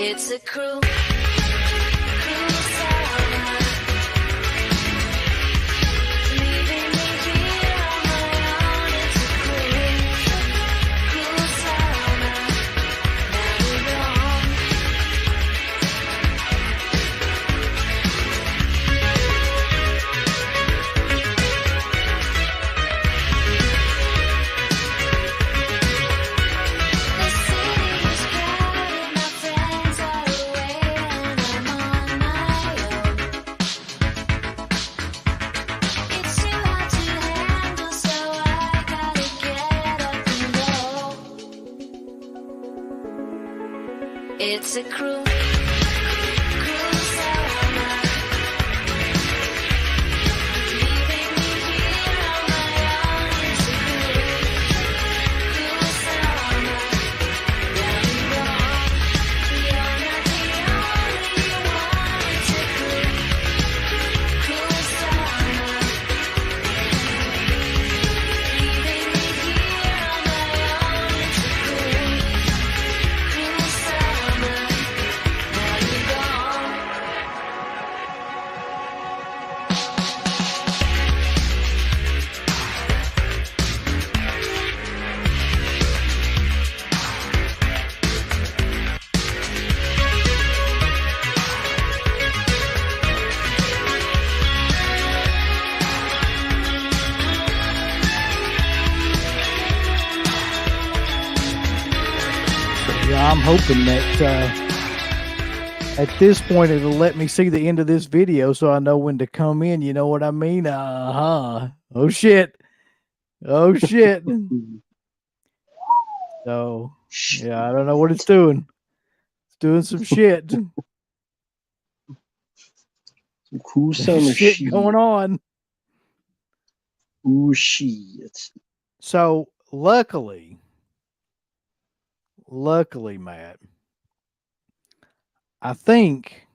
It's a cruel It's a cruel, cruel summer. Leaving me here on my own. It's a cruel, cruel summer. Yeah, you're wrong. You're not the only one. It's a cruel, cruel summer. Leaving me here on my own. It's a cruel, cruel summer. Now you're gone. Yeah, I'm hoping that at this point it'll let me see the end of this video so I know when to come in. You know what I mean? Oh shit. Oh shit. So yeah, I don't know what it's doing. It's doing some shit. Some cool There's summer shit shit. going on. Ooh, shit. So luckily, Matt, I think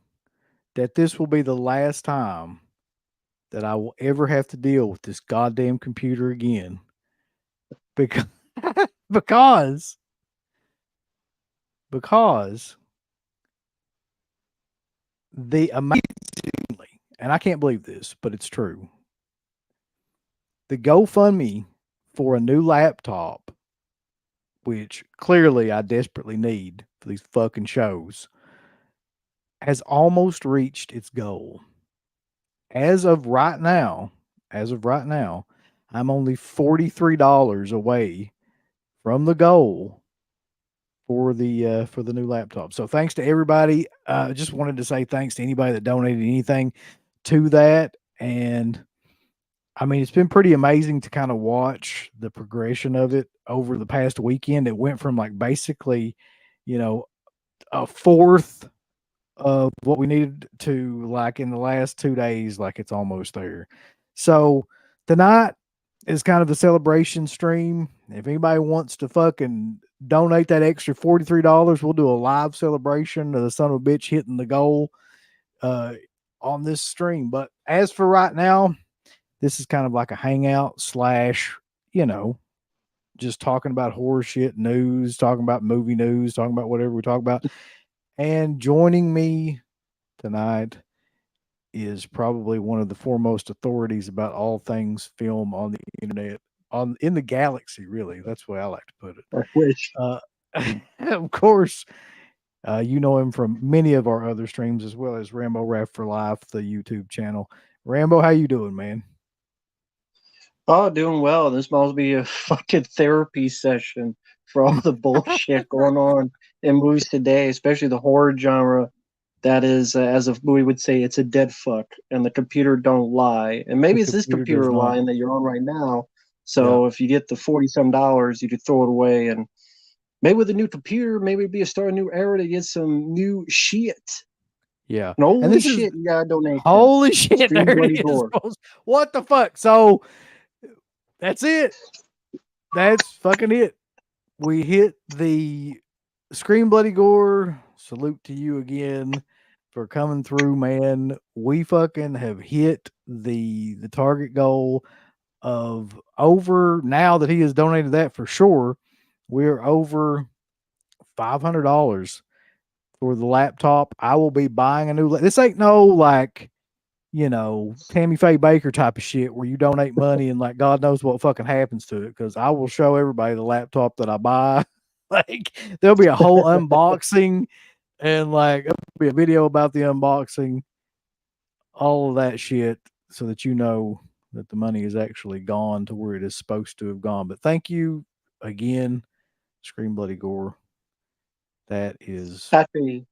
that this will be the last time that I will ever have to deal with this goddamn computer again. Because because the amazingly, and I can't believe this, but it's true. The GoFundMe for a new laptop, which clearly I desperately need for these fucking shows, has almost reached its goal. As of right now, I'm only $43 away from the goal for the new laptop. So thanks to everybody. Just wanted to say thanks to anybody that donated anything to that. And I mean, it's been pretty amazing to kind of watch the progression of it over the past weekend. It went from like basically, a fourth of what we needed to like in the last 2 days, like it's almost there. So tonight is kind of the celebration stream. If anybody wants to fucking donate that extra $43, we'll do a live celebration of the son of a bitch hitting the goal on this stream. But as for right now, this is kind of like a hangout slash, just talking about horror shit news, talking about movie news, talking about whatever we talk about. And joining me tonight is probably one of the foremost authorities about all things film on the internet, in the galaxy, really. That's the way I like to put it. I wish. Of course, you know him from many of our other streams, as well as Rambo Rap for Life, the YouTube channel. Rambo, how you doing, man? Oh, doing well. This must be a fucking therapy session for all the bullshit going on in movies today, especially the horror genre. That is, as if we would say, it's a dead fuck, and the computer don't lie. And maybe it's this computer line that you're on right now. So if you get the $40-some, you could throw it away, and maybe with a new computer, maybe it'd be a start a new era to get some new shit. Yeah. And holy shit, you gotta donate. Holy shit, there it is. What the fuck? So that's it. That's fucking it. We hit the Scream Bloody Gore. Salute to you again for coming through, man. We fucking have hit the target goal of over, now that he has donated that for sure, we're over $500 for the laptop, I will be buying a new. This ain't no like, Tammy Faye Baker type of shit where you donate money and like God knows what fucking happens to it. Because I will show everybody the laptop that I buy. Like there'll be a whole unboxing and like there'll be a video about the unboxing, all of that shit, so that you know that the money is actually gone to where it is supposed to have gone. But thank you again, Scream Bloody Gore. That is Actually,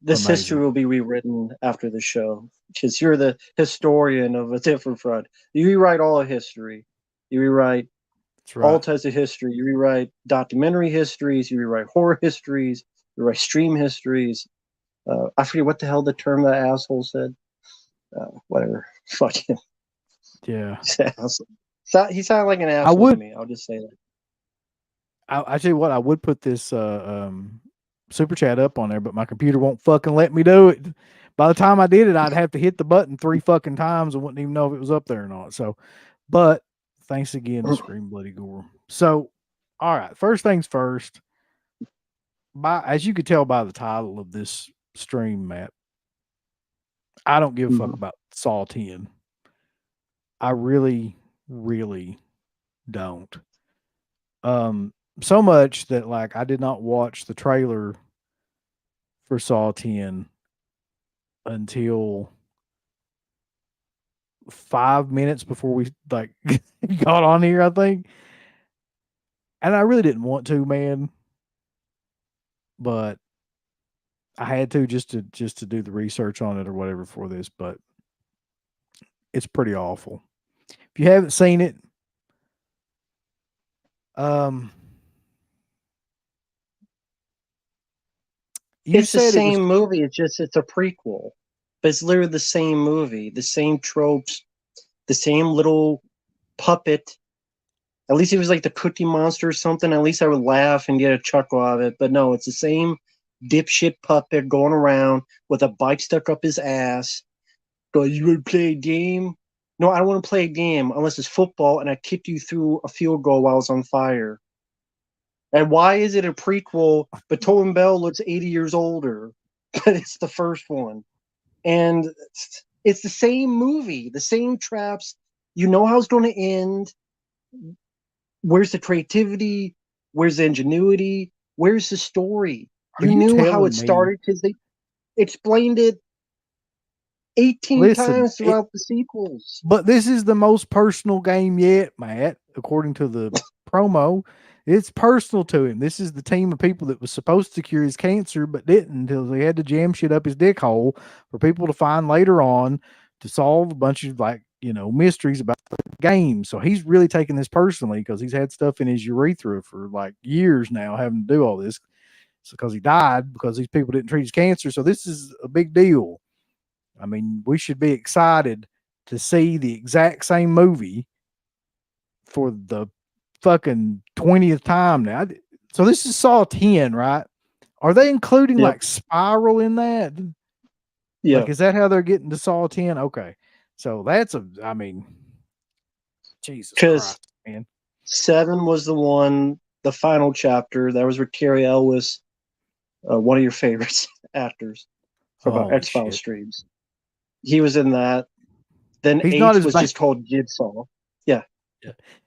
this history amazing. will be rewritten after the show because you're the historian of a different front. You rewrite all of history. You rewrite That's all right. types of history. You rewrite documentary histories. You rewrite horror histories. You rewrite stream histories. I forget what the hell the term that asshole said. Whatever. Fucking Yeah. asshole. He sounded like an I asshole to would me. I'll just say that. I tell you what, I would put this super chat up on there, but my computer won't fucking let me do it. By the time I did it, I'd have to hit the button 3 fucking times and wouldn't even know if it was up there or not. So, but thanks again to Scream Bloody Gore. So, all right, first things first. As you could tell by the title of this stream, Matt, I don't give a fuck Mhm. about Saw 10. I really, really don't. So much that like I did not watch the trailer for Saw 10 until 5 minutes before we like got on here, I think. And I really didn't want to, man, but I had to just to do the research on it or whatever for this, but it's pretty awful. If you haven't seen it, um you It's the said it was same movie. It's a prequel, but it's literally the same movie, the same tropes, the same little puppet. At least it was like the Cookie Monster or something. At least I would laugh and get a chuckle out of it. But no, it's the same dipshit puppet going around with a bike stuck up his ass. Go, you would play a game? No, I don't want to play a game unless it's football and I kicked you through a field goal while I was on fire. And why is it a prequel? But Tobin Bell looks 80 years older, but it's the first one. And it's the same movie, the same traps. You know how it's going to end. Where's the creativity? Where's the ingenuity? Where's the story? are You you knew how it telling me? started because they explained it 18 Listen, times throughout the sequels. but this is the most personal game yet, Matt, according to the promo. It's personal to him. This is the team of people that was supposed to cure his cancer, but didn't until they had to jam shit up his dick hole for people to find later on to solve a bunch of mysteries about the game. So he's really taking this personally because he's had stuff in his urethra for like years now, having to do all this. So because he died because these people didn't treat his cancer. So this is a big deal. I mean, we should be excited to see the exact same movie for the fucking 20th time now. So this is Saw 10, right? Are they including Yep. like Spiral in that? Yeah. Like, is that how they're getting to Saw 10? Okay. So I mean, Jesus Because Christ, man. 7 was the final chapter. That was with Carrie Ellis, one of your favorites actors from Holy X Files shit. streams. He was in that. Then He's not 8 as was bad. just called Jigsaw. Yeah.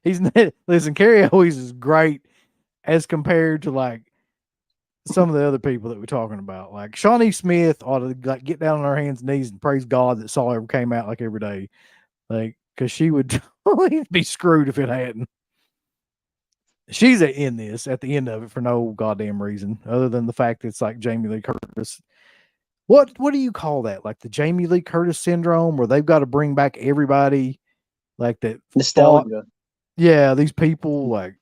He's not, listen, Carrie always is great as compared to like some of the other people that we're talking about. Like Shawnee Smith ought to like get down on her hands and knees and praise God that Saw ever came out like every day. Like, because she would totally be screwed if it hadn't. She's in this at the end of it for no goddamn reason other than the fact that it's like Jamie Lee Curtis. What do you call that? Like the Jamie Lee Curtis syndrome where they've got to bring back everybody like that fought. Nostalgia. Yeah, these people like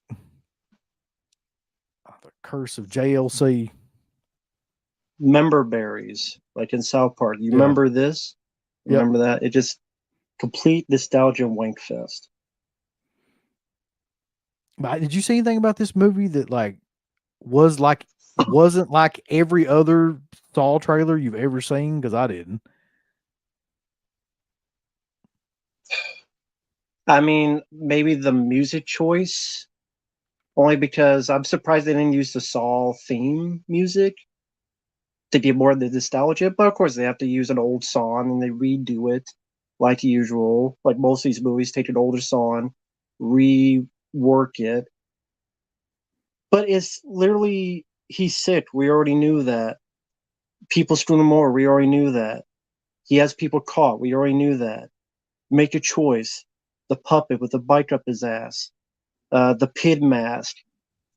the curse of JLC. Member berries, like in South Park. You Yeah. remember this? Yep. Remember that? It just complete nostalgia wank fest. But did you see anything about this movie that wasn't like every other Saw trailer you've ever seen? Because I didn't. I mean, maybe the music choice, only because I'm surprised they didn't use the Saw theme music. to be more the nostalgia. But of course, they have to use an old song and they redo it like usual. Like most of these movies, take an older song, rework it. But it's literally he's sick. We already knew that. People screw him over. We already knew that. He has people caught. We already knew that. Make a choice. The puppet with the bike up his ass. The pid mask.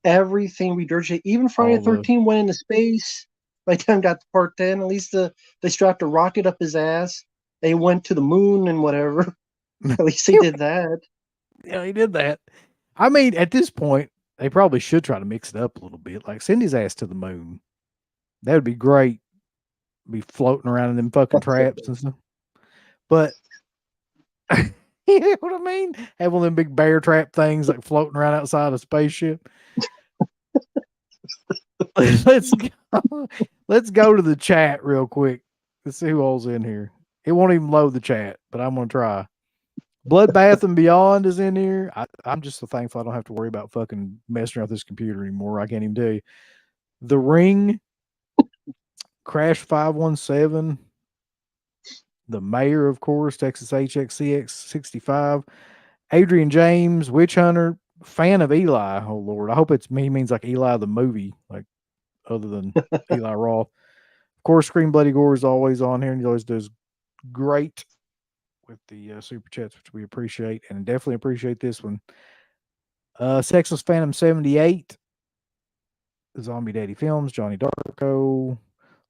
Everything regurgitated. Even Friday All the the 13th went into space. By the time got to part 10, at least they strapped a rocket up his ass. They went to the moon and whatever. At least they did that. yeah, he did that. I mean, at this point, they probably should try to mix it up a little bit. Like send his ass to the moon. That would be great. Be floating around in them fucking traps and stuff. But you know what I mean? Have one of them big bear trap things like floating around outside a spaceship. let's go, let's go to the chat real quick. Let's see who all's in here. It won't even load the chat, but I'm gonna try. Bloodbath and Beyond is in here. I'm just so thankful I don't have to worry about fucking messing around with this computer anymore. I can't even do. The Ring, Crash 517, the Mayor, of course, Texas HXCX65, Adrian James, Witch Hunter, fan of Eli. Oh Lord, I hope it's me means like Eli the movie, like other than Eli Roth. Of course, Scream Bloody Gore is always on here, and he always does great with the super chats, which we appreciate, and definitely appreciate this one. Sexless Phantom 78, Zombie Daddy Films, Johnny Darko,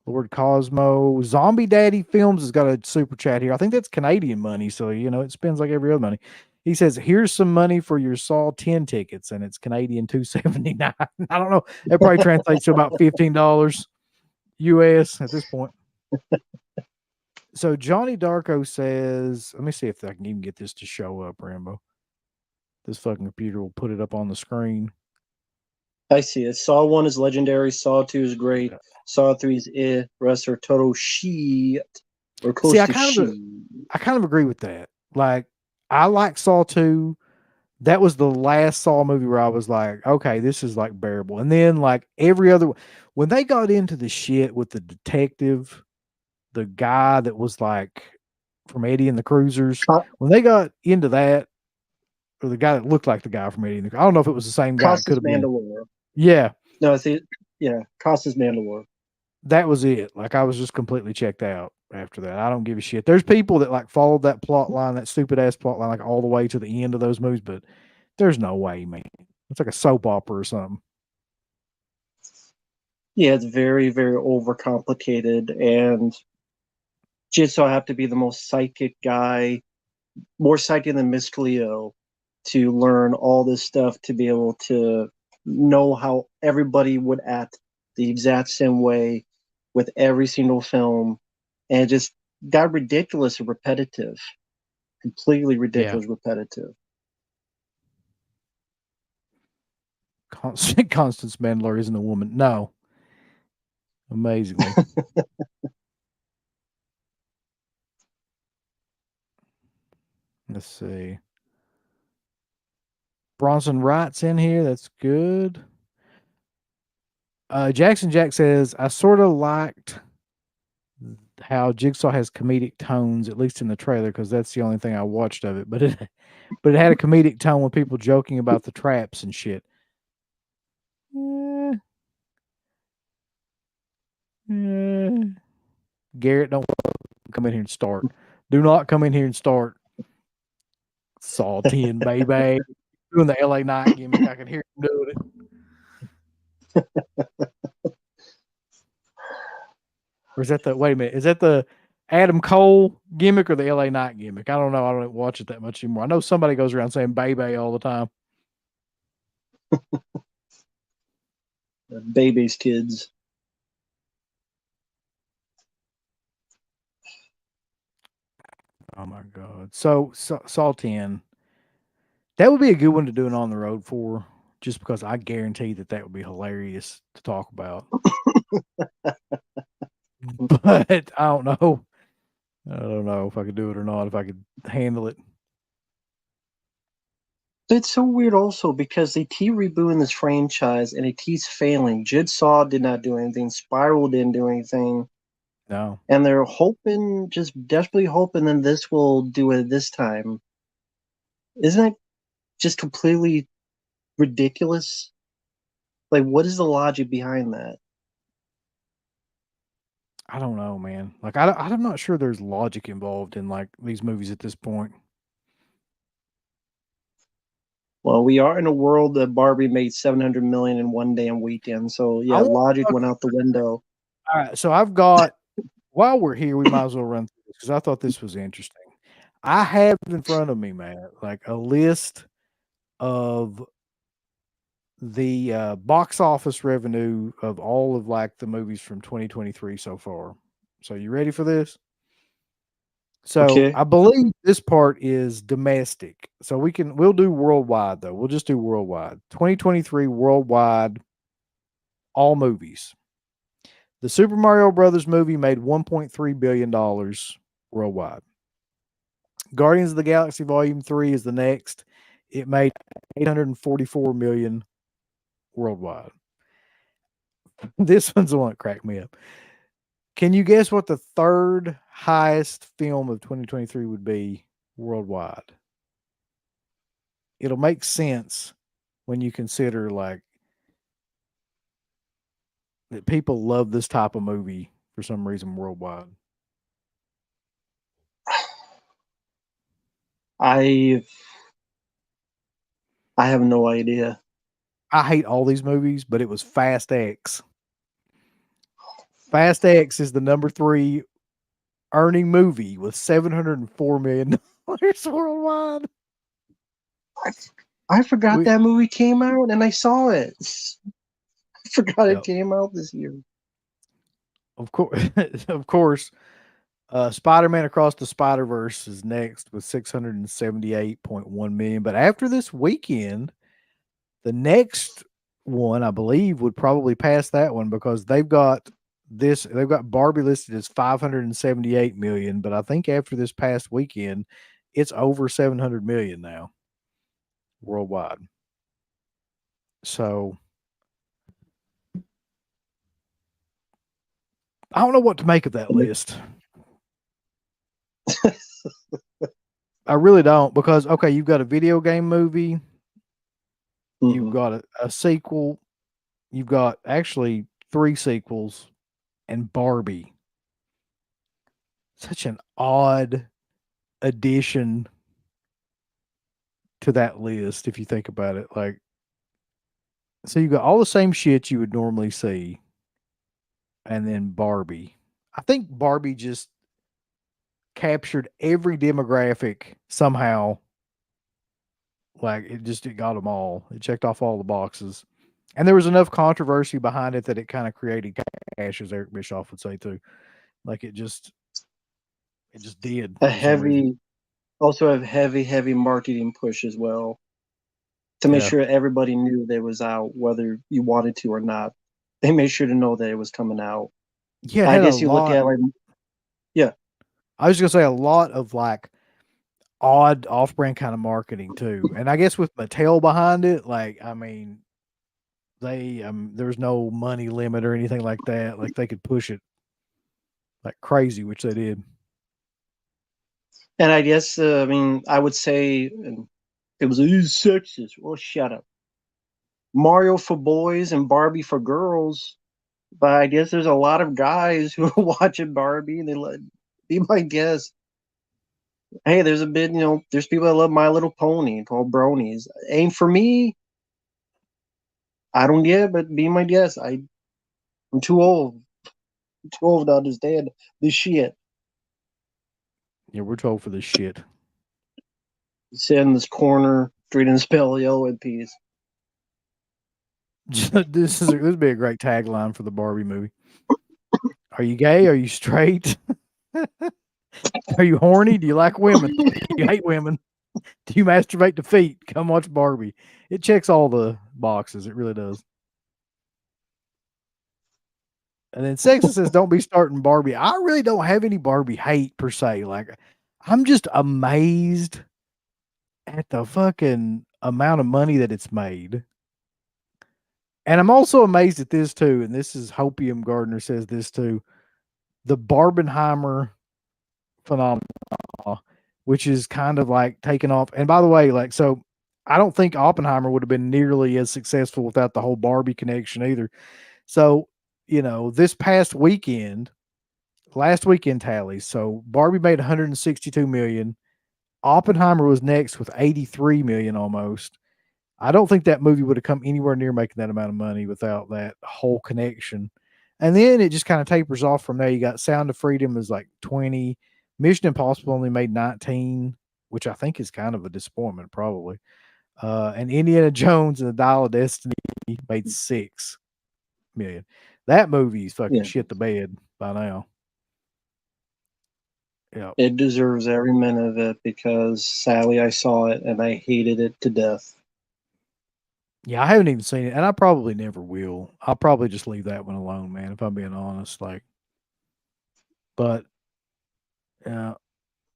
Lord Cosmo, Zombie Daddy Films has got a super chat here. I think that's Canadian money, so you know it spends like every other money. He says, "Here's some money for your Saw 10 tickets," and it's Canadian $2.79. I don't know. That probably translates to about $15 US at this point. So Johnny Darko says, let me see if I can even get this to show up, Rambo. This fucking computer will put it up on the screen. I see it. Saw 1 is legendary. Saw 2 is great. Saw 3 is rest are total shit. Or close I to kind of agree with that. Like, I like Saw 2. That was the last Saw movie where I was like, okay, this is like bearable. And then like every other, when they got into the shit with the detective, the guy that was like from Eddie and the Cruisers, when they got into that, or the guy that looked like the guy from Eddie and the, I don't know if it was the same guy. It could Costas have been. Mandalore. Yeah. No, it's Costas Mandalore. That was it. Like I was just completely checked out after that. I don't give a shit. There's people that like followed that plot line, that stupid ass plot line, like all the way to the end of those movies, but there's no way, man. It's like a soap opera or something. Yeah, it's very, very overcomplicated, and just so I have to be the most psychic guy, more psychic than Miss Cleo, to learn all this stuff, to be able to know how everybody would act the exact same way with every single film, and it just got ridiculous and repetitive, completely ridiculous, repetitive. Constance Mandler isn't a woman. No. Amazingly. Let's see. Bronson Wright's in here. That's good. Jackson Jack says, I sort of liked how Jigsaw has comedic tones, at least in the trailer, because that's the only thing I watched of it. But it had a comedic tone with people joking about the traps and shit. Garrett, don't come in here and start. Do not come in here and start. Saw 10, baby. Doing the LA Night gimmick. I can hear him doing it. Or is that the, wait a minute, is that the Adam Cole gimmick or the LA Night gimmick? I don't know. I don't watch it that much anymore. I know somebody goes around saying baby all the time. Baby's kids. Oh my God. So Saw 10. That would be a good one to do an on the road for, just because I guarantee that would be hilarious to talk about. But I don't know. I don't know if I could do it or not, if I could handle it. It's so weird also because they keep rebooting this franchise and it keeps failing. Jigsaw did not do anything. Spiral didn't do anything. No. And they're hoping, just desperately hoping that this will do it this time. Isn't it just completely ridiculous? Like, what is the logic behind that? I don't know, man. Like, I'm not sure there's logic involved in like these movies at this point. Well, we are in a world that Barbie made 700 million in one damn weekend. So yeah, I want- logic went out the window. All right, so I've got. While we're here, we might as well run through this because I thought this was interesting. I have in front of me, man, like a list of the box office revenue of all of like the movies from 2023 so far. So you ready for this? So Okay. I believe this part is domestic. So we'll do worldwide though. We'll just do worldwide. 2023 worldwide, all movies. The Super Mario Brothers movie made $1.3 billion worldwide. Guardians of the Galaxy Volume 3 is the next. It made 844 million worldwide. This one's the one that cracked me up. Can you guess what the third highest film of 2023 would be worldwide? It'll make sense when you consider like that people love this type of movie for some reason worldwide. I have no idea. I hate all these movies, but it was Fast X. Fast X is the number 3 earning movie with $704 million worldwide. I forgot that movie came out and I saw it. I forgot Yep. it came out this year. Of course, Spider-Man Across the Spider-Verse is next with 678.1 million. But after this weekend, the next one, I believe, would probably pass that one because they've got Barbie listed as 578 million, but I think after this past weekend, it's over 700 million now worldwide. So I don't know what to make of that list. I really don't because okay, you've got a video game movie, you've got a sequel, you've got actually 3 sequels, and Barbie. Such an odd addition to that list if you think about it. Like, so you got all the same shit you would normally see, and then Barbie. I think Barbie just captured every demographic somehow. Like it got them all. It checked off all the boxes, and there was enough controversy behind it that it kind of created cash, as Eric Bischoff would say too. Like it just did. Also a heavy marketing push as well to make sure everybody knew that it was out, whether you wanted to or not. They made sure to know that it was coming out. Yeah, I guess you look at like, yeah. I was gonna say a lot of like odd off-brand kind of marketing too, and I guess with Mattel behind it, like I mean, there's no money limit or anything like that. Like they could push it like crazy, which they did. And I guess I mean I would say it was sexist. Well, shut up. Mario for boys and Barbie for girls, but I guess there's a lot of guys who are watching Barbie and they let be my guess. Hey, there's a bit, there's people that love My Little Pony called bronies. Ain't for me. I don't get it, but be my guess. I'm too old. I'm too old to understand this shit. Yeah, we're told for this shit. Sit in this corner, reading spell yellow in peace. This would be a great tagline for the Barbie movie. Are you gay? Are you straight? Are you horny? Do you like women? Do you hate women? Do you masturbate to feet? Come watch Barbie. It checks all the boxes. It really does. And then Sexton says, don't be starting Barbie. I really don't have any Barbie hate per se. Like, I'm just amazed at the fucking amount of money that it's made. And I'm also amazed at this too, and this is Hopium Gardner says this too. The Barbenheimer phenomenon, which is kind of like taken off. And by the way, like, so I don't think Oppenheimer would have been nearly as successful without the whole Barbie connection either. So, this past weekend, last weekend tallies. So Barbie made 162 million. Oppenheimer was next with 83 million almost. I don't think that movie would have come anywhere near making that amount of money without that whole connection. And then it just kind of tapers off from there. You got Sound of Freedom is like 20. Mission Impossible only made 19, which I think is kind of a disappointment, probably. And Indiana Jones and the Dial of Destiny made 6 million. That movie's fucking Yeah. shit the bed by now. Yeah. It deserves every minute of it because sadly I saw it and I hated it to death. Yeah, I haven't even seen it, and I probably never will. I'll probably just leave that one alone, man, if I'm being honest. But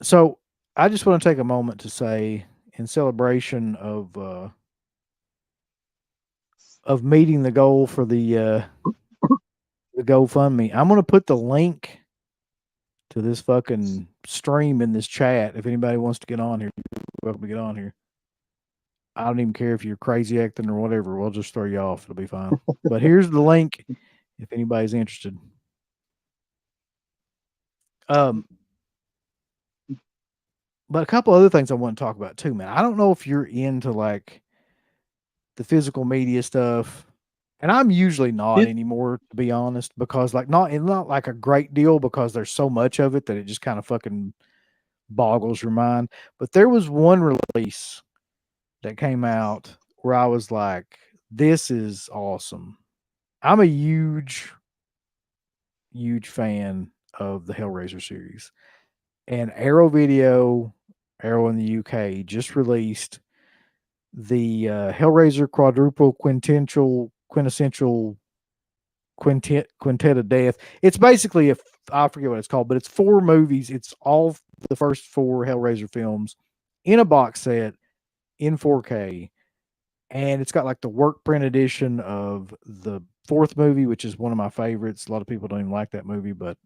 so I just want to take a moment to say, in celebration of meeting the goal for the GoFundMe, I'm going to put the link to this fucking stream in this chat. If anybody wants to get on here, you're welcome to get on here. I don't even care if you're crazy acting or whatever. We'll just throw you off. It'll be fine. But here's the link if anybody's interested. But a couple other things I want to talk about too, man. I don't know if you're into like the physical media stuff, and I'm usually not anymore, to be honest, because like not like a great deal because there's so much of it that it just kind of fucking boggles your mind. But there was one release that came out where I was like, this is awesome. I'm a huge fan of the Hellraiser series. And Arrow Video, Arrow in the UK, just released the Hellraiser quadruple quintessential quintet of death. It's basically I forget what it's called, but it's 4 movies. It's all the first 4 Hellraiser films in a box set in 4K. And it's got like the work print edition of the 4th movie, which is one of my favorites. A lot of people don't even like that movie, but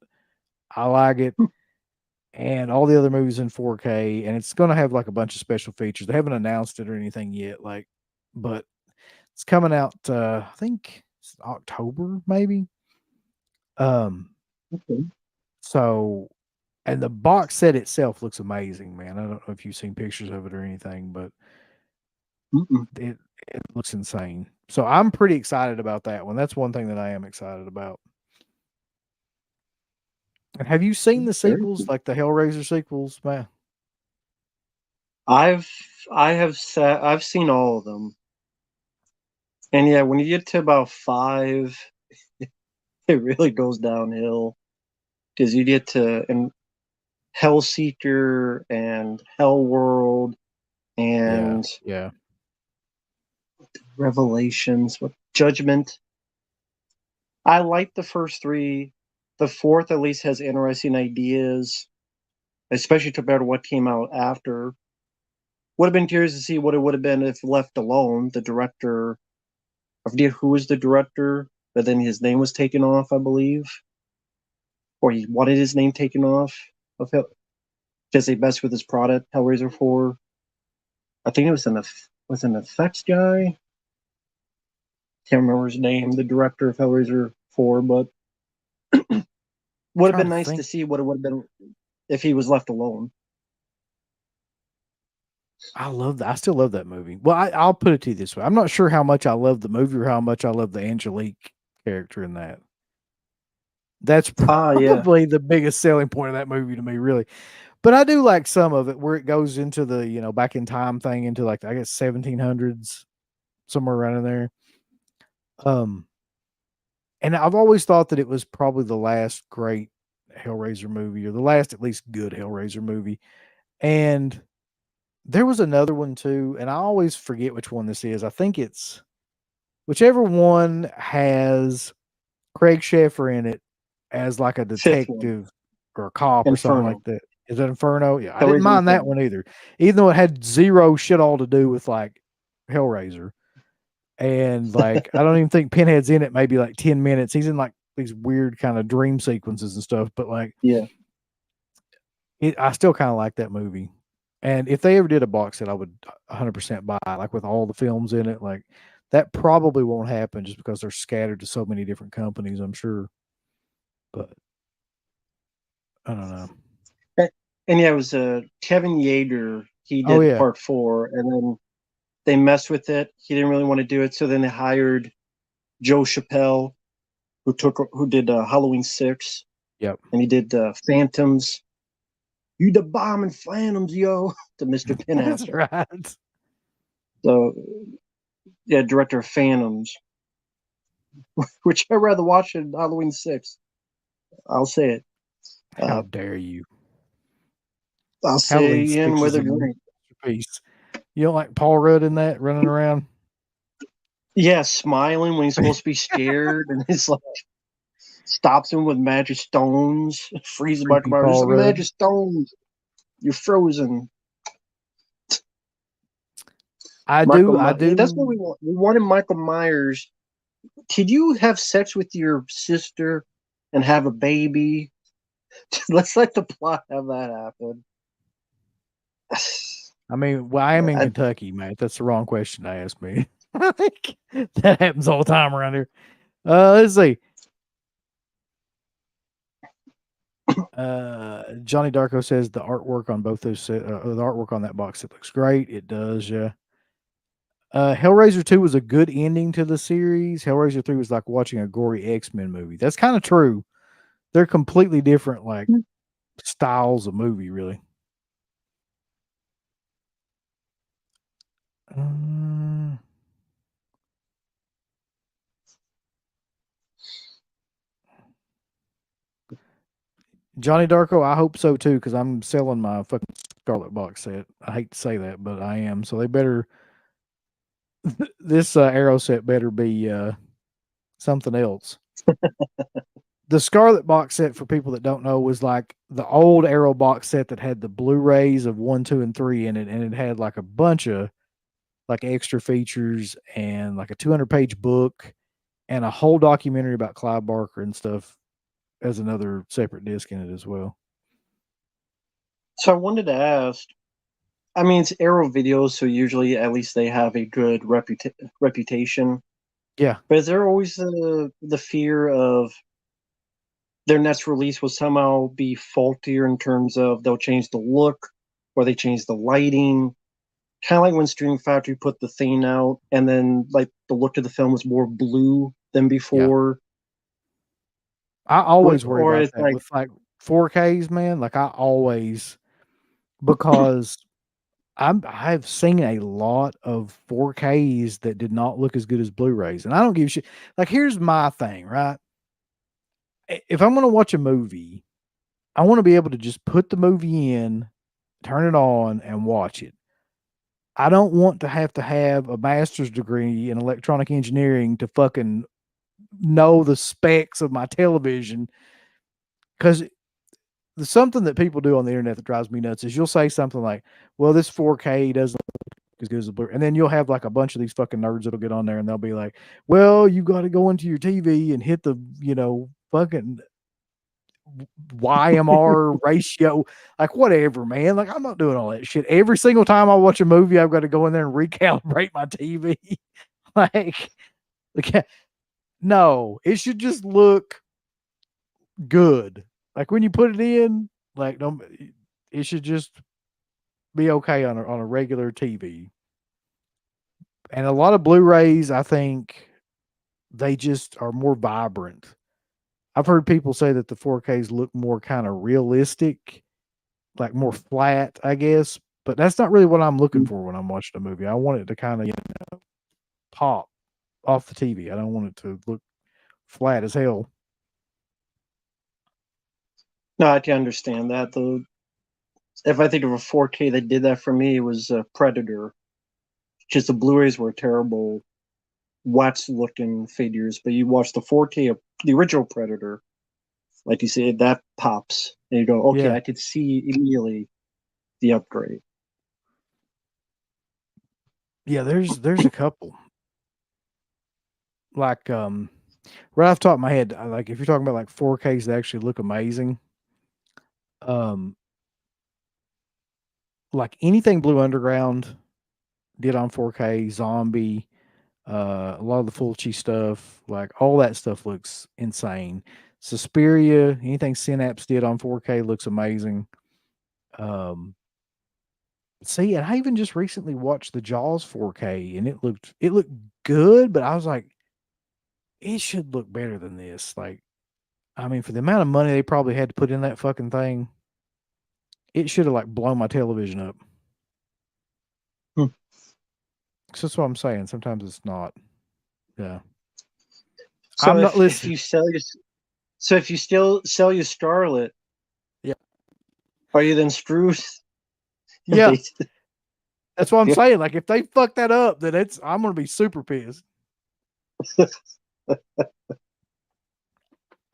I like it. And all the other movies in 4K, and it's going to have like a bunch of special features. They haven't announced it or anything yet, but it's coming out. I think it's October, maybe. Okay. So, and the box set itself looks amazing, man. I don't know if you've seen pictures of it or anything, but it looks insane. So I'm pretty excited about that one. That's one thing that I am excited about. And have you seen the sequels, like the Hellraiser sequels, man? I've seen all of them. And yeah, when you get to about 5, it really goes downhill. Because you get to Hellseeker and Hellworld and yeah. Revelations with Judgment. I like the first 3. The 4th at least has interesting ideas, especially compared to what came out after. Would have been curious to see what it would have been if left alone. The director, I forget who was the director, but then his name was taken off, I believe. Or he wanted his name taken off of because they messed with his product, Hellraiser 4. I think it was an effects guy. Can't remember his name, the director of Hellraiser 4, but would have been nice to see what it would have been if he was left alone. I love that. I still love that movie. Well, I'll put it to you this way. I'm not sure how much I love the movie or how much I love the Angelique character in that. That's probably the biggest selling point of that movie to me, really. But I do like some of it where it goes into the, back in time thing into like, I guess 1700s, somewhere around in there. And I've always thought that it was probably the last great Hellraiser movie, or the last at least good Hellraiser movie. And there was another one too, and I always forget which one this is. I think it's whichever one has Craig Sheffer in it as like a detective or a cop or something like that. Is that Inferno? Yeah, I didn't mind that one either. Even though it had zero shit all to do with like Hellraiser. And like, I don't even think Pinhead's in it, maybe like 10 minutes. He's in like these weird kind of dream sequences and stuff, but like, Yeah. I still kind of like that movie. And if they ever did a box set, I would 100% buy it, like with all the films in it. Like, that probably won't happen just because they're scattered to so many different companies, I'm sure. But I don't know. And yeah, it was Kevin Yeager. He Oh, did yeah. part 4, and then they messed with it. He didn't really want to do it, so then they hired Joe Chappelle, who did Halloween 6, Yep. and he did Phantoms. You the bomb in Phantoms, yo, to Mr. That's Pinapple. right. So yeah, director of Phantoms, which I'd rather watch than Halloween 6. I'll say it. How dare you? I'll Halloween say 6 in with is a a drink. masterpiece. You don't like Paul Rudd in that running around? Yeah, smiling when he's supposed to be scared, and he's like stops him with magic stones, freezes Michael Creepy Myers. Paul There's Rudd. magic stones. You're frozen. I Michael do. That's what we want. We wanted Michael Myers. Could you have sex with your sister and have a baby? Let's let the plot have that happen. I mean, well, I am in I- Kentucky, mate. That's the wrong question to ask me. Like, that happens all the time around here. Let's see. Johnny Darko says the artwork on both those the artwork on that box set looks great. It does, yeah. Hellraiser 2 was a good ending to the series. Hellraiser 3 was like watching a gory X-Men movie. That's kind of true. They're completely different, like styles of movie, really. Johnny Darko, I hope so too, because I'm selling my fucking Scarlet box set. I hate to say that, but I am. So they better this Arrow set better be something else. The Scarlet box set, for people that don't know, was like the old Arrow box set that had the Blu-rays of 1, 2, and 3 in it, and it had like a bunch of like extra features and like a 200-page book and a whole documentary about Clive Barker and stuff as another separate disc in it as well. So I wanted to ask. I mean, it's Arrow videos, so usually at least they have a good reputation. Yeah. But is there always the fear of their next release will somehow be faultier in terms of they'll change the look or they change the lighting? Kind of like when Stream Factory put the Thing out, and then like the look of the film was more blue than before. I always worry Or about it's that like, with like 4Ks, man. Like I always, because I've seen a lot of 4Ks that did not look as good as Blu-rays, and I don't give a shit. Like, here's my thing, right? If I'm going to watch a movie, I want to be able to just put the movie in, turn it on, and watch it. I don't want to have a master's degree in electronic engineering to fucking know the specs of my television, because something that people do on the internet that drives me nuts is you'll say something like, well, this 4K doesn't look as good as the Blu-ray. And then you'll have like a bunch of these fucking nerds that'll get on there and they'll be like, well, you got to go into your TV and hit the, fucking YMR ratio. Like, whatever, man. Like, I'm not doing all that shit. Every single time I watch a movie, I've got to go in there and recalibrate my TV. like, no, it should just look good. Like, when you put it in, like, don't, it should just be okay on a regular TV. And a lot of Blu-rays, I think they just are more vibrant. I've heard people say that the 4Ks look more kind of realistic, like more flat, I guess. But that's not really what I'm looking for when I'm watching a movie. I want it to kind of pop off the TV. I don't want it to look flat as hell. no, I can understand that. Though, if I think of a 4K that did that for me, it was Predator. Just the Blu-rays were terrible, wax-looking figures. But you watch the 4K of the original Predator, like you said, that pops, and you go, okay, Yeah. I could see immediately the upgrade. Yeah, there's a couple. Like right off the top of my head, like if you're talking about like 4Ks that actually look amazing, um like anything Blue Underground did on 4K, Zombie, a lot of the Fulci stuff, like all that stuff looks insane. Suspiria, anything Synapse did on 4K looks amazing. Um, see, and I even just recently watched the Jaws 4K, and it looked good, but I was like, it should look better than this. Like, I mean, for the amount of money they probably had to put in that fucking thing, it should have like blown my television up. Hmm. So that's what I'm saying. Sometimes it's not. Yeah. So I'm not if listening. you sell your so if you still sell your Starlet, Yeah. are you then screwed? If Yeah. they That's what I'm yeah. saying. Like if they fuck that up, then I'm gonna be super pissed.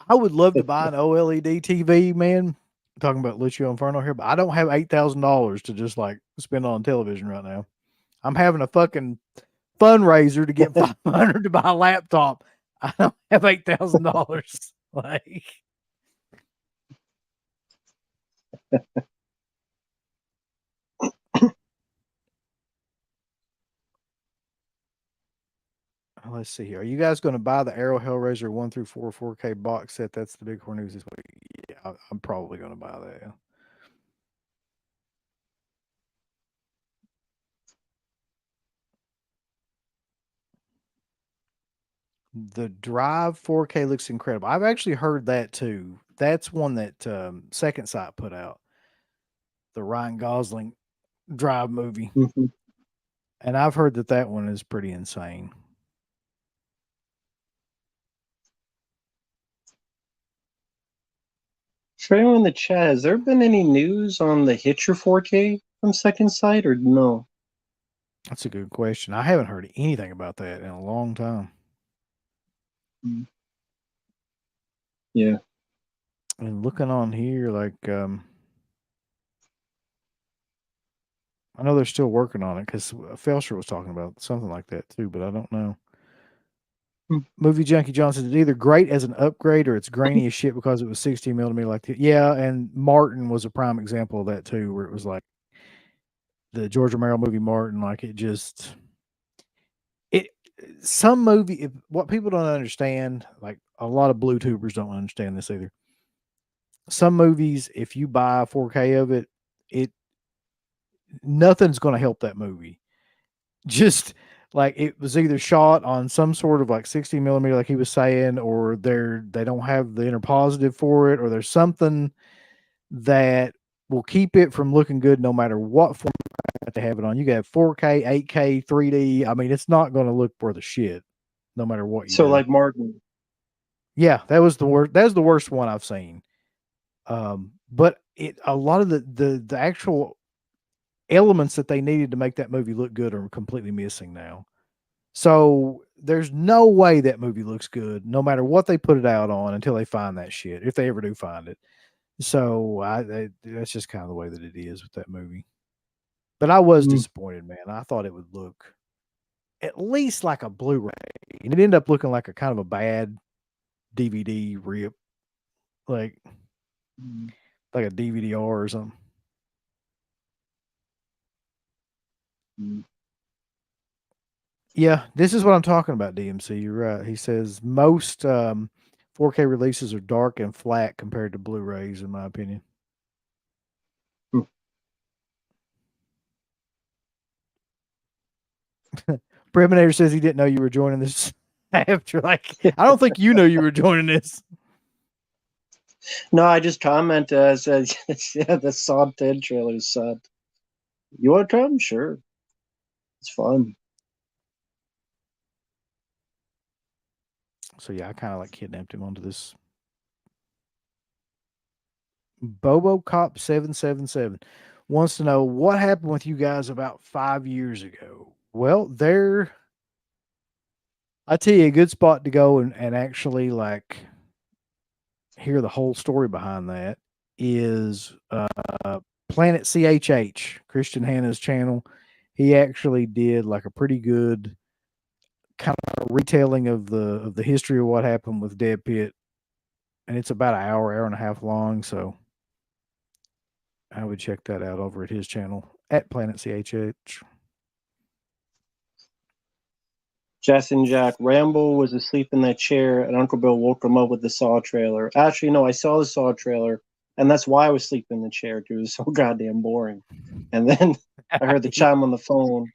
I would love to buy an OLED TV, man. I'm talking about Lucio Inferno here, but I don't have $8,000 to just like spend on television right now. I'm having a fucking fundraiser to get 500 to buy a laptop. I don't have $8,000. Like, let's see here. Are you guys going to buy the Arrow Hellraiser 1 through 4 4K box set? That's the big core news this week. Yeah, I'm probably going to buy that. The Drive 4K looks incredible. I've actually heard that too. That's one that Second Sight put out, the Ryan Gosling Drive movie, Mhm. and I've heard that that one is pretty insane. For anyone in the chat, has there been any news on the Hitcher 4K from Second Sight or no? That's a good question. I haven't heard anything about that in a long time. Mm. Yeah. And looking on here, like I know they're still working on it because Felsher was talking about something like that too, but I don't know. Hmm. Movie Junkie Johnson, it's either great as an upgrade or it's grainy as shit because it was 16 millimeter like that. Yeah, and Martin was a prime example of that too, where it was like the George Romero movie Martin, like it some movie what people don't understand, like a lot of blue tubers don't understand this either. Some movies, if you buy 4K of it, it nothing's gonna help that movie. Just like it was either shot on some sort of like 60 millimeter, like he was saying, or they don't have the inner positive for it, or there's something that will keep it from looking good no matter what format they have it on. You can have 4K, 8K, 3D. I mean, it's not going to look worth a shit no matter what you So do. like Martin. Yeah, that was the worst. That's the worst one I've seen. But a lot of the actual elements that they needed to make that movie look good are completely missing now. So there's no way that movie looks good, no matter what they put it out on, until they find that shit, if they ever do find it. So that's just kind of the way that it is with that movie. But I was Mm. disappointed, man. I thought it would look at least like a Blu-ray, and it ended up looking like a kind of a bad DVD rip, like Mm. like a DVD-R or something. Mm. Yeah, this is what I'm talking about, DMC. You're right. He says most 4K releases are dark and flat compared to Blu-rays, in my opinion. Mm. Preminator says he didn't know you were joining this after. Like, I don't think you know you were joining this. No, I just commented. I said, "Yeah, the Saw 10 trailer sucked. You want to come? Sure, it's fun." So yeah, I kind of like kidnapped him onto this. Bobo Cop 777 wants to know what happened with you guys about 5 years ago. Well, I tell you, a good spot to go and actually like hear the whole story behind that is Planet CHH, Christian Hanna's channel. he actually did like a pretty good kind of retelling of the history of what happened with Dead Pitt, and it's about an hour and a half long. So I would check that out over at his channel at Planet CHH. Justin Jack, Rambo was asleep in that chair, and Uncle Bill woke him up with the Saw trailer. Actually, no, I saw the Saw trailer, and that's why I was sleeping in the chair, because it was so goddamn boring. And then I heard the chime on the phone.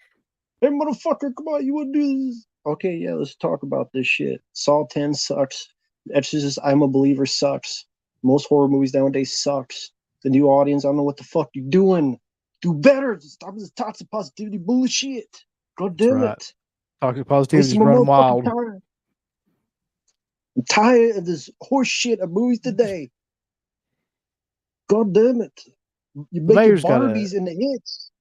Hey, motherfucker, come on, you want to do this? Okay, yeah, let's talk about this shit. Saw 10 sucks. Exorcist, I'm a Believer sucks. Most horror movies nowadays sucks. The new audience, I don't know what the fuck you're doing. Do better. Stop this toxic positivity bullshit. God damn right. it. Toxic positivity is Wasting my running motherfucking wild. time. I'm tired of this horse shit of movies today. God damn it. You're making mayor's got a- Barbies into hits.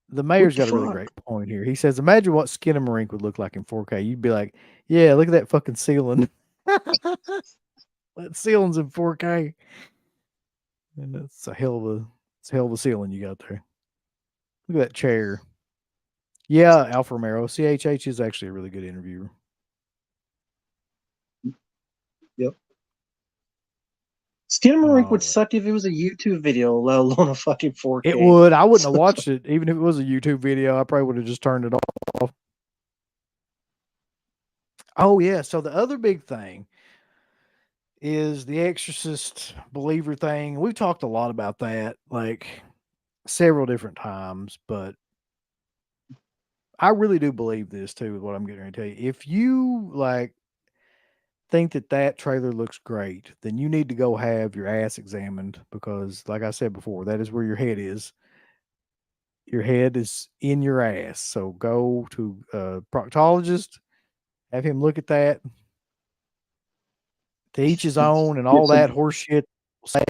The mayor's the got a really fuck? great point here. He says, "Imagine what Skinamarink would look like in 4K." You'd be like, "Yeah, look at that fucking ceiling. That ceiling's in 4K." And it's a hell of a ceiling you got there. Look at that chair. Yeah, Alfa Romero. CHH is actually a really good interviewer. Yep. Skinamarink would Oh, suck if it was a YouTube video, let alone a fucking 4K. it would. I wouldn't have watched it, even if it was a YouTube video. I probably would have just turned it off. Oh yeah. So the other big thing is the Exorcist believer thing. We've talked a lot about that, like several different times, but I really do believe this too, with what I'm getting ready to tell you. If you like think that that trailer looks great, then you need to go have your ass examined because, like I said before, that is where your head is. Your head is in your ass. So go to a proctologist, have him look at that. To each his own, and all that horse shit. Say,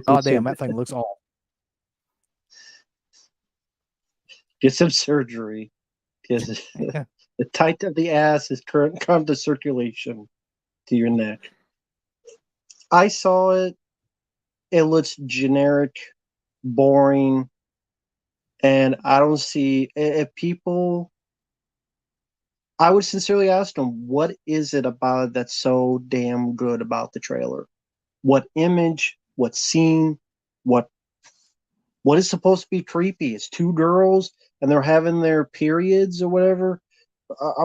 God damn, that thing looks awful. Get some surgery because the tight of the ass is current come to circulation to your neck. I saw it. It looks generic, boring, and I don't see if people. I would sincerely ask them, what is it about it that's so damn good about the trailer? What image? What scene? What is supposed to be creepy? It's two girls and they're having their periods or whatever.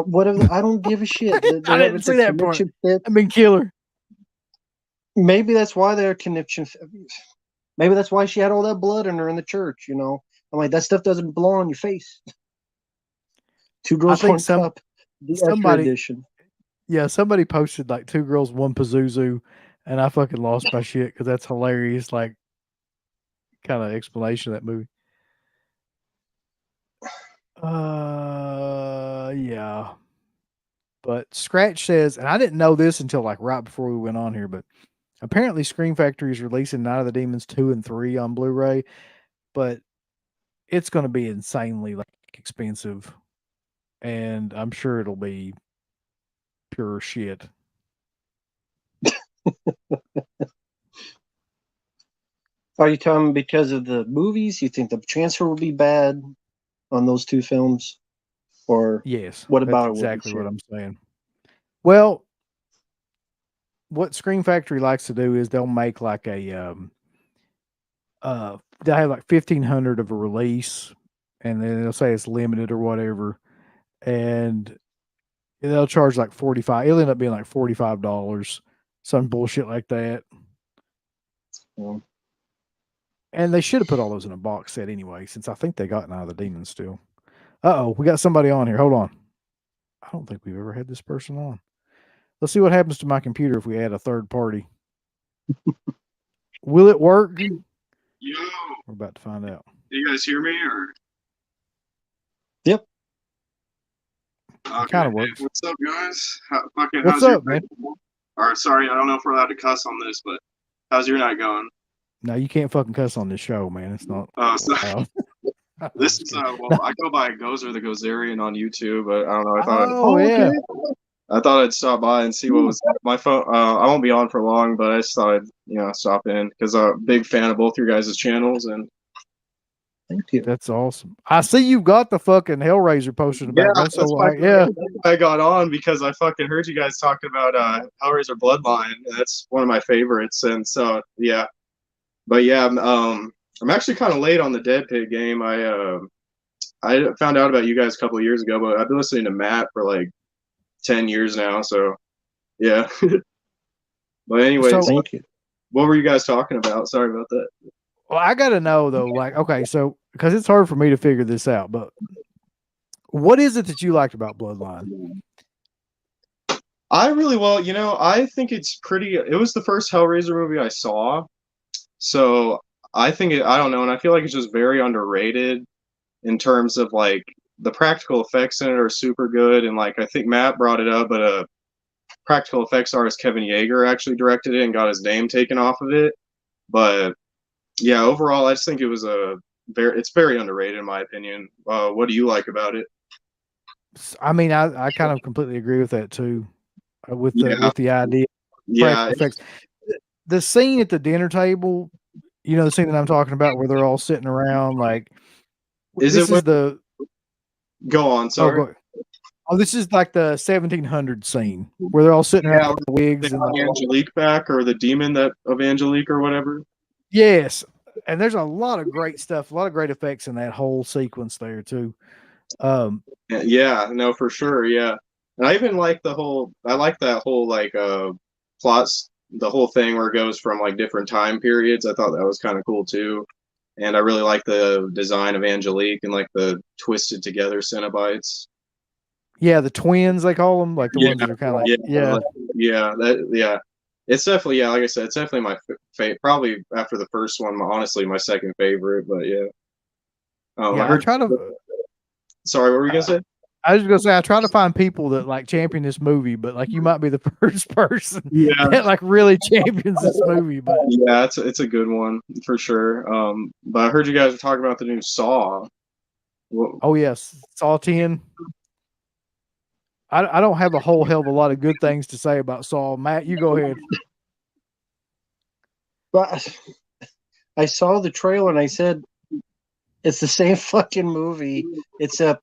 Whatever. I don't give a shit. I didn't see that part. I mean, killer. Maybe that's why they're connection. Maybe that's why she had all that blood in her in the church. You know, I'm like, that stuff doesn't belong on your face. Two girls, one cup. The somebody edition. Yeah, somebody posted like two girls, one Pazuzu, and I fucking lost my shit because that's hilarious. Like, kind of explanation of that movie. Yeah. But Scratch says, and I didn't know this until like right before we went on here, but apparently Scream Factory is releasing Night of the Demons 2 and 3 on Blu-ray, but it's going to be insanely like expensive, and I'm sure it'll be pure shit. Are you telling me because of the movies? You think the transfer will be bad on those two films? Or yes, what about that's exactly what I'm saying. Well, what Scream Factory likes to do is they'll make like a they have like 1,500 of a release, and then they'll say it's limited or whatever, and they'll charge like 45. It'll end up being like $45, some bullshit like that. Yeah. And they should have put all those in a box set anyway, since I think they got Night of the Demons still. Uh-oh, we got somebody on here. Hold on. I don't think we've ever had this person on. Let's see what happens to my computer if we add a third party. Will it work? Yo. We're about to find out. Do you guys hear me or? Yep. Okay. It kind of works. What's up, guys? What's up, man? Or sorry, I don't know if we're allowed to cuss on this, but how's your night going? No, you can't fucking cuss on this show, man. It's not. Oh, sorry. This is well, I go by Gozer the Gozerian on YouTube, but I don't know. I thought, I thought I'd stop by and see what was my phone. I won't be on for long, but I just thought I'd stop in because I'm a big fan of both your guys' channels, and Thank you. That's awesome. I see you got the fucking Hellraiser poster in the back. That's so why I got on, because I fucking heard you guys talking about Hellraiser Bloodline. That's one of my favorites, and so yeah. But yeah, I'm actually kind of late on the Dead Pig game. I found out about you guys a couple of years ago, but I've been listening to Matt for like 10 years now. So yeah. But anyways, So- Thank you. what were you guys talking about? Sorry about that. Well, I got to know though, like, okay, so because it's hard for me to figure this out, but what is it that you liked about Bloodline? I think it's pretty. It was the first Hellraiser movie I saw, so I think I don't know, and I feel like it's just very underrated in terms of like the practical effects in it are super good, and like I think Matt brought it up, but practical effects artist Kevin Yeager actually directed it and got his name taken off of it, but. Yeah, overall, I just think it's very underrated in my opinion. What do you like about it? I mean, I kind of completely agree with that too, with the idea. Yeah, Effects. The scene at the dinner table, the scene that I'm talking about, where they're all sitting around, like, Go on, sorry. This is like the 1700 scene where they're all sitting around with the wigs and Angelique back, or the demon of Angelique or whatever. Yes, and there's a lot of great stuff, a lot of great effects in that whole sequence there too. Yeah, no, for sure, yeah. And I even like that whole like plots, the whole thing where it goes from like different time periods. I thought that was kind of cool too. And I really like the design of Angelique and like the twisted together Cenobites. Yeah, the twins they call them, like the ones that are kind of like It's definitely like I said, it's definitely my favorite. Probably after the first one, honestly, my second favorite. But yeah. Sorry, what were you gonna say? I was gonna say I try to find people that like champion this movie, but like you might be the first person that like really champions this movie. But yeah, it's a good one for sure. But I heard you guys were talking about the new Saw. Oh yes, Saw 10. I don't have a whole hell of a lot of good things to say about Saw. Matt, you go ahead. But I saw the trailer and I said, it's the same fucking movie. It's a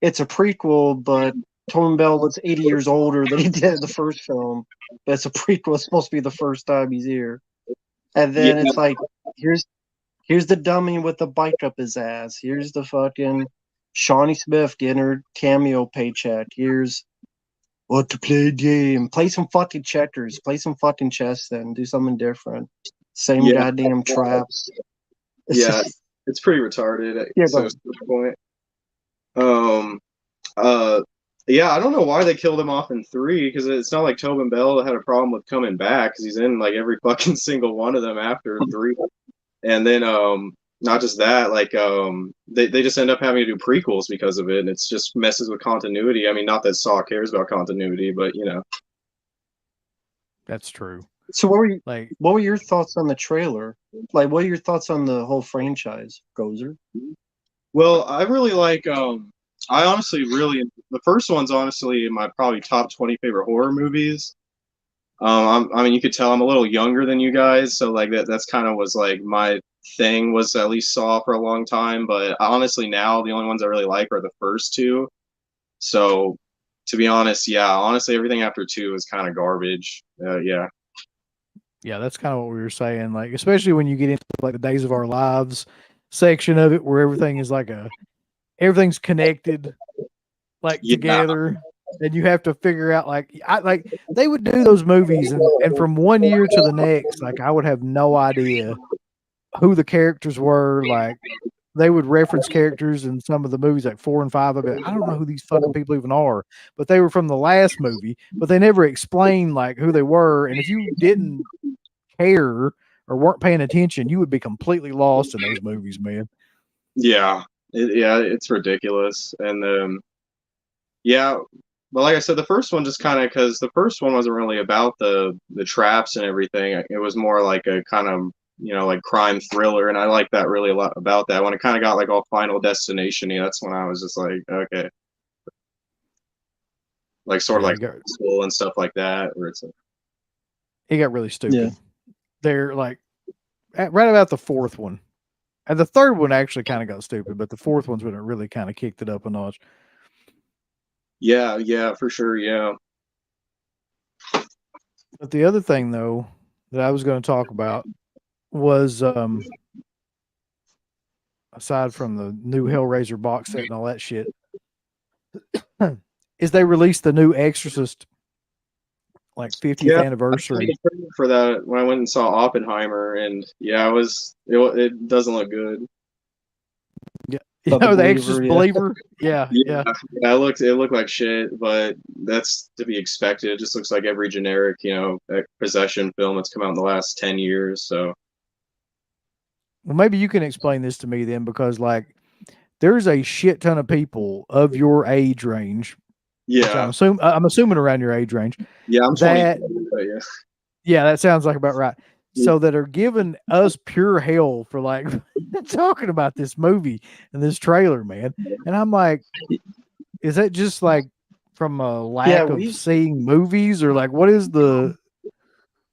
prequel, but Tobin Bell looks 80 years older than he did in the first film. But it's a prequel. It's supposed to be the first time he's here. And then it's like, here's the dummy with the bike up his ass. Here's the fucking Shawnee Smith getting her cameo paycheck. Here's what to play a game. Play some fucking checkers. Play some fucking chess then. Do something different. Same goddamn traps. It's pretty retarded at this point. I don't know why they killed him off in 3, because it's not like Tobin Bell had a problem with coming back, because he's in like every fucking single one of them after 3. And then not just that, like they just end up having to do prequels because of it, and it's just messes with continuity. I mean, not that Saw cares about continuity, but That's true. So what were your thoughts on the trailer? Like, what are your thoughts on the whole franchise, Gozer? Well, I really like I honestly really the first one's honestly in my probably top 20 favorite horror movies. I mean, you could tell I'm a little younger than you guys, so like that's kind of was like my thing, was at least Saw for a long time. But honestly, now the only ones I really like are the first 2. So to be honest, honestly, everything after 2 is kind of garbage. Yeah, that's kind of what we were saying. Like, especially when you get into like the Days of Our Lives section of it, where everything is like everything's connected, like together, and you have to figure out like they would do those movies, and from one year to the next, like I would have no idea who the characters were. Like they would reference characters in some of the movies, like 4 and 5. I'd be like, I don't know who these fucking people even are, but they were from the last movie, but they never explained like who they were. And if you didn't care or weren't paying attention, you would be completely lost in those movies, man. It's ridiculous. And but like I said, the first one just kind of, because the first one wasn't really about the traps and everything. It was more like a kind of like crime thriller, and I like that really a lot about that. When it kind of got like all Final Destination-y, that's when I was just like, okay, like sort of like school and stuff like that, where it's like, it got really stupid. They're like right about the 4th one, And the third one actually kind of got stupid, but the fourth one's when it really kind of kicked it up a notch. Yeah, for sure. Yeah. But the other thing, though, that I was going to talk about was aside from the new Hellraiser box set and all that shit, is they released the new Exorcist like 50th Yeah, anniversary. for that when I went and saw Oppenheimer, and yeah, it doesn't look good. You About the know, the Believer, Exorcist yeah. believer. Yeah. It looked like shit, but that's to be expected. It just looks like every generic, possession film that's come out in the last 10 years. So Well, maybe you can explain this to me then, because like there's a shit ton of people of your age range. Which yeah, I'm assuming around your age range. I'm 20, That but yeah. Yeah, that sounds like about right. So that are giving us pure hell for like talking about this movie and this trailer, man. And I'm like, is that just like from a lack of seeing movies, or like what is the?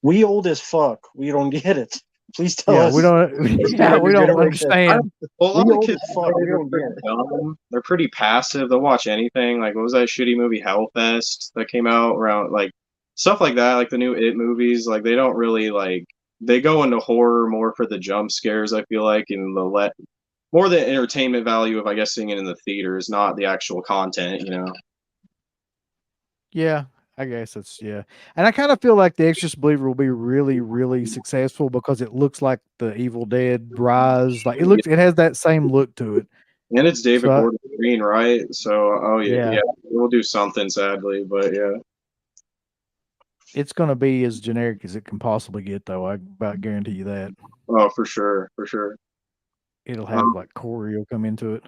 We old as fuck. We don't get it. Please tell us. We don't. Yeah, we don't understand. Well, a lot We of old kids, as fuck. We don't get it. they're pretty passive. They'll watch anything. Like, what was that shitty movie Hellfest that came out around, like stuff like that, like the new It movies. Like, they don't really like. They go into horror more for the jump scares, I feel like, and more the entertainment value of, I guess, seeing it in the theaters, not the actual content. Yeah, I guess it's yeah. And I kind of feel like the Exorcist Believer will be really, really successful because it looks like the Evil Dead Rise. Like it has that same look to it. And it's David So Gordon Green, right? So, Yeah. we'll do something, sadly, but yeah. It's going to be as generic as it can possibly get, though. I about guarantee you that. Oh, for sure. It'll have like Corey will come into it.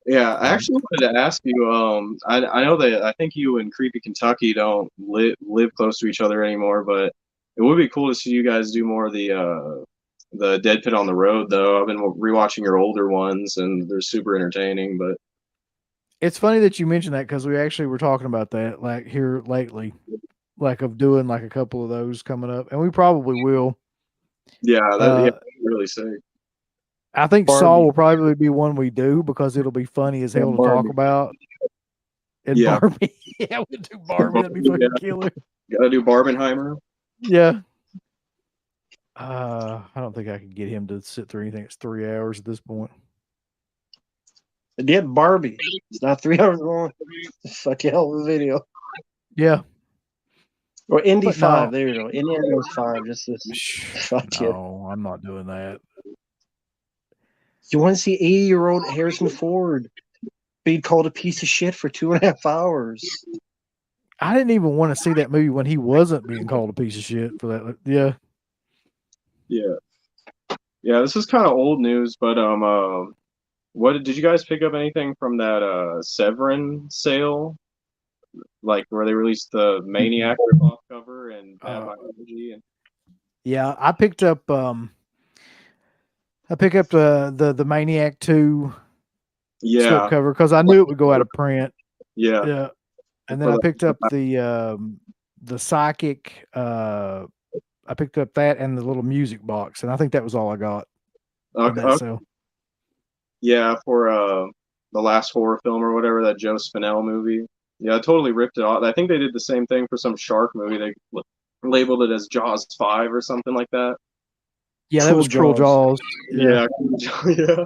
Yeah, I actually wanted to ask you. I know that I think you and Creepy Kentucky don't live close to each other anymore, but it would be cool to see you guys do more of the Dead Pit on the Road, though. I've been rewatching your older ones, and they're super entertaining. But It's funny that you mentioned that, because we actually were talking about that like here lately, like of doing like a couple of those coming up, and we probably will. yeah, really sick. I think Barbie. Saw will probably be one we do because it'll be funny as hell to talk about. And Yeah. Barbie, yeah, we'll do Barbie. That'd be fucking killer. Gotta do Barbenheimer. Yeah. I don't think I could get him to sit through anything. It's 3 hours at this point. It did Barbie. It's not 3 hours long. Fuck hell of a video. Yeah. Or Indy But 5. no. There you go. Indiana's 5. Just this. Fuck you. No, I'm not doing that. You want to see 80-year-old Harrison Ford being called a piece of shit for 2.5 hours? I didn't even want to see that movie when he wasn't being called a piece of shit for that. Yeah. Yeah. This is kind of old news, but what did you guys pick up anything from that Severin sale? Like where they released the Maniac ripoff cover and Bad Biology and Yeah, I picked up the Maniac 2 slip cover because I knew it would go out of print. Yeah. And then I picked up the Psychic. I picked up that and the little music box, and I think that was all I got. Okay. Yeah, for the last horror film or whatever, that Joe Spinell movie. Yeah, I totally ripped it off. I think they did the same thing for some shark movie. They labeled it as Jaws 5 or something like that. Yeah, that was Cruel Jaws. Yeah, yeah.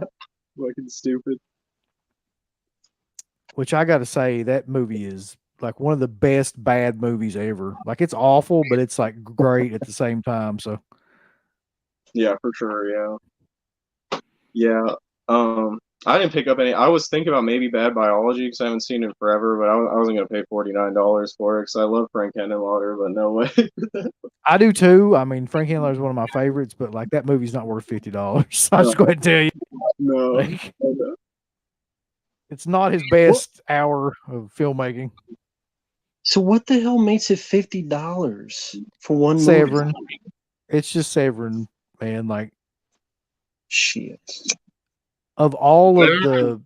Fucking stupid. Which I got to say, that movie is like one of the best bad movies ever. Like it's awful, but it's like great at the same time. So. Yeah, for sure. Yeah. I didn't pick up any. I was thinking about maybe Bad Biology because I haven't seen it forever, but I wasn't gonna pay $49 for it because I love Frank Henenlotter, but no way. I do too. I mean, Frank Henenlotter is one of my favorites, but like that movie's not worth $50. I'll just go ahead and tell you. No. Like, it's not his best hour of filmmaking. So what the hell makes it $50 for one Severin. movie? It's just Severin, man. Like shit. Of all of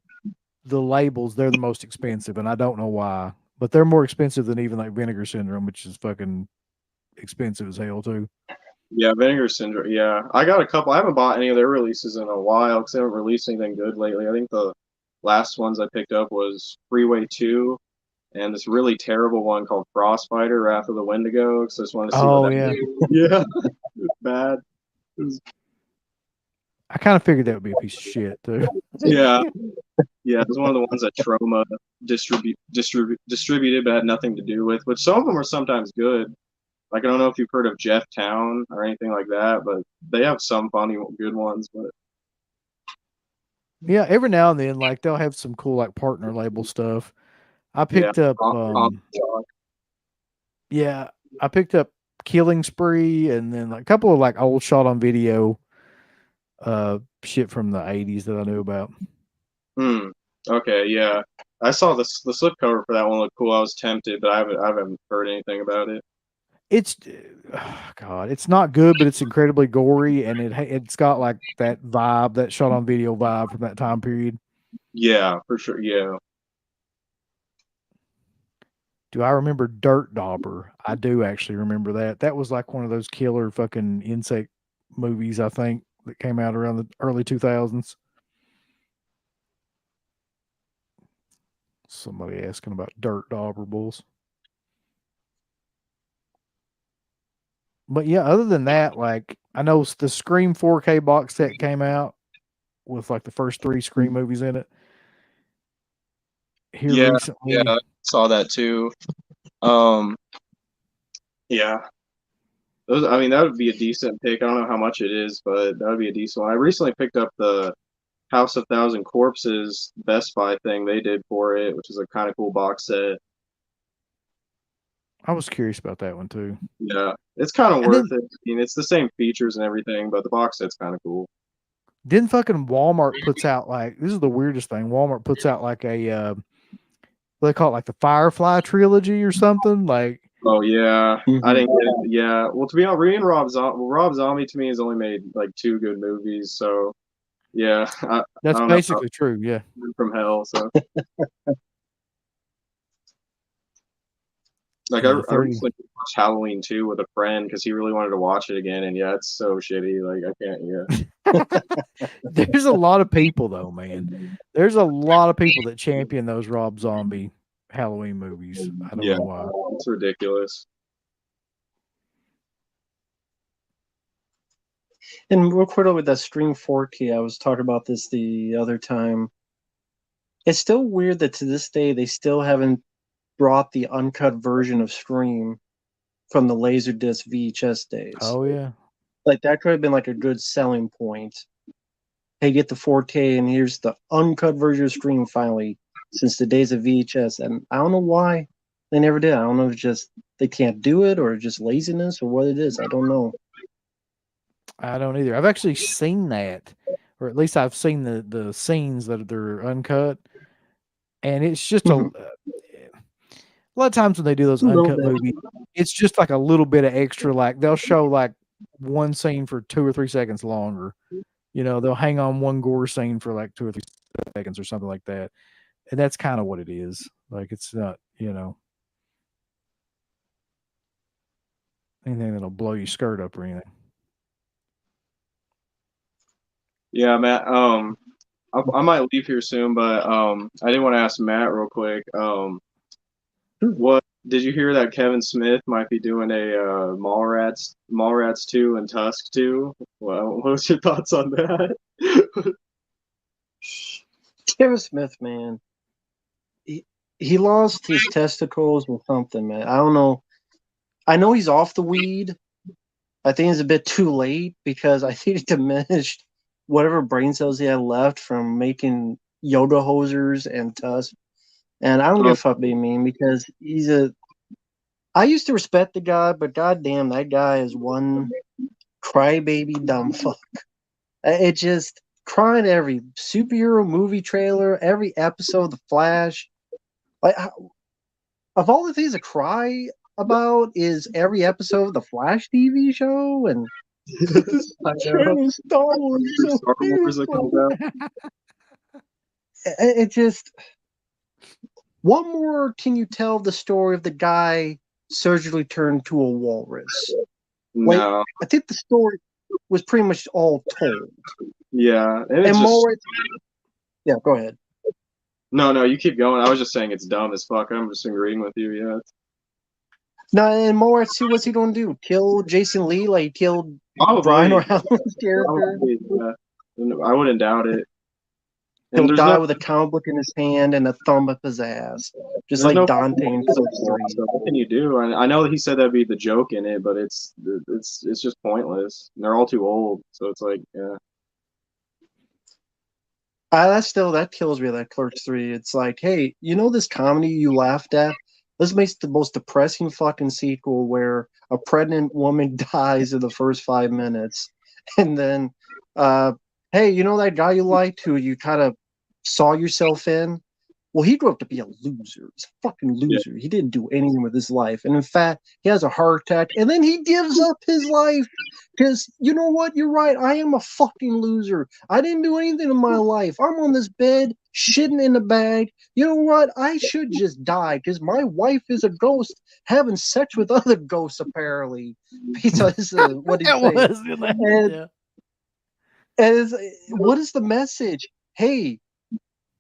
the labels, they're the most expensive, and I don't know why. But they're more expensive than even like Vinegar Syndrome, which is fucking expensive as hell too. Yeah, Vinegar Syndrome. Yeah, I got a couple. I haven't bought any of their releases in a while because they haven't released anything good lately. I think the last ones I picked up was Freeway 2 and this really terrible one called Frostbiter, Wrath of the Wendigo. Because I just wanted to see what Oh that. yeah, Yeah, it's bad. It was- I kind of figured that would be a piece of shit too. yeah, yeah. It was one of the ones that Troma distributed, but had nothing to do with. Which some of them are sometimes good. Like I don't know if you've heard of Jeff Town or anything like that, but they have some funny, good ones. But Yeah, every now and then, like they'll have some cool like partner label stuff. I yeah, picked up, yeah, I picked up Killing Spree, and then like a couple of like old shot on video, shit from the '80s that I knew about. Okay, yeah. I saw the slipcover for that one looked cool. I was tempted, but I haven't heard anything about it. It's God, it's not good, but it's incredibly gory, and it's got like that vibe, that shot on video vibe from that time period. Yeah, for sure. Yeah. Do I remember Dirt Dauber? I do actually remember that. That was like one of those killer fucking insect movies, I think, that came out around the early 2000s. Somebody asking about Dirt Dauber bulls. But yeah, other than that, like I know the Scream 4K box set came out with like the first 3 Scream movies in it here Yeah, recently. I saw that too. Um, yeah. I mean, that would be a decent pick. I don't know how much it is, but that would be a decent one. I recently picked up the House of Thousand Corpses Best Buy thing they did for it, which is a kind of cool box set. I was curious about that one too. Yeah, it's kind of And worth then it. I mean, it's the same features and everything, but the box set's kind of cool. then fucking Walmart puts out like this is the weirdest thing. Walmart puts out like a what they call it, like the Firefly trilogy or something. Like Oh yeah, I Mhm. didn't get it. Yeah, well, to be honest, me and Rob Zombie to me has only made like 2 good movies, so yeah, I that's don't know how basically true. Yeah. from hell. So like Yeah, the I 30. recently watched Halloween 2 with a friend because he really wanted to watch it again, and yeah, it's so shitty. Like I can't. Yeah, There's a lot of people though, man. There's a lot of people that champion those Rob Zombie Halloween movies. I don't yeah, know why. it's ridiculous. And real quick with that Stream 4K, I was talking about this the other time. It's still weird that to this day they still haven't brought the uncut version of Stream from the Laserdisc VHS days. Oh yeah. Like that could have been like a good selling point. Hey, get the 4K and here's the uncut version of Stream finally since the days of VHS. And I don't know why they never did. I don't know if it's just they can't do it or just laziness or what it is. I don't know. I don't either. I've actually seen that, or at least I've seen the scenes that they're uncut, and it's just Mhm. a lot of times when they do those A little uncut bit. movies, it's just like a little bit of extra. Like they'll show like one scene for 2 or 3 seconds longer. You know, they'll hang on one gore scene for like 2 or 3 seconds or something like that, and that's kind of what it is. Like it's not, anything that'll blow your skirt up or anything. Yeah, Matt. I might leave here soon, but I did want to ask Matt real quick. What did you hear that Kevin Smith might be doing a Mallrats 2 and Tusk 2? Well, what was your thoughts on that? Kevin Smith, man. He lost his testicles or something, man. I don't know. I know he's off the weed. I think it's a bit too late because I think it diminished whatever brain cells he had left from making Yoda hosers and Tusk. And I don't give a fuck being mean because I used to respect the guy, but goddamn, that guy is one crybaby dumb fuck. It just crying every superhero movie trailer, every episode of The Flash. Like, of all the things to cry about is every episode of the Flash TV show and I know. Star Wars is so Star Wars that beautiful. comes out. It just what more can you tell the story of the guy surgically turned to a walrus? No. I think the story was pretty much all told. Yeah. And And it's just Mallrats, yeah, go ahead. no, you keep going. I was just saying it's dumb as fuck. I'm just agreeing with you, yeah. No, and Mallrats 2, what's he gonna do? Kill Jason Lee like he killed Probably. Brian O'Halloran's character? Probably, yeah. I wouldn't doubt it. And He'll there's die no with a comic book in his hand and a thumb up his ass, just there's like no Dante in Clerks 3. so what can you do? I know that he said that'd be the joke in it, but it's just pointless. And they're all too old, so it's like, yeah. That kills me. That Clerks 3. It's like, hey, you know this comedy you laughed at? Let's make the most depressing fucking sequel where a pregnant woman dies in the first 5 minutes, and then, hey, you know that guy you liked who you kind of saw yourself in? Well, he grew up to be a loser. He's a fucking loser. He didn't do anything with his life, and in fact, he has a heart attack, and then he gives up his life because you know what? You're right. I am a fucking loser. I didn't do anything in my life. I'm on this bed, shitting in the bag. You know what? I should just die because my wife is a ghost having sex with other ghosts, apparently. Because what he That said. was in that, And, yeah. what is the message? Hey,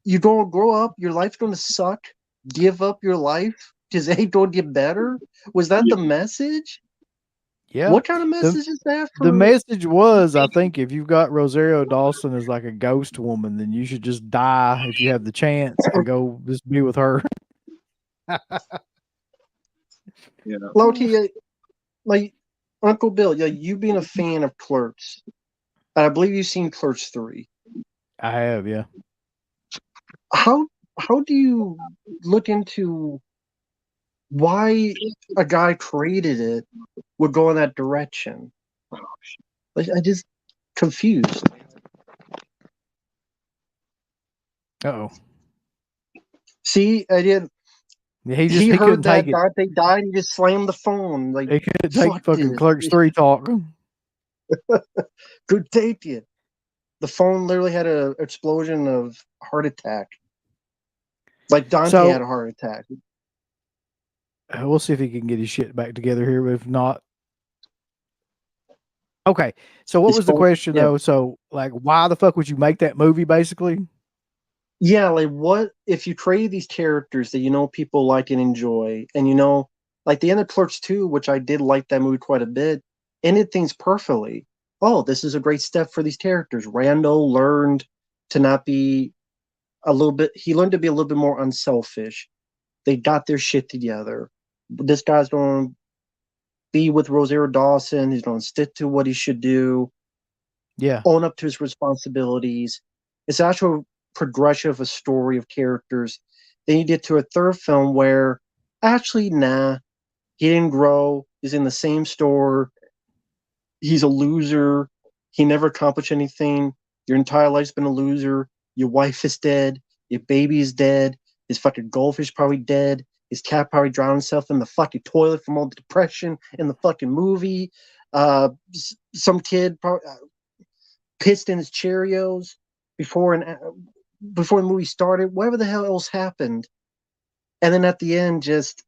you're going to grow up. Your life's going to suck. Give up your life because it ain't going to get better. Was that the message? Yeah. What kind of message is that? The message was, I think, if you've got Rosario Dawson as like a ghost woman, then you should just die if you have the chance and go just be with her. Yeah. Loki, like Uncle Bill, yeah, you being a fan of Clerks, and I believe you've seen Clerks 3. I have, yeah. How do you look into why a guy created it would go in that direction? Like, I just confused. Uh-oh. See, I did. Yeah, he He couldn't heard that take it. Dante died. He just slammed the phone. Like, He couldn't take fuck fucking this. Clerks 3 talk. Good take it. The phone literally had an explosion of heart attack. Like Dante So- had a heart attack. We'll see if he can get his shit back together here, but if not. Okay. So what His was the phone- question yeah. though? So like why the fuck would you make that movie basically? Yeah, like what if you create these characters that you know people like and enjoy, and you know, like the end of Clerks 2, which I did like that movie quite a bit, ended things perfectly. Oh, this is a great step for these characters. Randall learned to not be he learned to be a little bit more unselfish. They got their shit together. This guy's going to be with Rosario Dawson. He's going to stick to what he should do, Yeah. own up to his responsibilities. It's actual progression of a story of characters. Then you get to a third film where actually, nah, he didn't grow. He's in the same store. He's a loser. He never accomplished anything. Your entire life's been a loser. Your wife is dead. Your baby is dead. His fucking goldfish probably dead. His cat probably drowned himself in the fucking toilet from all the depression in the fucking movie. Some kid probably pissed in his Cheerios before the movie started. Whatever the hell else happened, and then at the end, just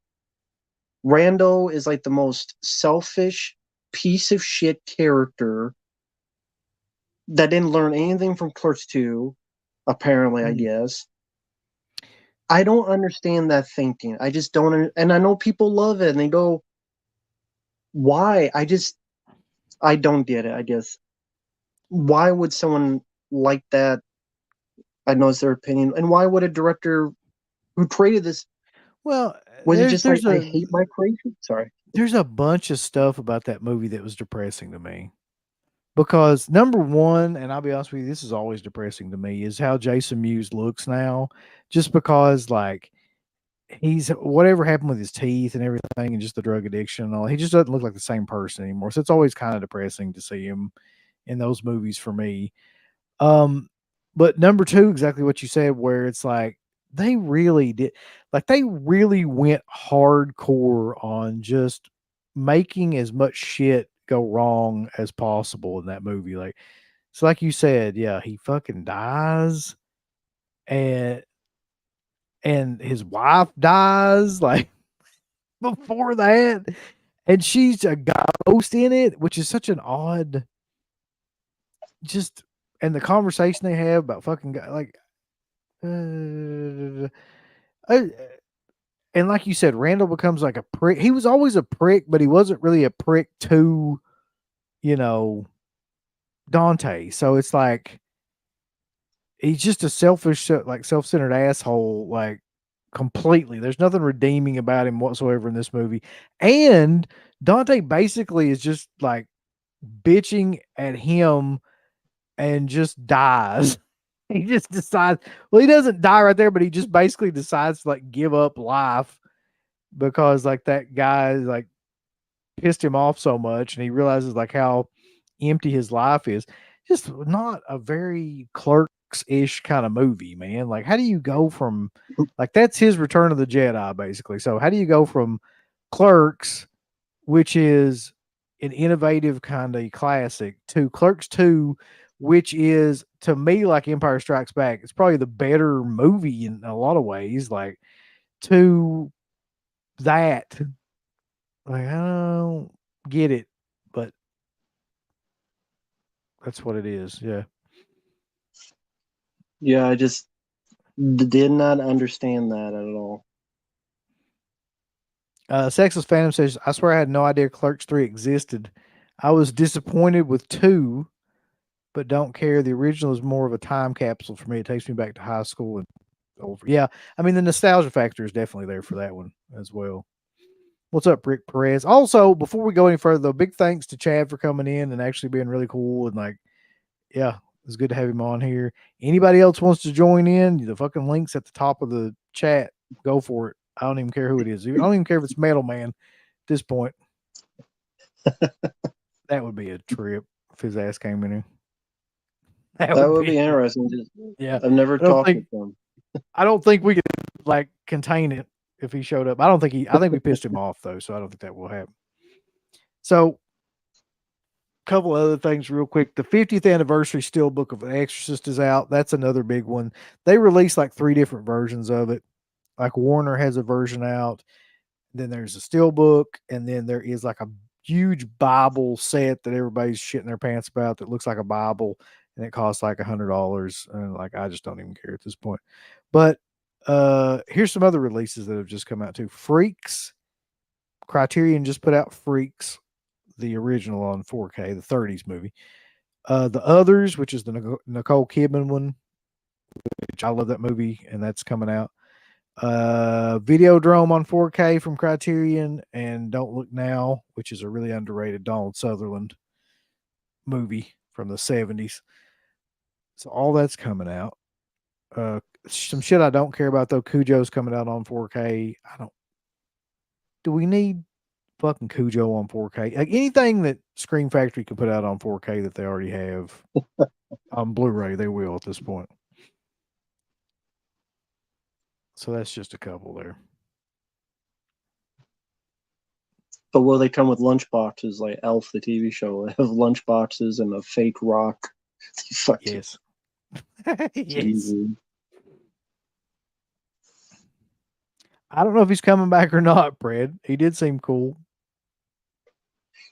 Randall is like the most selfish piece of shit character that didn't learn anything from Clerks 2, apparently, I guess. I don't understand that thinking. I just don't. And I know people love it and they go, why? I don't get it, I guess. Why would someone like that? I know it's their opinion. And why would a director who created this, Well, was it just like, there's I a hate my creation? Sorry. there's a bunch of stuff about that movie that was depressing to me. Because number one, and I'll be honest with you, this is always depressing to me, is how Jason Mewes looks now. Just because like he's whatever happened with his teeth and everything and just the drug addiction and all, he just doesn't look like the same person anymore. So it's always kind of depressing to see him in those movies for me. But number two, exactly what you said, where it's like they really went hardcore on just making as much shit go wrong as possible in that movie. Like, so like you said, yeah, he fucking dies and his wife dies like before that. and she's a ghost in it, which is such an odd. Just and the conversation they have about fucking like, uh, uh, and like you said, Randall becomes like a prick. He was always a prick, but he wasn't really a prick to, you know, Dante. So it's like he's just a selfish, like self-centered asshole, like completely. There's nothing redeeming about him whatsoever in this movie. And Dante basically is just like bitching at him and just dies. He just decides, well, he doesn't die right there, but he just basically decides to like give up life because like that guy like pissed him off so much and he realizes like how empty his life is. Just not a very Clerks-ish kind of movie, man. Like how do you go from like that's his Return of the Jedi basically. So how do you go from Clerks, which is an innovative kind of classic, to Clerks 2, which is to me like Empire Strikes Back. It's probably the better movie in a lot of ways, like to that. Like I don't get it, but that's what it is. Yeah. Yeah, I just did not understand that at all. Sexless Phantom says, I swear I had no idea Clerks 3 existed. I was disappointed with 2, but don't care. The original is more of a time capsule for me. It takes me back to high school and over. Yeah, I mean, the nostalgia factor is definitely there for that one as well. What's up, Rick Perez? Also, before we go any further, though, big thanks to Chad for coming in and actually being really cool. And like, yeah, it's good to have him on here. Anybody else wants to join in? The fucking link's at the top of the chat. Go for it. I don't even care who it is. I don't even care if it's Metal Man at this point. That would be a trip if his ass came in here. That would be interesting. Yeah. I've never I don't talked think- with him. I don't think we could like contain it if he showed up. I think we pissed him off though, so I don't think that will happen. So a couple other things real quick. The 50th anniversary steelbook of The Exorcist is out. That's another big one. They released like 3 different versions of it. Like Warner has a version out. Then there's a steelbook, and then there is like a huge Bible set that everybody's shitting their pants about that looks like a Bible, and it costs like $100. And like I just don't even care at this point. But here's some other releases that have just come out too. Freaks. Criterion just put out Freaks, the original on 4K, the 30s movie. The Others, which is the Nicole Kidman one, which I love that movie, and that's coming out. Videodrome on 4K from Criterion, and Don't Look Now, which is a really underrated Donald Sutherland movie from the 70s. So all that's coming out. Some shit I don't care about though. Cujo's coming out on 4K. Do we need fucking Cujo on 4K? Like anything that Scream Factory can put out on 4K that they already have on Blu-ray, they will at this point. So that's just a couple there. But will they come with lunchboxes like Elf, the TV show? They have lunchboxes and a fake rock. Yes. Yes. Jesus. I don't know if he's coming back or not, Brad. He did seem cool.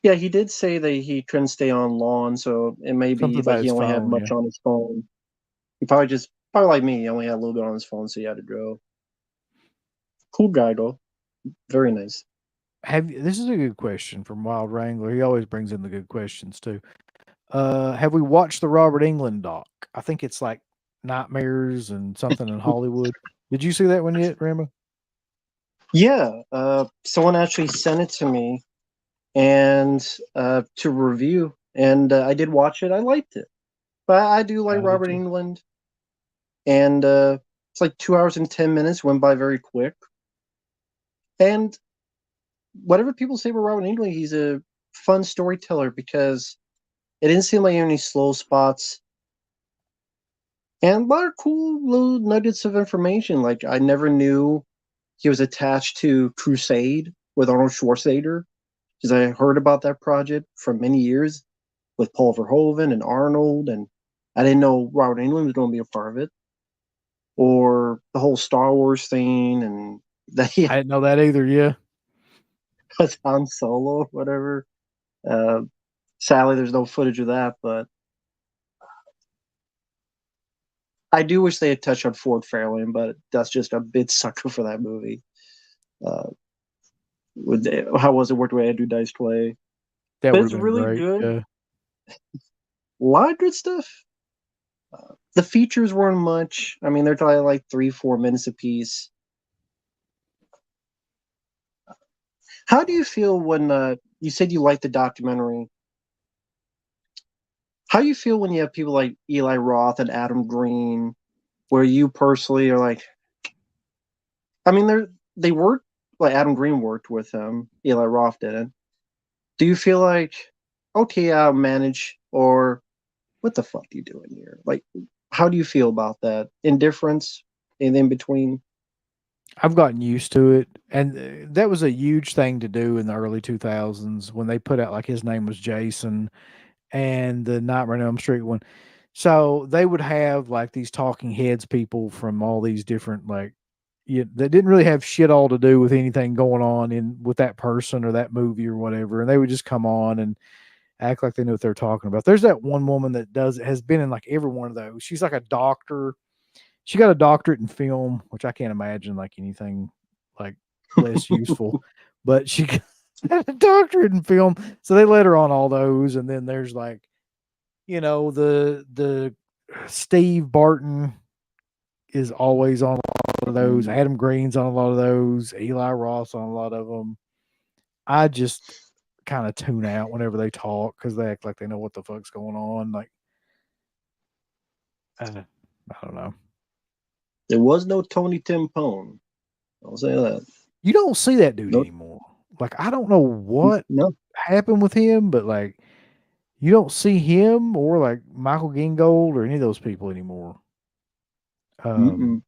Yeah, he did say that he couldn't stay on long, so it may be Something about like he his only had phone, much yeah. on his phone. He probably like me, he only had a little bit on his phone, so he had to go. Cool guy though. Very nice. This is a good question from Wild Wrangler. He always brings in the good questions too. Have we watched the Robert Englund doc? I think it's like Nightmares and something in Hollywood. Did you see that one yet, Rambo? Yeah, someone actually sent it to me and to review, and I did watch it. I liked it, but I do like I did Robert too. Englund, and it's like 2 hours and 10 minutes went by very quick. And whatever people say about Robert Englund, he's a fun storyteller because it didn't seem like any slow spots. And a lot of cool little nuggets of information. Like I never knew he was attached to Crusade with Arnold Schwarzenegger, because I heard about that project for many years with Paul Verhoeven and Arnold, and I didn't know Robert Englund was going to be a part of it. Or the whole Star Wars thing, and that I didn't know that either. Yeah. as Han Solo, whatever. Uh, Sadly, there's no footage of that, but I do wish they had touched on Ford Fairlane, but that's just a bit sucker for that movie. Uh, how was it worked with Andrew Dice Clay? That But would it's have been really great. good. Yeah. A lot of good stuff. The features weren't much. I mean, they're probably like 3-4 minutes a piece. How do you feel when you said you liked the documentary? How do you feel when you have people like Eli Roth and Adam Green, where you personally are like, I mean, they worked like Adam Green worked with him, Eli Roth didn't. Do you feel like, okay, I'll manage, or what the fuck are you doing here? Like, how do you feel about that? Indifference, and in between? I've gotten used to it, and that was a huge thing to do in the early 2000s when they put out like his name was Jason and the Nightmare on Elm Street one. So they would have like these talking heads people from all these different like that didn't really have shit all to do with anything going on in with that person or that movie or whatever, and they would just come on and act like they knew what they're talking about. There's that one woman that has been in like every one of those. She's like a doctor. She got a doctorate in film, which I can't imagine like anything like less useful, but she got a doctorate in film. So they let her on all those. And then there's like, the Steve Barton is always on a lot of those. Adam Green's on a lot of those. Eli Ross on a lot of them. I just kind of tune out whenever they talk because they act like they know what the fuck's going on. Like, I don't know. There was no Tony Timpone. I'll say that. You don't see that dude Nope. anymore. Like, I don't know what No. happened with him, but like, you don't see him or like Michael Gingold or any of those people anymore. Mm-mm.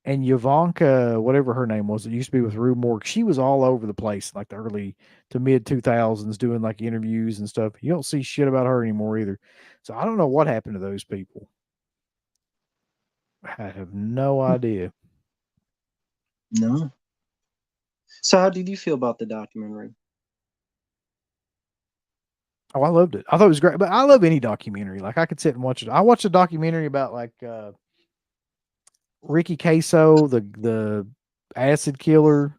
And Yovanka, whatever her name was, it used to be with Rue Morgue. She was all over the place, like the early to mid 2000s, doing like interviews and stuff. You don't see shit about her anymore either. So I don't know what happened to those people. I have no idea. No. So how did you feel about the documentary? Oh, I loved it. I thought it was great, but I love any documentary. Like I could sit and watch it. I watched a documentary about like Ricky Queso, the acid killer,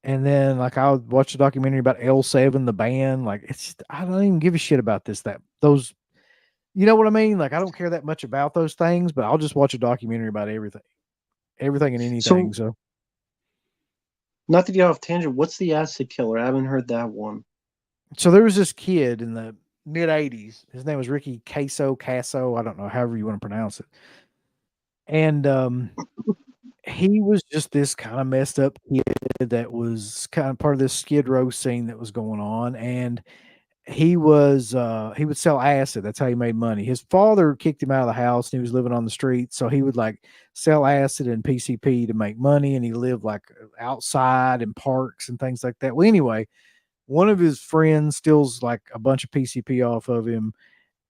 and then like I would watch a documentary about L7, the band. Like it's just, I don't even give a shit about those. You know what I mean? Like I don't care that much about those things, but I'll just watch a documentary about everything and anything. So not to get off tangent, what's the acid killer? I haven't heard that one. So there was this kid in the mid 80s. His name was Ricky Casso. I don't know, however you want to pronounce it. And he was just this kind of messed up kid that was kind of part of this Skid Row scene that was going on. And he would sell acid. That's how he made money. His father kicked him out of the house and he was living on the street. So he would like sell acid and PCP to make money. And he lived like outside in parks and things like that. Well, anyway, one of his friends steals like a bunch of PCP off of him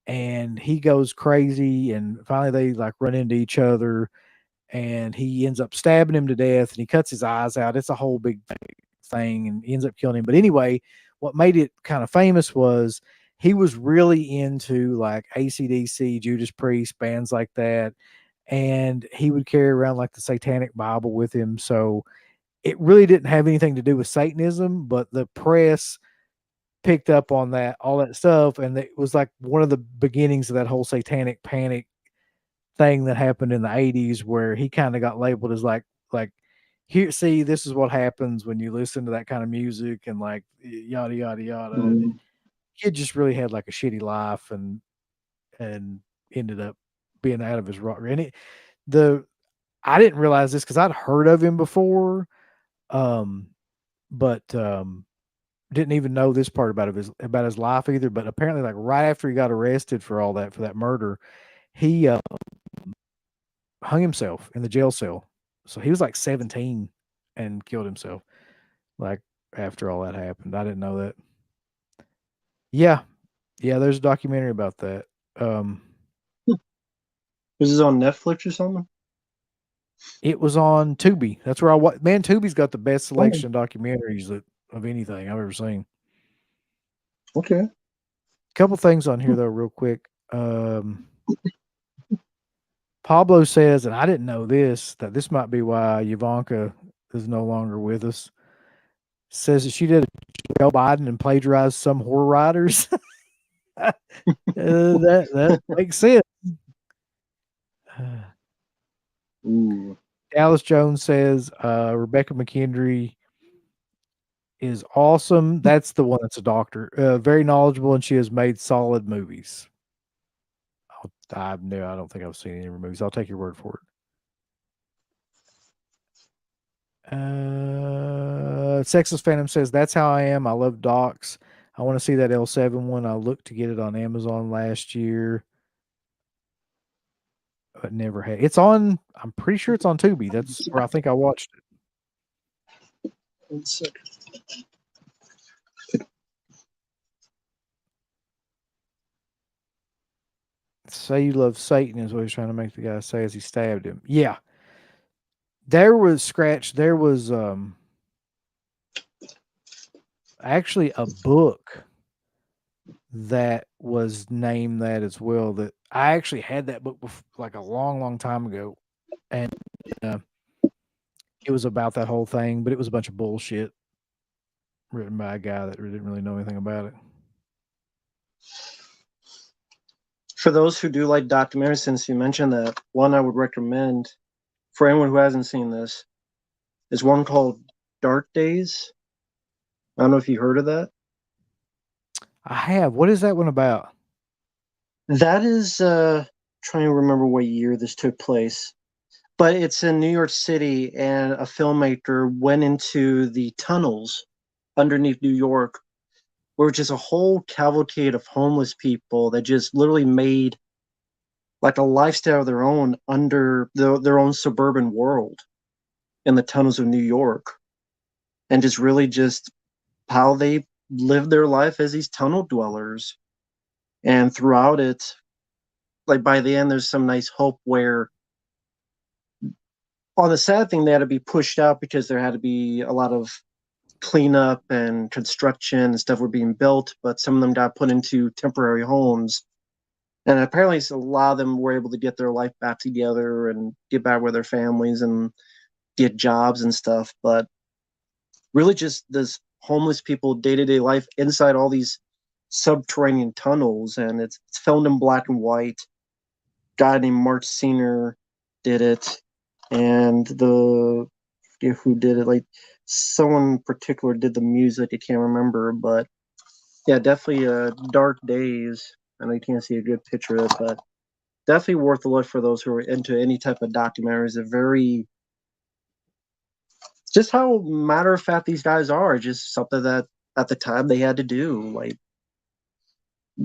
and he goes crazy. And finally they like run into each other and he ends up stabbing him to death and he cuts his eyes out. It's a whole big thing and he ends up killing him. But anyway, what made it kind of famous was he was really into like AC/DC, Judas Priest, bands like that. And he would carry around like the Satanic Bible with him. So it really didn't have anything to do with Satanism, but the press picked up on that, all that stuff. And it was like one of the beginnings of that whole satanic panic thing that happened in the 80s where he kind of got labeled as like here, see, this is what happens when you listen to that kind of music and like yada yada yada. And kid just really had like a shitty life and ended up being out of his rock. And I didn't realize this because I'd heard of him before, but didn't even know this part about his life either. But apparently, like right after he got arrested for all that for that murder, he hung himself in the jail cell. So he was like 17 and killed himself. Like after all that happened, I didn't know that. Yeah, there's a documentary about that. Was this on Netflix or something? It was on Tubi. That's where man, Tubi's got the best selection of documentaries that of anything I've ever seen. Okay. Couple things on here though, real quick. Pablo says, and I didn't know this, that this might be why Ivanka is no longer with us. Says that she did Joe Biden and plagiarized some horror writers. That makes sense. Ooh. Dallas Jones says Rebecca McKendry is awesome. That's the one that's a doctor. Very knowledgeable, and she has made solid movies. I don't think I've seen any of her movies. I'll take your word for it. Sexless Phantom says, that's how I am. I love docs. I want to see that L7 one. I looked to get it on Amazon last year, but never had. It's on, I'm pretty sure it's on Tubi. That's where I think I watched it. 1 second. Say you love Satan is what he's trying to make the guy say as he stabbed him. Yeah. There was actually a book that was named that as well. That I actually had that book like a long time ago, and it was about that whole thing, but it was a bunch of bullshit written by a guy that didn't really know anything about it. For those who do like documentaries, since you mentioned that, one I would recommend for anyone who hasn't seen this is one called Dark Days. I don't know if you heard of that. I have. What is that one about? That is trying to remember what year this took place. But it's in New York City, and a filmmaker went into the tunnels underneath New York, where just a whole cavalcade of homeless people that just literally made like a lifestyle of their own under their own suburban world in the tunnels of New York, and just really just how they lived their life as these tunnel dwellers. And throughout it, like by the end, there's some nice hope where on the sad thing, they had to be pushed out because there had to be a lot of cleanup and construction and stuff were being built, but some of them got put into temporary homes. And apparently a lot of them were able to get their life back together and get back with their families and get jobs and stuff. But really just this homeless people day-to-day life inside all these subterranean tunnels, and it's filmed in black and white. A guy named Mark Senior did it, and who did it, like someone in particular did the music. I can't remember, but yeah, definitely Dark Days. I know you can't see a good picture of it, but definitely worth a look for those who are into any type of documentaries. A very just how matter of fact these guys are, just something that at the time they had to do, like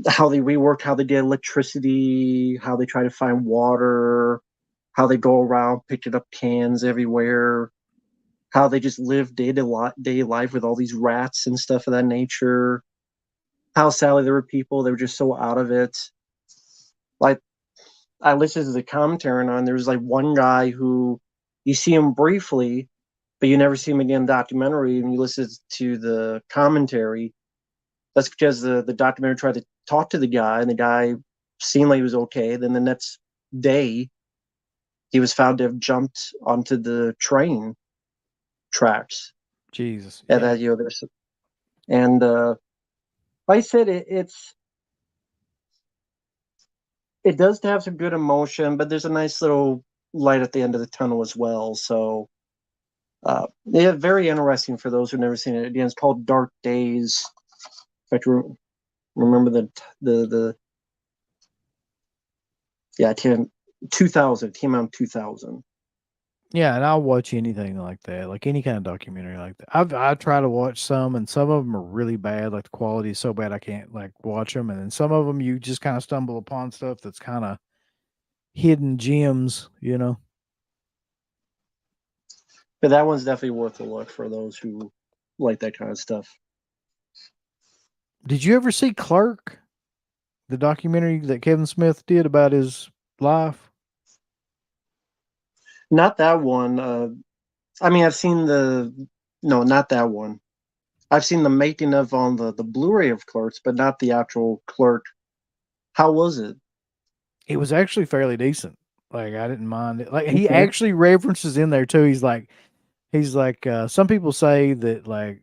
how they reworked, how they did electricity, how they try to find water, how they go around picking up cans everywhere, how they just live day life with all these rats and stuff of that nature. How sadly there were people that were just so out of it. Like I listened to the commentary on, there was like one guy who you see him briefly, but you never see him again in the documentary, and you listen to the commentary. That's because the documentary tried to talk to the guy, and the guy seemed like he was okay. Then the next day, he was found to have jumped onto the train tracks. Jesus. And Yeah. that, there's, and like I said, it does have some good emotion, but there's a nice little light at the end of the tunnel as well. So, yeah, very interesting for those who've never seen it. Again, it's called Dark Days. In fact, remember the 2000. It came out in 2000. Yeah, and I'll watch anything like that, like any kind of documentary like that. I try to watch some, and some of them are really bad. Like the quality is so bad I can't like watch them, and then some of them you just kind of stumble upon stuff that's kind of hidden gems, you know. But that one's definitely worth a look for those who like that kind of stuff. Did you ever see Clerk, the documentary that Kevin Smith did about his life? Not that one. I mean, I've seen no, not that one. I've seen the making of on the Blu-ray of Clerks, but not the actual Clerk. How was it? It was actually fairly decent. Like I didn't mind it. Like he Okay. actually references in there too. He's like, some people say that like,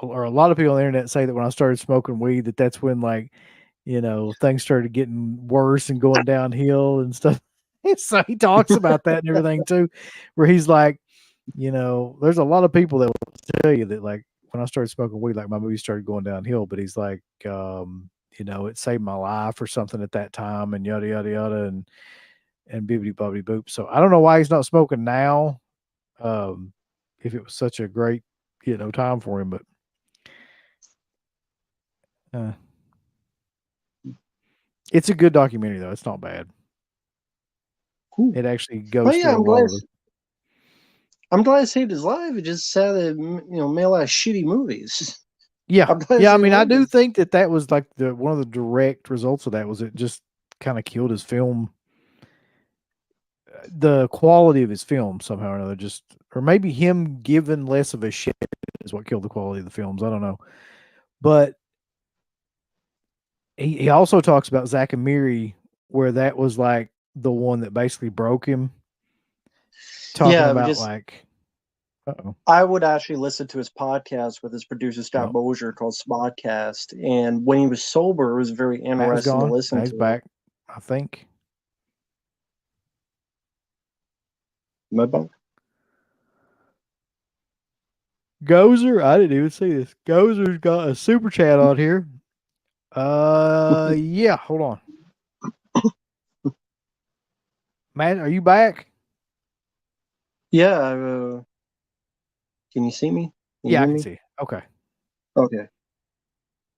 or a lot of people on the internet say that when I started smoking weed, that's when like, things started getting worse and going downhill and stuff. So he talks about that and everything too, where he's like, there's a lot of people that will tell you that like when I started smoking weed, like my movies started going downhill, but he's like, it saved my life or something at that time and yada yada yada and bibbity bobbity boop. So I don't know why he's not smoking now. If it was such a great, time for him, but uh, it's a good documentary though. It's not bad. Cool. It actually Oh goes yeah, through a lot of the I'm glad I saved his life. It just sad that made a lot of shitty movies. Yeah. I'm glad Yeah, I saved mean, his I life. do think that was like one of the direct results of that was it just kind of killed his film, the quality of his film somehow or another. Just or maybe him giving less of a shit is what killed the quality of the films. I don't know, but he also talks about Zack and Miri, where that was like the one that basically broke him. Talking Yeah, but about just like, uh-oh, I would actually listen to his podcast with his producer Scott well, Mosier called Smodcast, and when he was sober, it was very Matt was interesting to gone. listen Now he's to. back, I think. Am I back? Gozer, I didn't even see this. Gozer's got a super chat on here. Yeah, hold on. Matt, are you back? Yeah. Can you see me? Can you Yeah, I hear can me? see. Okay. Okay.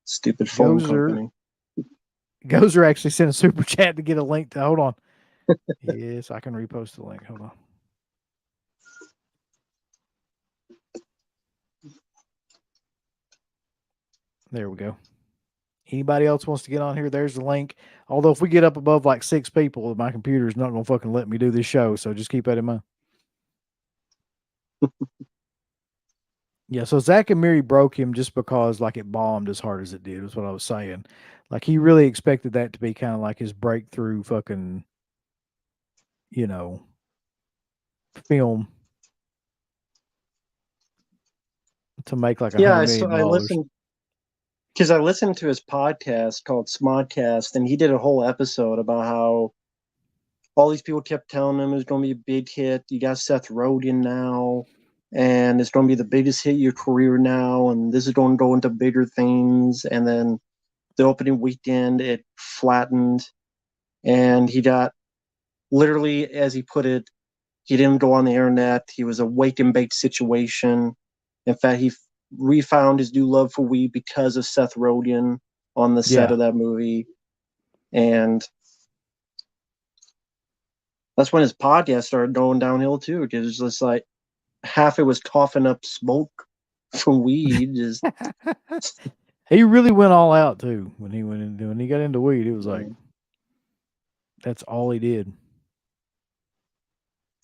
Stupid phone Gozer company. Gozer actually sent a super chat to get a link to hold on. Yes, I can repost the link. Hold on. There we go. Anybody else wants to get on here? There's the link. Although if we get up above like 6 people, my computer's not gonna fucking let me do this show. So just keep that in mind. Yeah, so Zach and Miri broke him just because like it bombed as hard as it did, is what I was saying. Like he really expected that to be kind of like his breakthrough fucking, you know, film to make like Yeah, I $100 million. listened because I listened to his podcast called Smodcast, and he did a whole episode about how all these people kept telling him it was going to be a big hit. You got Seth Rogen now, and it's going to be the biggest hit of your career now, and this is going to go into bigger things. And then the opening weekend, it flattened, and he got literally, as he put it, he didn't go on the internet. He was a wake and bake situation. In fact, he refound his new love for weed because of Seth Rogen on the set Yeah. of that movie. And that's when his podcast started going downhill too, because it's just like half it was coughing up smoke from weed. Just He really went all out too when he got into weed. It was like that's all he did.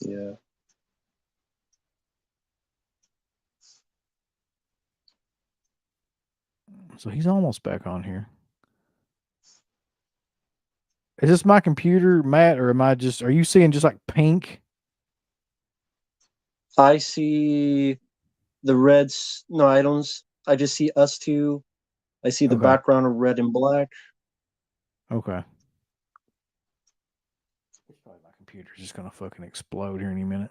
yeah. So he's almost back on here. Is this my computer, Matt, or are you seeing just like pink? I see the reds. No, I don't. I just see us two. I see the Okay. background of red and black. Okay. Probably my computer's just gonna fucking explode here any minute.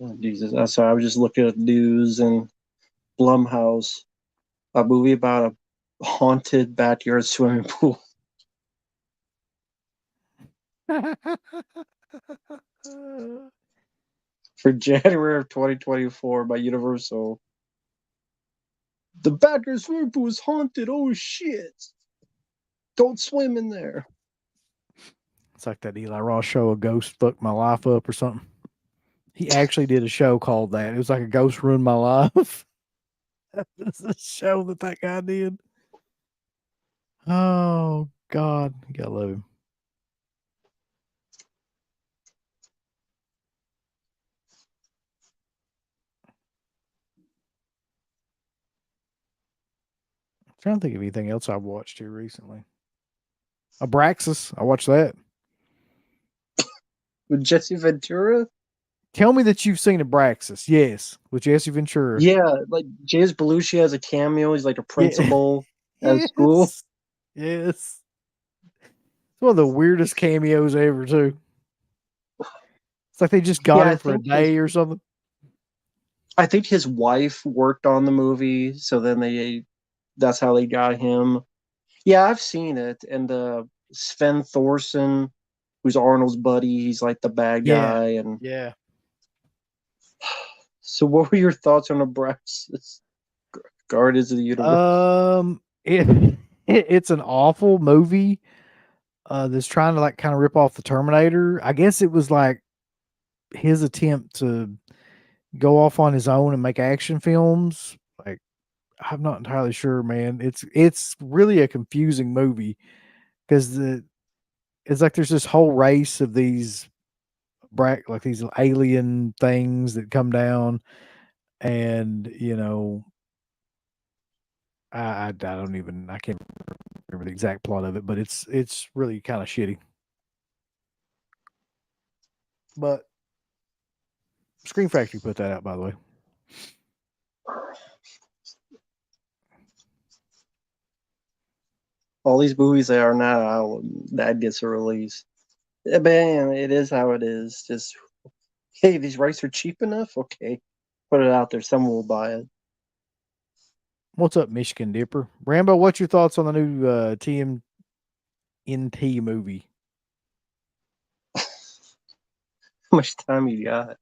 Oh, Jesus, I'm sorry. I was just looking at news and Blumhouse, a movie about a haunted backyard swimming pool. For January of 2024 by Universal. The backyard swimming pool is haunted. Oh shit! Don't swim in there. It's like that Eli Ross show, A Ghost Fucked My Life Up or something. He actually did a show called that. It was like A Ghost Ruined My Life. That's the show that guy did. Oh God, you gotta love him. Trying to think of anything else I've watched here recently. Abraxas. I watched that. With Jesse Ventura? Tell me that you've seen Abraxas. Yes, with Jesse Ventura. Yeah, like James Belushi has a cameo. He's like a principal at school. Yes. It's one of the weirdest cameos ever, too. It's like they just got Yeah, him for a day or something. I think his wife worked on the movie, so then that's how they got him. Yeah, I've seen it. And Sven Thorson, who's Arnold's buddy, he's like the bad guy. And Yeah. so, what were your thoughts on Abraxas? Guardians of the Universe. It's an awful movie that's trying to like kind of rip off the Terminator. I guess it was like his attempt to go off on his own and make action films. Like, I'm not entirely sure, man. It's really a confusing movie because it's like there's this whole race of these like these alien things that come down, and I can't remember the exact plot of it, but it's really kind of shitty. But Screen Factory put that out, by the way. All these movies that are not out, that gets a release. Yeah, man, it is how it is. Just, hey, these rights are cheap enough? Okay. Put it out there. Someone will buy it. What's up, Michigan Dipper? Rambo, what's your thoughts on the new TMNT movie? How much time you got?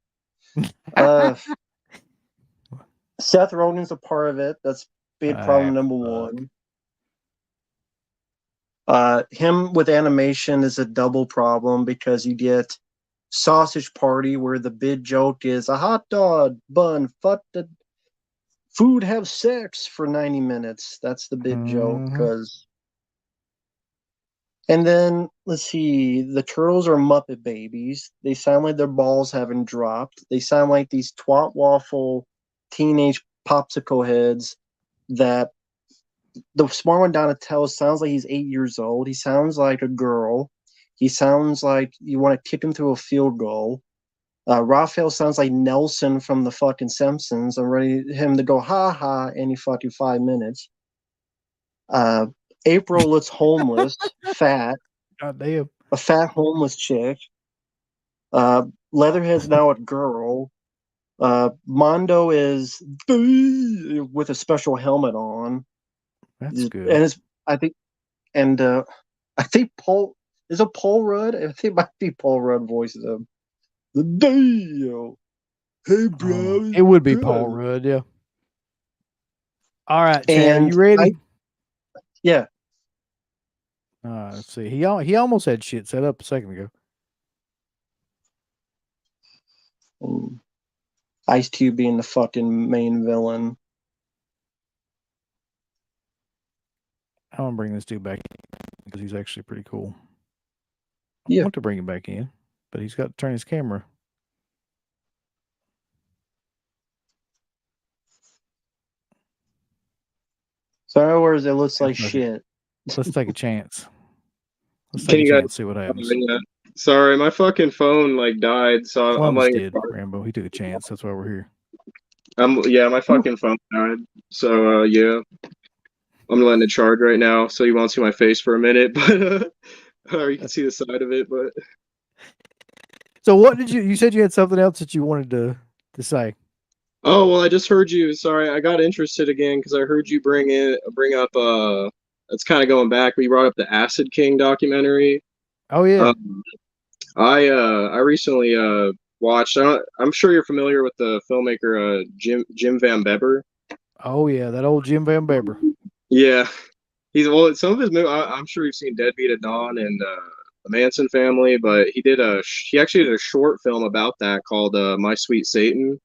Seth Rogen's a part of it. That's big problem number one. Him with animation is a double problem because you get Sausage Party, where the big joke is a hot dog bun, fuck the food, have sex for 90 minutes. That's the big joke. And then let's see, the turtles are Muppet babies. They sound like their balls haven't dropped. They sound like these twat waffle teenage popsicle heads that the smart one, Donatello, sounds like he's 8 years old. He sounds like a girl. He sounds like you want to kick him through a field goal. Raphael sounds like Nelson from the fucking Simpsons. I'm ready him to go ha ha any fucking 5 minutes. April looks homeless, fat. God damn. A fat homeless chick. Leatherhead's now a girl. Mondo is with a special helmet on. That's good. And I think Paul is a Paul Rudd. I think it might be Paul Rudd voices him. The deal. Hey, bro. It would be Paul Rudd, yeah. All right, Chad, are you ready? Yeah. Let's see. He almost had shit set up a second ago. Ice Cube being the fucking main villain. I want to bring this dude back in because he's actually pretty cool. Yeah. I want to bring him back in, but he's got to turn his camera. So in other words, it looks like shit. Let's take a chance. Let's Can take a you chance, guys see what happens. Yeah. Sorry, my fucking phone like died, so I'm Columbus like, did, Rambo. He took a chance. That's why we're here. yeah, my fucking phone died. So yeah, I'm letting it charge right now, so you won't see my face for a minute, but or you can see the side of it. But so, what did you said you had something else that you wanted to say? Oh well, I just heard you. Sorry, I got interested again because I heard you bring up. It's kind of going back. We brought up the Acid King documentary. Oh yeah. I recently watched. I'm sure you're familiar with the filmmaker Jim Van Beber. Oh yeah, that old Jim Van Beber. Yeah, some of his movies. I'm sure you've seen Deadbeat at Dawn and The Manson Family, but he actually did a short film about that called My Sweet Satan.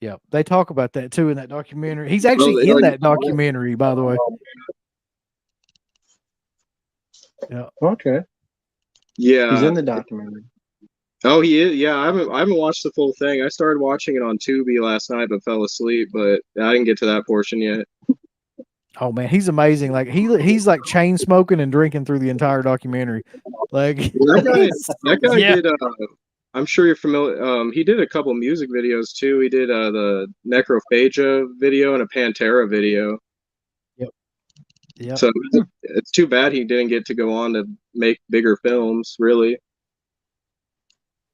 Yeah, they talk about that too in that documentary. He's actually in that documentary, by the way. Yeah. Okay. Yeah. He's in the documentary. Oh, he is. Yeah, I haven't watched the full thing. I started watching it on Tubi last night, but fell asleep. But I didn't get to that portion yet. Oh man, he's amazing. Like he's like chain smoking and drinking through the entire documentary. Like That guy yeah, did. I'm sure you're familiar. He did a couple music videos too. He did the Necrophagia video and a Pantera video. yep. So it's too bad he didn't get to go on to make bigger films. Really.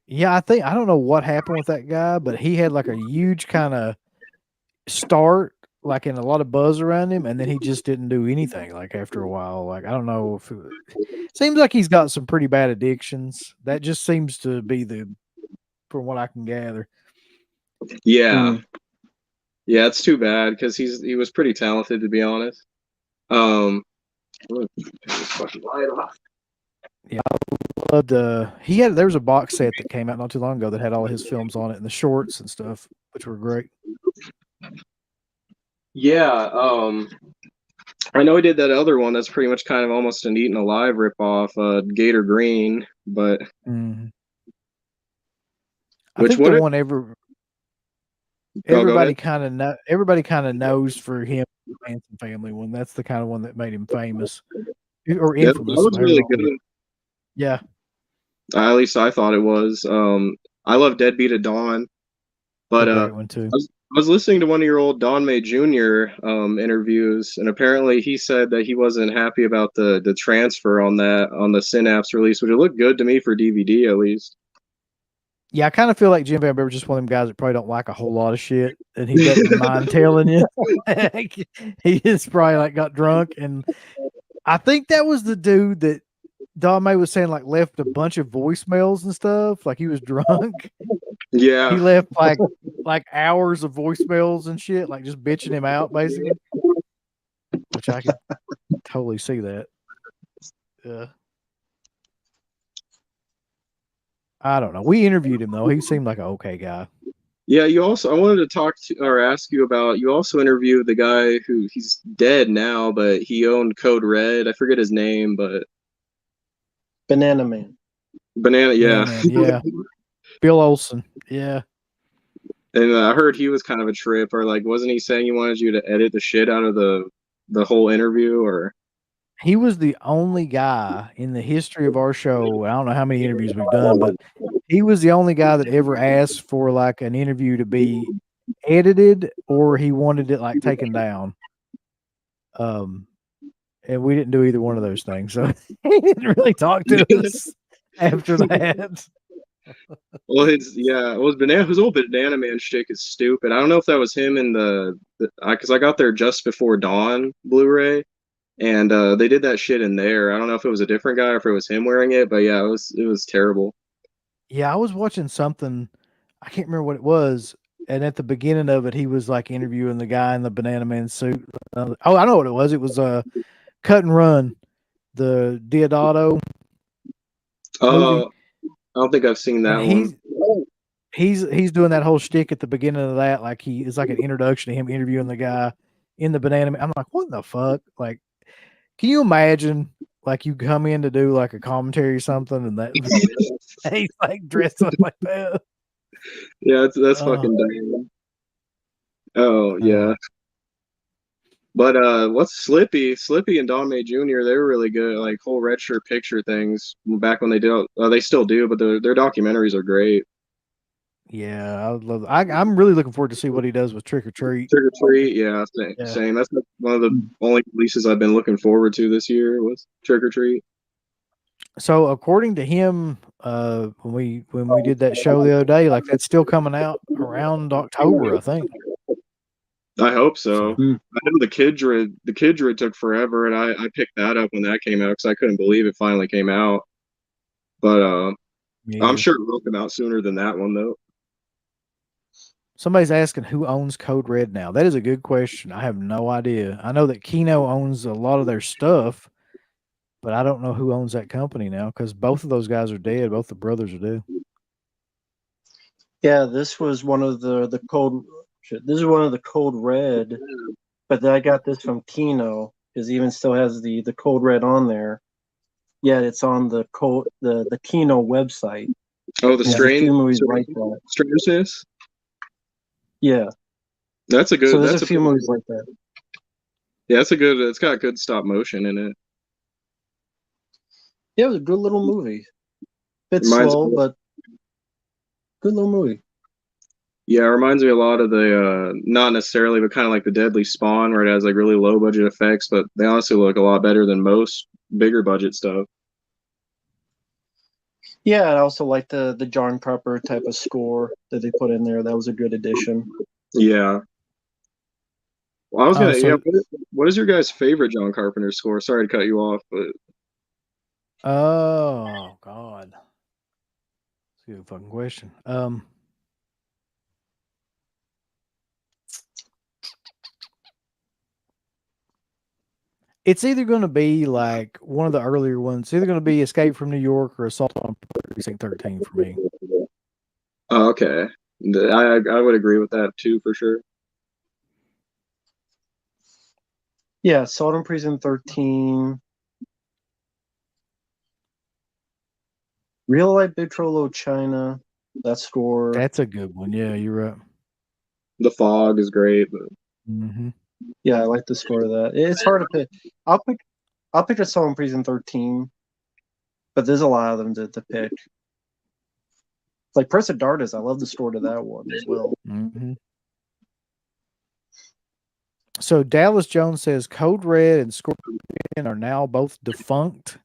Yeah, I don't know what happened with that guy, but he had like a huge kind of start, like in a lot of buzz around him, and then he just didn't do anything. Like after a while, like I don't know if seems like he's got some pretty bad addictions. That just seems to be from what I can gather. Yeah. Yeah, it's too bad because he was pretty talented, to be honest. I'm gonna turn this fucking light off. Loved there was a box set that came out not too long ago that had all of his films on it and the shorts and stuff, which were great. Yeah, I know he did that other one that's pretty much kind of almost an Eaten Alive ripoff, Gator Green, but I which think what the it, one go everybody ahead. kind of knows for him, the Manson Family one. That's the kind of one that made him famous or Yeah, that infamous. was really good. Yeah, At least I thought it was. I love Deadbeat at Dawn, but a great one too. I was listening to one of your old Don May Jr. Interviews, and apparently he said that he wasn't happy about the transfer on the Synapse release, which it looked good to me for DVD at least. Yeah, I kind of feel like Jim Van Bever's just one of them guys that probably don't like a whole lot of shit, and he doesn't mind telling you. He just probably like got drunk, and I think that was the dude that Don May was saying like left a bunch of voicemails and stuff. Like he was drunk. Yeah, He left like hours of voicemails and shit, like just bitching him out basically. Which I could totally see that. Yeah. I don't know. We interviewed him though. He seemed like an okay guy. yeah. I wanted to ask you about. You also interviewed the guy he's dead now, but he owned Code Red. I forget his name, but Banana Man. Banana. Yeah, Man, yeah. Bill Olson. Yeah. and I heard he was kind of a trip, or like, wasn't he saying he wanted you to edit the shit out of the whole interview, or? He was the only guy in the history of our show. I don't know how many interviews we've done, but he was the only guy that ever asked for like an interview to be edited or he wanted it like taken down. And we didn't do either one of those things. So he didn't really talk to us after that. Well, his old Banana Man shtick is stupid. I don't know if that was him in because I got there just before Dawn Blu-ray, and they did that shit in there. I don't know if it was a different guy or if it was him wearing it, but yeah, it was terrible. Yeah, I was watching something. I can't remember what it was. And at the beginning of it, he was like interviewing the guy in the Banana Man suit. I know what it was. It was Cut and Run, the Diodato movie. I don't think I've seen that one. He's doing that whole shtick at the beginning of that, like he is like an introduction to him interviewing the guy in the Banana Man. I'm like, what the fuck? Like, can you imagine? Like you come in to do like a commentary or something, and that he's like dressed up like that. Yeah, that's fucking dumb. Oh yeah. But what's Slippy and Don May Jr. They were really good, like whole red shirt picture things back when they did. They still do, but their documentaries are great. Yeah, I would love. I'm really looking forward to see what he does with Trick or Treat. Trick or Treat, yeah, same. That's one of the only releases I've been looking forward to this year was Trick or Treat. So according to him, when we did that show the other day, like that's still coming out around October, I think. I hope so. I know the Kidred took forever, and I picked that up when that came out because I couldn't believe it finally came out. But I'm sure it will come out sooner than that one though. Somebody's asking who owns Code Red now. That is a good question. I have no idea. I know that Kino owns a lot of their stuff, but I don't know who owns that company now because both of those guys are dead. Both the brothers are dead. Yeah, this was one of the Code. This is one of the Code Red, but I got this from Kino because even still has the Code Red on there. Yet it's on the Kino website. Oh, the few movies like that. Strangeness. Yeah, That's a good. So there's a few movies like that. Yeah, it's got good stop motion in it. Yeah, it was a good little movie. Bit Reminds slow, me, but good little movie. yeah, it reminds me a lot of the not necessarily, but kind of like the Deadly Spawn, where it has like really low budget effects, but they honestly look a lot better than most bigger budget stuff. Yeah, I also like the John Carpenter type of score that they put in there. That was a good addition. Yeah. Well, I was gonna, yeah. So What is your guys' favorite John Carpenter score? Sorry to cut you off, but oh God. That's a good fucking question. It's either going to be like one of the earlier ones. It's either going to be Escape from New York or Assault on Precinct 13 for me. oh, okay. I would agree with that too for sure. Yeah, Assault on Prison 13. Real Life Big Trouble in Little China. That score. That's a good one. Yeah, you're right. The Fog is great, but Mm-hmm. Yeah, I like the score of that. It's hard to pick. I'll pick Assault on Prison 13, but there's a lot of them to pick. Like Press of Darkness, I love the score to that one as well. Mm-hmm. So Dallas Jones says Code Red and Scorpion are now both defunct.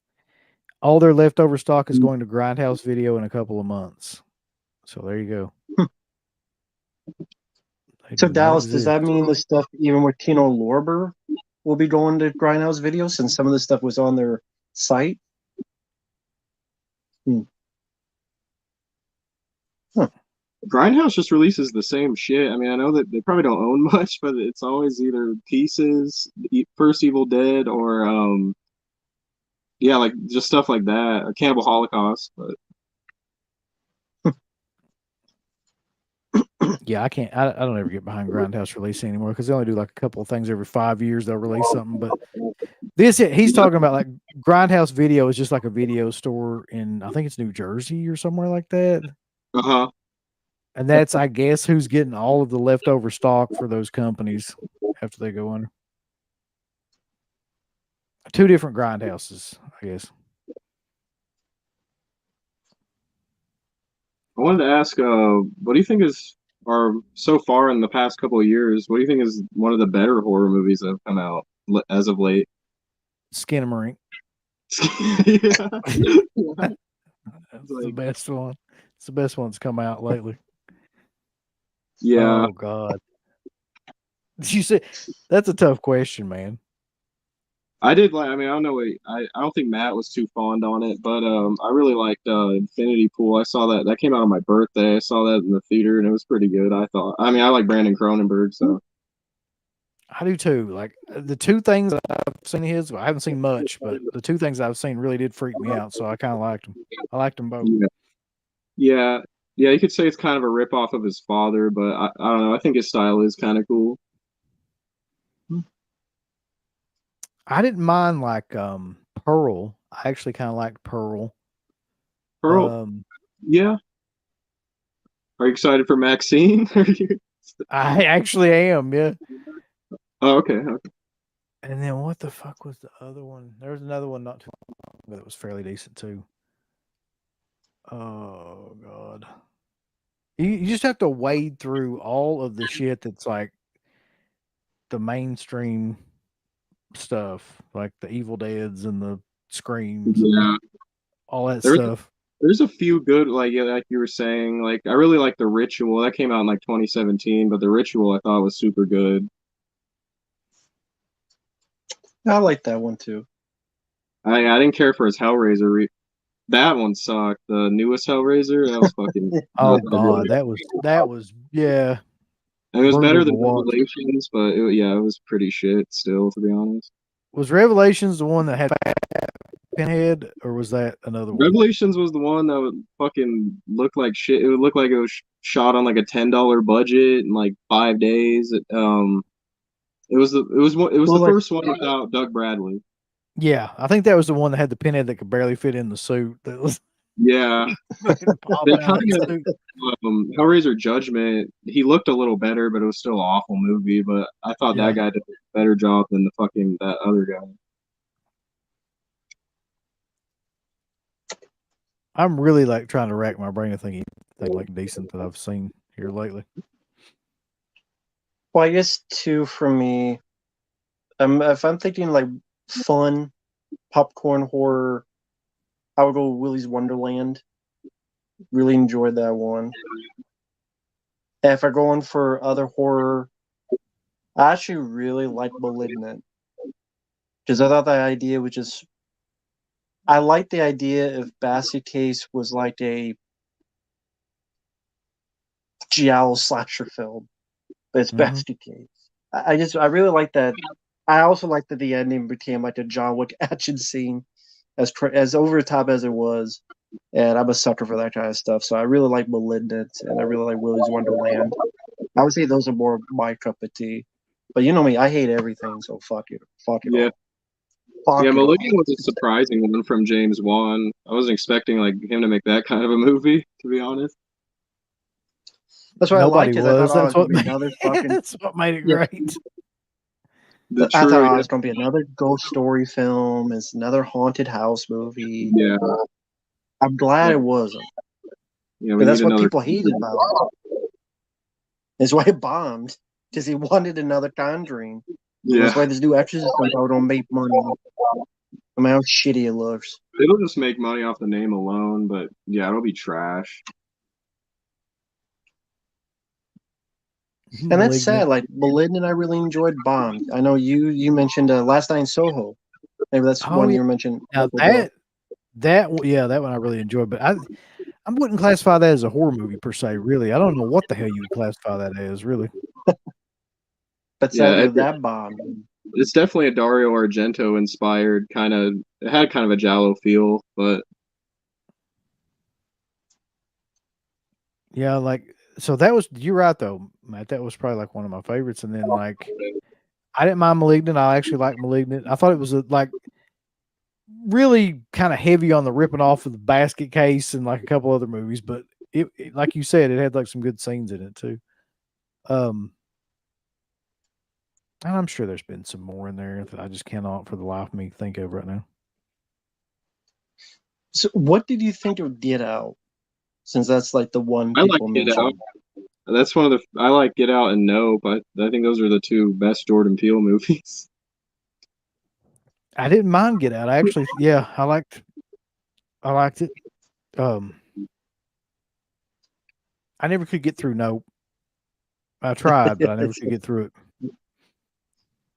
All their leftover stock is going to Grindhouse Video in a couple of months. So there you go. They So do not Dallas, does exist. that mean the stuff even with Tino Lorber will be going to Grindhouse Video since some of the stuff was on their site? Grindhouse just releases the same shit. I mean, I know that they probably don't own much, but it's always either Pieces, First Evil Dead, or yeah, like just stuff like that, or Cannibal Holocaust. But Yeah, I can't. I don't ever get behind Grindhouse releasing anymore because they only do like a couple of things every 5 years. They'll release something, but he's talking about like Grindhouse Video is just like a video store in I think it's New Jersey or somewhere like that, uh-huh. and that's I guess who's getting all of the leftover stock for those companies after they go under. Two different Grindhouses, I guess. I wanted to ask, what do you think are so far in the past couple of years? What do you think is one of the better horror movies that have come out as of late? Skinamarink. Yeah. That's the best one. It's the best one that's come out lately. Yeah. Oh God. You say that's a tough question, man. I did like. I mean, I don't know. I don't think Matt was too fond on it, but I really liked Infinity Pool. I saw that came out on my birthday. I saw that in the theater, and it was pretty good. I thought. I mean, I like Brandon Cronenberg, so I do too. Like the two things I've seen his, I haven't seen much, but the two things I've seen really did freak me out. So I kind of liked them. I liked them both. yeah. You could say it's kind of a rip off of his father, but I don't know. I think his style is kind of cool. I didn't mind like Pearl. I actually kind of liked Pearl. Pearl, yeah. Are you excited for Maxine? I actually am, yeah. Oh, okay. And then what the fuck was the other one? There was another one not too long ago that was fairly decent too. Oh God. You just have to wade through all of the shit that's like the mainstream stuff, like the Evil Deads and the Screams Yeah. and all that stuff. There's a few good, like you were saying, like I really like The Ritual. That came out in like 2017, but The Ritual I thought was super good. I like that one too. I didn't care for his Hellraiser. That one sucked. The newest Hellraiser, that was fucking. Oh God, that was yeah. It was brutal better to than watch. Revelations, but it was pretty shit still, to be honest. Was Revelations the one that had Pinhead, or was that another one? Revelations was the one that would fucking look like shit. It would look like it was shot on like a $10 budget in like 5 days. It was the first one without Doug Bradley. Yeah, I think that was the one that had the Pinhead that could barely fit in the suit. That was Yeah, Fucking pop they out. kind of Hellraiser Judgment. He looked a little better, but it was still an awful movie. But I thought Yeah. that guy did a better job than the fucking that other guy. I'm really like trying to rack my brain to think anything like decent that I've seen here lately. Well, I guess two for me. If I'm thinking like fun popcorn horror, I would go Willy's Wonderland. Really enjoyed that one. And if I'm going for other horror, I actually really like Malignant because I thought the idea was just. I like the idea if Basket Case was like a giallo slasher film, but it's Mhm. Basket Case. I really like that. I also like that the ending became like a John Wick action scene, as over the top as it was. And I'm a sucker for that kind of stuff. So I really like Malignant, and I really like Willy's Wonderland. I would say those are more my cup of tea. But you know me, I hate everything, so fuck it. Fuck it Yeah. all. Fuck Yeah, it all. Malignant was a surprising one from James Wan. I wasn't expecting like him to make that kind of a movie, to be honest. That's why Nobody I liked it. I was. thought, oh, That's it's what gonna be made, another fucking. that's what made it Yeah. great. The I thought, true, oh, it's gonna be another ghost story film. It's another haunted house movie. yeah, I'm glad it wasn't. yeah, we But that's need what another. people hated about it. That's why it bombed. Because he wanted another Conjuring. Yeah, That's why this new Exorcist probably don't make money. No matter how shitty it looks. it'll just make money off the name alone, but yeah, it'll be trash. And that's sad. Malignant. Like Malignant, I really enjoyed bombed. I know you mentioned Last Night in Soho. Maybe that's Oh one yeah. you mentioned. Now that one I really enjoyed, but I wouldn't classify that as a horror movie per se. Really, I don't know what the hell you would classify that as. Really, But Yeah, sadly, that bombed. it's definitely a Dario Argento inspired kind of. It had kind of a Giallo feel, but yeah. Like so, that was you're right though, Matt. That was probably like one of my favorites. And then like I didn't mind Malignant. I actually liked Malignant. I thought it was like really kind of heavy on the ripping off of the Basket Case and like a couple other movies, but it like you said, it had like some good scenes in it too. And I'm sure there's been some more in there that I just cannot for the life of me think of right now. So, what did you think of Get Out? Since that's like the one I like people Get mention. Out. That's one of the. I like Get Out and Nope. I think those are the two best Jordan Peele movies. I didn't mind Get Out. I actually, yeah, I liked it. I never could get through Nope. I tried, but I never could get through it.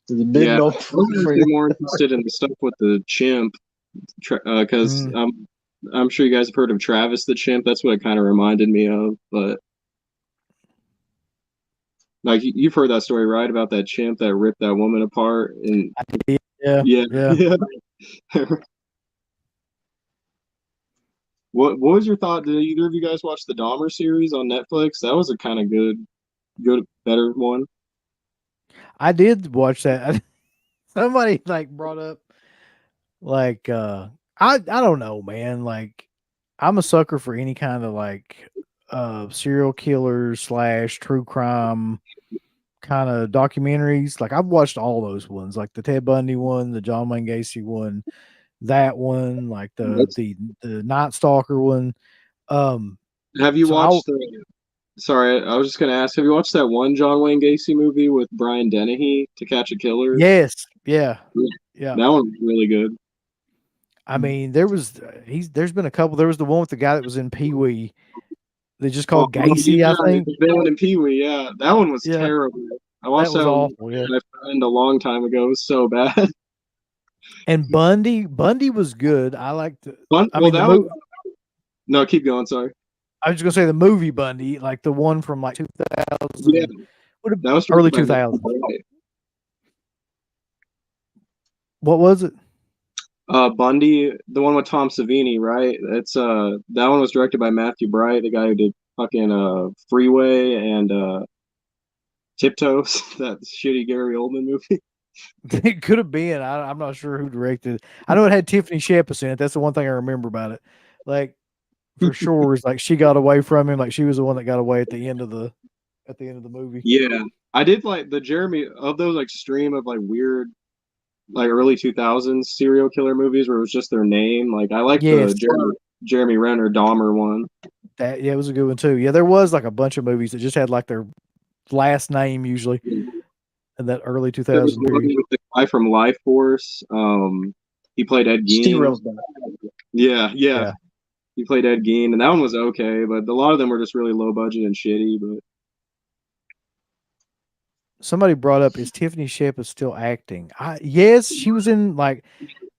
The big Yeah, no I was for you. more interested in the stuff with the chimp, because I'm sure you guys have heard of Travis the chimp. That's what it kind of reminded me of. But like you've heard that story, right? About that chimp that ripped that woman apart, and I did. Yeah. yeah. What was your thought? Did either of you guys watch the Dahmer series on Netflix? That was a kind of better one. I did watch that. Somebody like brought up like I don't know, man. Like I'm a sucker for any kind of like serial killer / true crime kind of documentaries. Like I've watched all those ones, like the Ted Bundy one, the John Wayne Gacy one, that one, like the Night Stalker one. Have you So watched the? Sorry, I was just gonna ask. Have you watched that one John Wayne Gacy movie with Brian Dennehy, To Catch a Killer? yes, yeah. That one was really good. I mean, there's been a couple. There was the one with the guy that was in Pee Wee. They just called Gacy, yeah, I think. the villain in Pee Wee. Yeah, that one was Yeah. terrible. I watched That was that one awful. Yeah. with my friend a long time ago. It was so bad. And Bundy was good. I liked it. No, keep going. Sorry. I was just gonna say the movie Bundy, like the one from like 2000. Yeah, that was early directed by 2000s. Matthew Bryant. What was it? Bundy, the one with Tom Savini, right? It's that one was directed by Matthew Bright, the guy who did fucking Freeway and Tiptoes, that shitty Gary Oldman movie. It could have been. I'm not sure who directed it. I know it had Tiffany Shepis in it. That's the one thing I remember about it. Like, for sure is like she got away from him. Like she was the one that got away at the end of the movie. Yeah, I did like the Jeremy of those like stream of like weird like early 2000s serial killer movies where it was just their name. Like I like Yes. the Jeremy Renner Dahmer one. That it was a good one too. Yeah, there was like a bunch of movies that just had like their last name usually in that early There was 2000 one period. with the guy from Life Force. He played Ed Steve Gein. Rosenberg. Yeah. Yeah. He played Ed Gein, and that one was okay, but a lot of them were just really low budget and shitty. But Somebody brought up, is Tiffany Shepard still acting? Yes, she was in like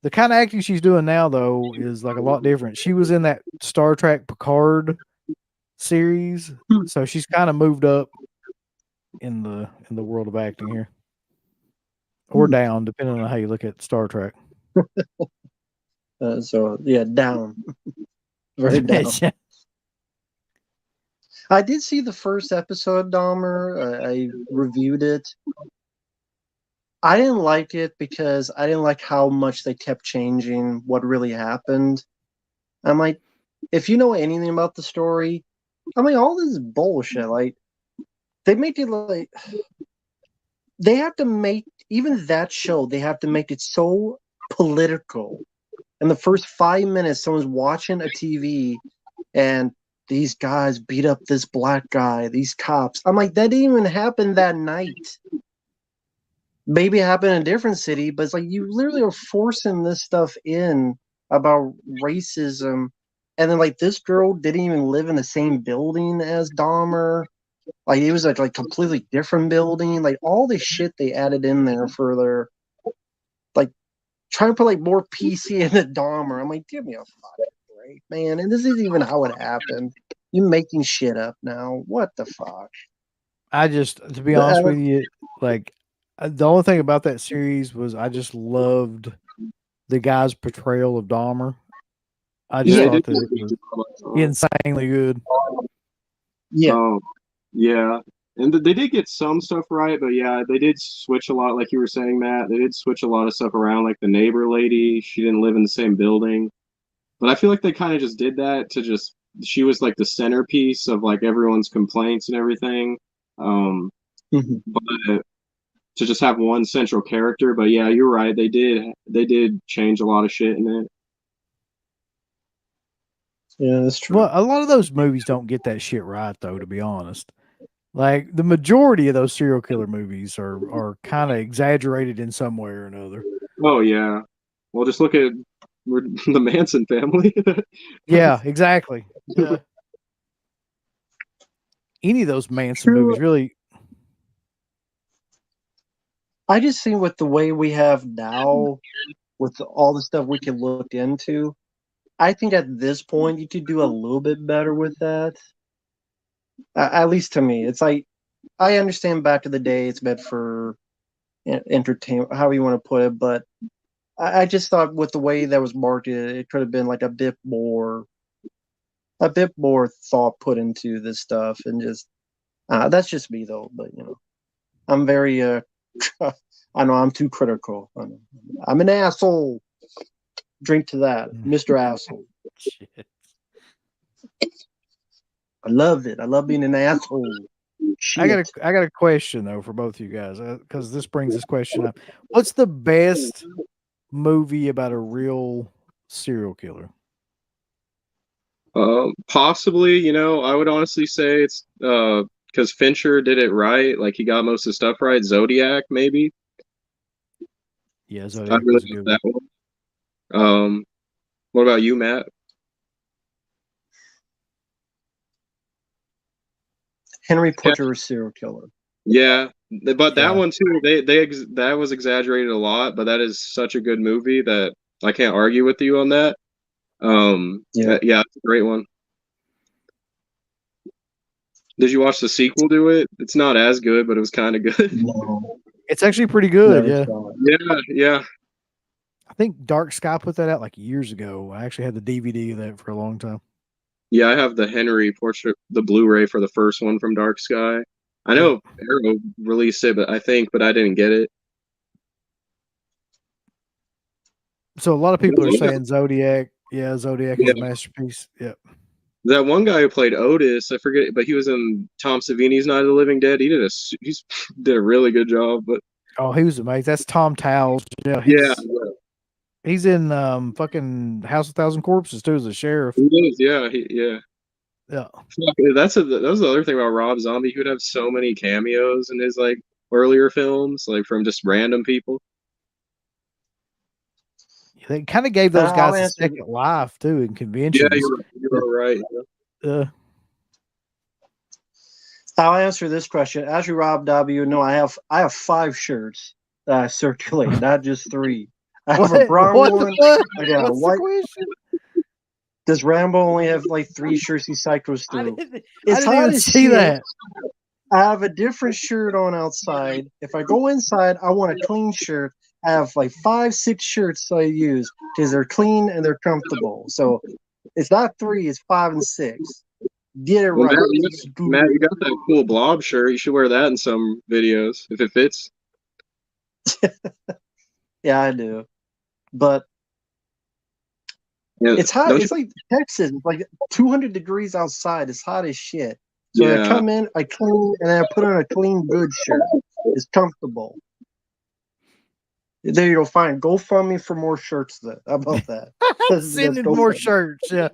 the kind of acting she's doing now though is like a lot different. She was in that Star Trek Picard series, so she's kind of moved up in the world of acting here, or down depending on how you look at Star Trek. So yeah, down, very down. Yeah. I did see the first episode, Dahmer. I reviewed it. I didn't like it because I didn't like how much they kept changing what really happened. I'm like, if you know anything about the story, I mean, all this is bullshit. Like, they make it like they have to make even that show. They have to make it so political. In the first 5 minutes, someone's watching a TV, and these guys beat up this black guy. These cops. I'm like, that didn't even happen that night. Maybe it happened in a different city, but it's like you literally are forcing this stuff in about racism, and then like this girl didn't even live in the same building as Dahmer. Like it was like completely different building. Like all the shit they added in there for their like trying to put like more PC in the Dahmer. I'm like, give me a fucking break, man. And this isn't even how it happened. You making shit up now. What the fuck? I just, to be honest with you, like the only thing about that series was I just loved the guy's portrayal of Dahmer. I just Yeah. thought that it was insanely good. Yeah. Yeah, and they did get some stuff right, but yeah, they did switch a lot, like you were saying, Matt. They did switch a lot of stuff around, like the neighbor lady. She didn't live in the same building, but I feel like they kind of just did that to just. She was like the centerpiece of like everyone's complaints and everything. Mhm. But to just have one central character. But yeah, you're right. They did change a lot of shit in it. Yeah, that's true. Well, a lot of those movies don't get that shit right, though, to be honest. Like the majority of those serial killer movies are kind of exaggerated in some way or another. Oh yeah. Well, just look at the Manson family. Yeah, exactly. Any of those Manson True. movies really. I just think with the way we have now, with all the stuff we can look into, I think at this point you could do a little bit better with that. At least to me, it's like I understand back in the day it's meant for entertainment, however you want to put it, but I just thought with the way that was marketed, it could have been like a bit more thought put into this stuff, and just that's just me though. But you know, I'm very I know I'm too critical. I'm an asshole. Drink to that, Mr. Asshole. Shit. I love it. I love being an asshole. Shit. I got a question though for both of you guys because this brings this question up. What's the best movie about a real serial killer? Possibly, you know, I would honestly say it's because Fincher did it right. Like he got most of the stuff right. Zodiac, maybe. Yeah, I Zodiac really was a like good that one. one. What about you, Matt? Henry Porter, serial killer. Yeah, but that Yeah. one too. That was exaggerated a lot, but that is such a good movie that I can't argue with you on that. Yeah, it's a great one. Did you watch the sequel to it? It's not as good, but it was kind of good. No, It's actually pretty good. never Yeah. saw it. Yeah. I think Dark Sky put that out like years ago. I actually had the DVD of that for a long time. Yeah, I have the Henry portrait, the Blu-ray for the first one from Dark Sky. I know Arrow released it, but I didn't get it. So a lot of people are saying Zodiac. Yeah, Zodiac is a masterpiece. Yep. That one guy who played Otis, I forget, but he was in Tom Savini's Night of the Living Dead. He's did a really good job. But Oh, he was amazing. That's Tom Towles. Yeah, yeah, he's in fucking House of Thousand Corpses too as a sheriff. he is. Yeah, yeah. Yeah. Fuck, that was the other thing about Rob Zombie. He would have so many cameos in his like earlier films, like from just random people. They kind of gave those I'll guys a answer- second life too in Yeah, conventions. you're right. I'll answer this question. As you, Rob W, no, I have 5 shirts that I circulate, not just 3. I have a brown What one. the fuck? I got a What's white. the question? Does Rambo only have like 3 shirts he cycles I through? didn't, It's I didn't hot even as see shit. that. I have a different shirt on outside. If I go inside, I want a clean shirt. I have like 5, 6 shirts I use because they're clean and they're comfortable. So it's not 3, it's 5 and 6. Get it Well, right. Matt, you got that cool blob shirt. You should wear that in some videos if it fits. Yeah, I do. But Yeah, it's hot. don't It's like Texas. It's like 200 degrees outside. It's hot as shit. So Yeah. I come in, I clean, and I put on a clean, good shirt. It's comfortable. There you go. Fine. GoFundMe for more shirts. Then how about that? Sending more GoFundMe. shirts. Yeah.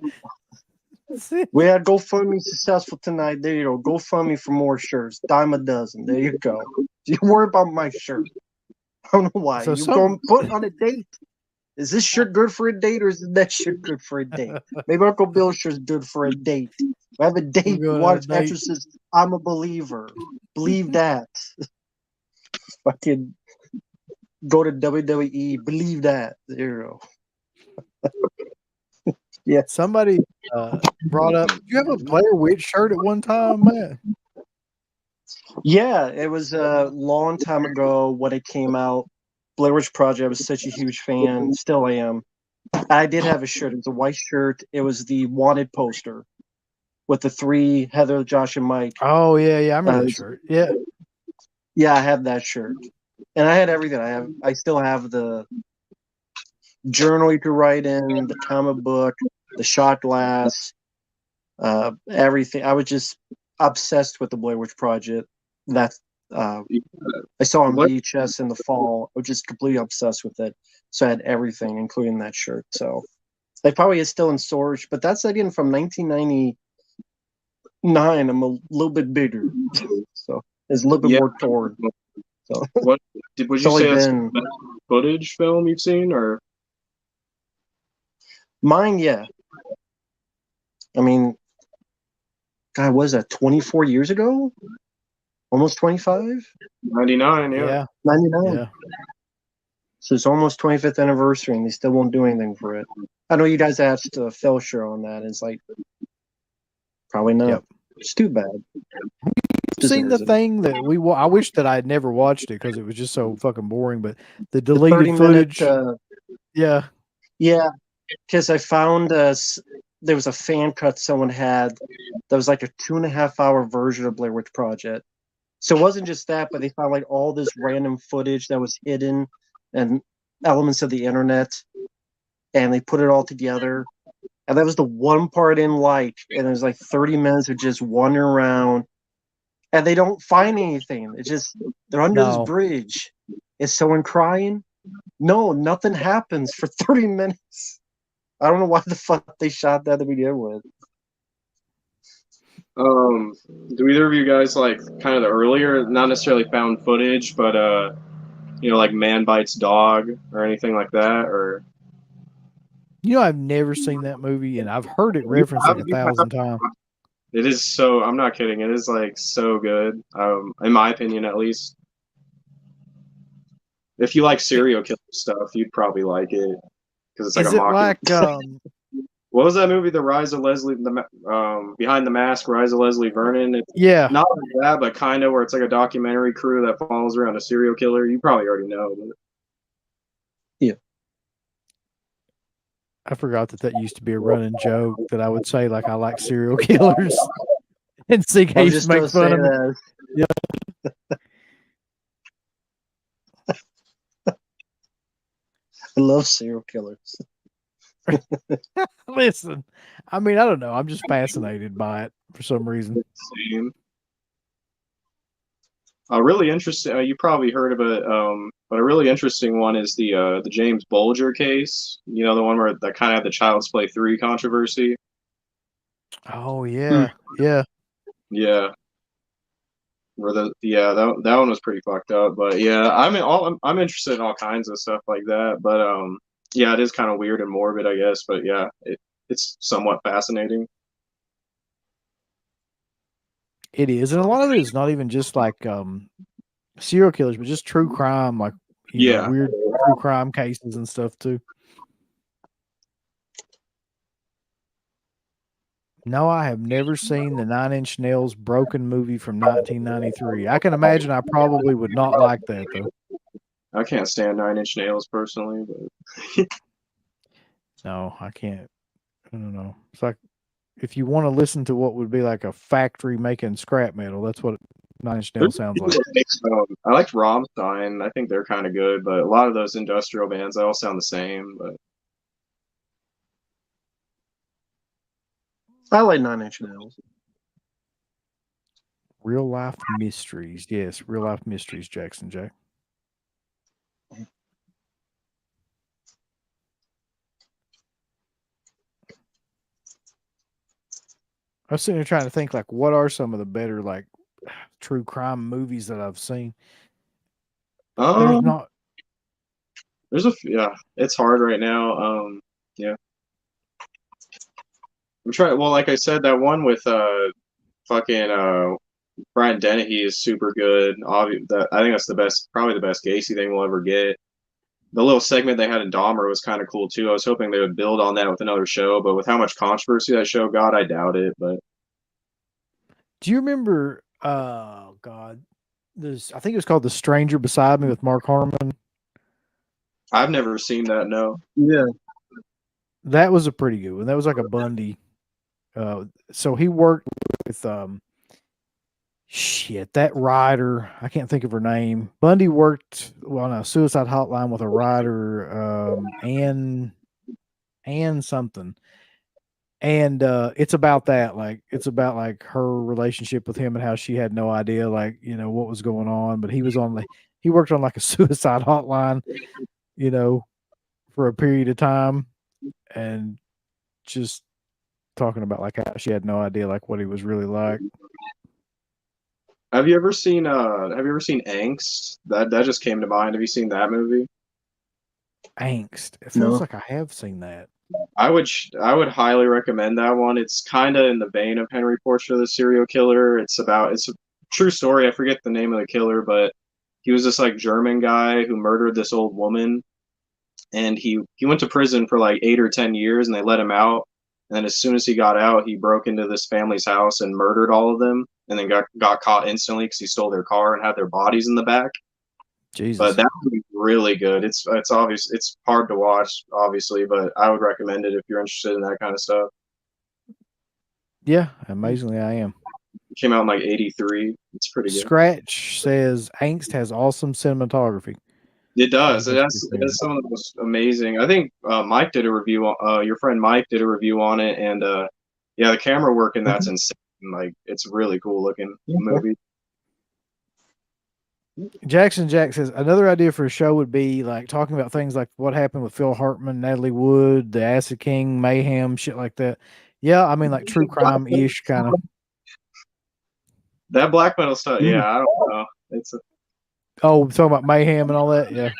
We had GoFundMe successful tonight. There you go. GoFundMe for more shirts. Dime a dozen. There you go. You worry about my shirt. I don't know why. So You some- go put on a date. Is this shirt good for a date or is that shirt good for a date? Maybe Uncle Bill's shirt's good for a date. We have a date. We're We going watch on a date. Exorcist. I'm a believer. Believe that. Fucking go to WWE. Believe that. There you go. Yeah. Somebody brought up. You have a Blair Witch shirt at one time, man. Yeah, it was a long time ago when it came out. Blair Witch Project. I was such a huge fan. Still am. I did have a shirt. It was a white shirt. It was the wanted poster with the 3 Heather, Josh, and Mike. Oh yeah, I remember that shirt. Yeah. Yeah, I have that shirt, and I had everything. I still have the journal you could write in, the comic book, the shot glass, everything. I was just obsessed with the Blair Witch Project. That's I saw on What? VHS in the fall. I was just completely obsessed with it. So I had everything, including that shirt. So it probably is still in storage, but that's again from 1999. I'm a little bit bigger, so it's a little bit Yeah. more torn. So What would it's you only say that's been the best footage film you've seen, or mine. Yeah, I mean, God, was that 24 years ago? Almost 25? 99? Yeah. 99. Yeah. So it's almost 25th anniversary, and they still won't do anything for it. I know you guys asked Felcher on that. It's like probably not. Yep. It's too bad. Seen the Deserves it. thing that I wish that I had never watched it because it was just so fucking boring. But the The deleted 30-minute. footage. Yeah. Yeah, because I found there was a fan cut someone had that was like a 2.5-hour version of Blair Witch Project. So it wasn't just that, but they found like all this random footage that was hidden and elements of the internet, and they put it all together. And that was the one part in light, and it was like 30 minutes of just wandering around, and they don't find anything. It's just they're under No. this bridge. Is someone crying? No, nothing happens for 30 minutes. I don't know why the fuck they shot that to begin with. do either of you guys like kind of the earlier, not necessarily found footage, but like Man Bites Dog or anything like that, or You know, I've never seen that movie, and I've heard it referenced like 1,000 times. it is so. I'm not kidding. It is like so good. In my opinion, at least. If you like serial killer stuff, you'd probably like it because it's like Is a it mockumentary. like What was that movie? The Rise of Leslie, Behind the Mask, Rise of Leslie Vernon. It's yeah? not like that, but kind of where it's like a documentary crew that follows around a serial killer. You probably already know. But I forgot that used to be a running joke that I would say like I like serial killers, and CK I was used just to gonna make fun say of me. that. I love serial killers. Listen, I mean, I don't know. I'm just fascinated by it for some reason. Same. A really interesting. You probably heard of it, but a really interesting one is the James Bulger case. You know, the one where that kind of had the Child's Play 3 controversy. Oh yeah, yeah. Yeah, where that one was pretty fucked up. But yeah, I'm interested in all kinds of stuff like that. But yeah, it is kind of weird and morbid, I guess. But yeah, it's somewhat fascinating. It is, and a lot of it is not even just like serial killers, but just true crime, like Yeah. weird true crime cases and stuff too. No, I have never seen the Nine Inch Nails Broken movie from 1993. I can imagine I probably would not like that though. I can't stand Nine Inch Nails personally, but No, I can't. I don't know. It's like if you want to listen to what would be like a factory making scrap metal, that's what Nine Inch Nails sounds like. I liked Rammstein. I think they're kind of good, but a lot of those industrial bands, they all sound the same. But I like Nine Inch Nails. Real life mysteries. Yes, real life mysteries, Jackson Jack. I was sitting here trying to think like what are some of the better like true crime movies that I've seen. There's not yeah, it's hard right now. Yeah, I'm trying. Well, like I said, that one with fucking Brian Dennehy is super good. That I think that's the best, probably the best Gacy thing we'll ever get. The little segment they had in Dahmer was kind of cool too. I was hoping they would build on that with another show, but with how much controversy that show got, I doubt it. But do you remember God, this I think it was called The Stranger Beside Me with Mark Harmon? I've never seen that. No. Yeah. That was a pretty good one. That was like a Bundy. So he worked with that writer. I can't think of her name. Bundy worked on a suicide hotline with a writer, Ann something. And it's about that. Like it's about like her relationship with him and how she had no idea, like, what was going on. But he worked on like a suicide hotline, for a period of time, and just talking about like how she had no idea like what he was really like. Have you ever seen Angst? That just came to mind. Have you seen that movie? Angst. It feels No. like I have seen that. I would highly recommend that one. It's kind of in the vein of Henry Portrait of the Serial Killer. It's a true story. I forget the name of the killer, but he was this like German guy who murdered this old woman, and he went to prison for like 8 or 10 years, and they let him out. And then as soon as he got out, he broke into this family's house and murdered all of them, and then got caught instantly because he stole their car and had their bodies in the back. Jesus. But that would be really good. It's obvious. It's hard to watch, obviously, but I would recommend it if you're interested in that kind of stuff. Yeah, amazingly I am. It came out in like '83. It's pretty good. Scratch says Angst has awesome cinematography. It does. It has some of the most amazing. I think Mike did a review. Your friend Mike did a review on it, and yeah, the camera work in that's insane. Like it's really cool looking movie. Jackson Jack says another idea for a show would be like talking about things like what happened with Phil Hartman, Natalie Wood, the Acid King, Mayhem, shit like that. Yeah, I mean like true crime ish kind of. That black metal stuff. Yeah, I don't know. Oh, talking about Mayhem and all that. Yeah.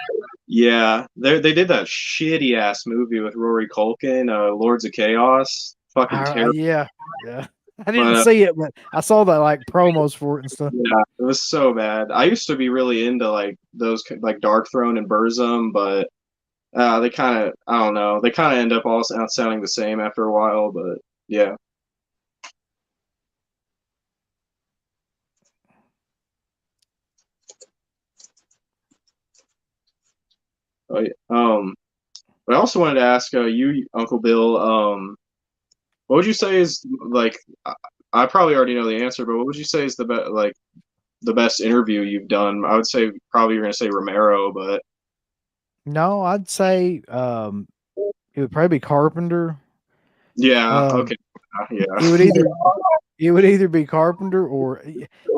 Yeah, they did that shitty ass movie with Rory Culkin, Lords of Chaos. Fucking terrible. Yeah. I didn't see it, but I saw the like promos for it and stuff. Yeah, it was so bad. I used to be really into like those like Dark Throne and Burzum, but they kind of, I don't know, they kind of end up all sounding the same after a while. But yeah. Oh, yeah. But I also wanted to ask you, Uncle Bill, what would you say is like? I probably already know the answer, but what would you say is the best interview you've done? I would say probably you're gonna say Romero, but no, I'd say It would probably be Carpenter. Yeah. Um, Okay. Yeah. it would either be Carpenter or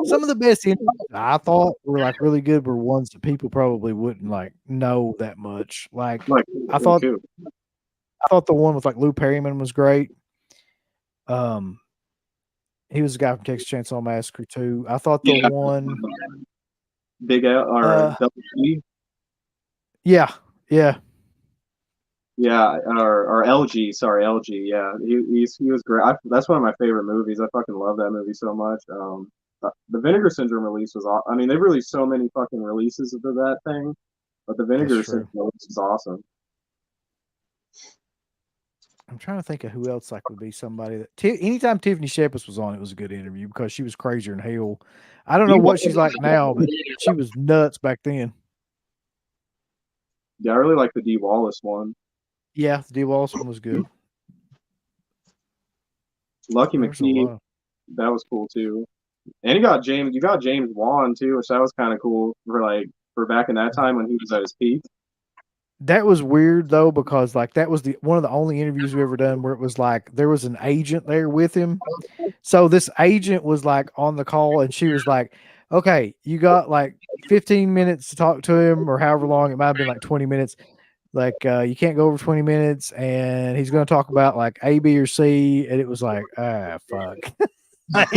some of the best interviews I thought were like really good were ones that people probably wouldn't like know that much. Like Like I thought the one with like Lou Perryman was great. He was the guy from Texas Chainsaw Massacre too. I thought the Yeah. one Big L or WG. yeah. Yeah, or LG. Sorry, LG. Yeah, he was great. That's one of my favorite movies. I fucking love that movie so much. The Vinegar Syndrome release was. I mean, they've released so many fucking releases of that thing, but the Vinegar true. Syndrome release is awesome. I'm trying to think of who else like would be somebody that anytime Tiffany Shepis was on, it was a good interview because she was crazier than hell. I don't know what she's like now, but she was nuts back then. Yeah, I really like the D Wallace one. Yeah, the D. Wallace one was good. Lucky There's a McKee, lot. that was cool too. And you got James Wan too, which that was kind of cool for back in that time when he was at his peak. That was weird though, because like that was one of the only interviews we ever done where it was like there was an agent there with him. So this agent was like on the call and she was like, okay, you got like 15 minutes to talk to him or however long. It might have been like 20 minutes. Like you can't go over 20 minutes and he's going to talk about like A, B, or C. And it was like, fuck. Like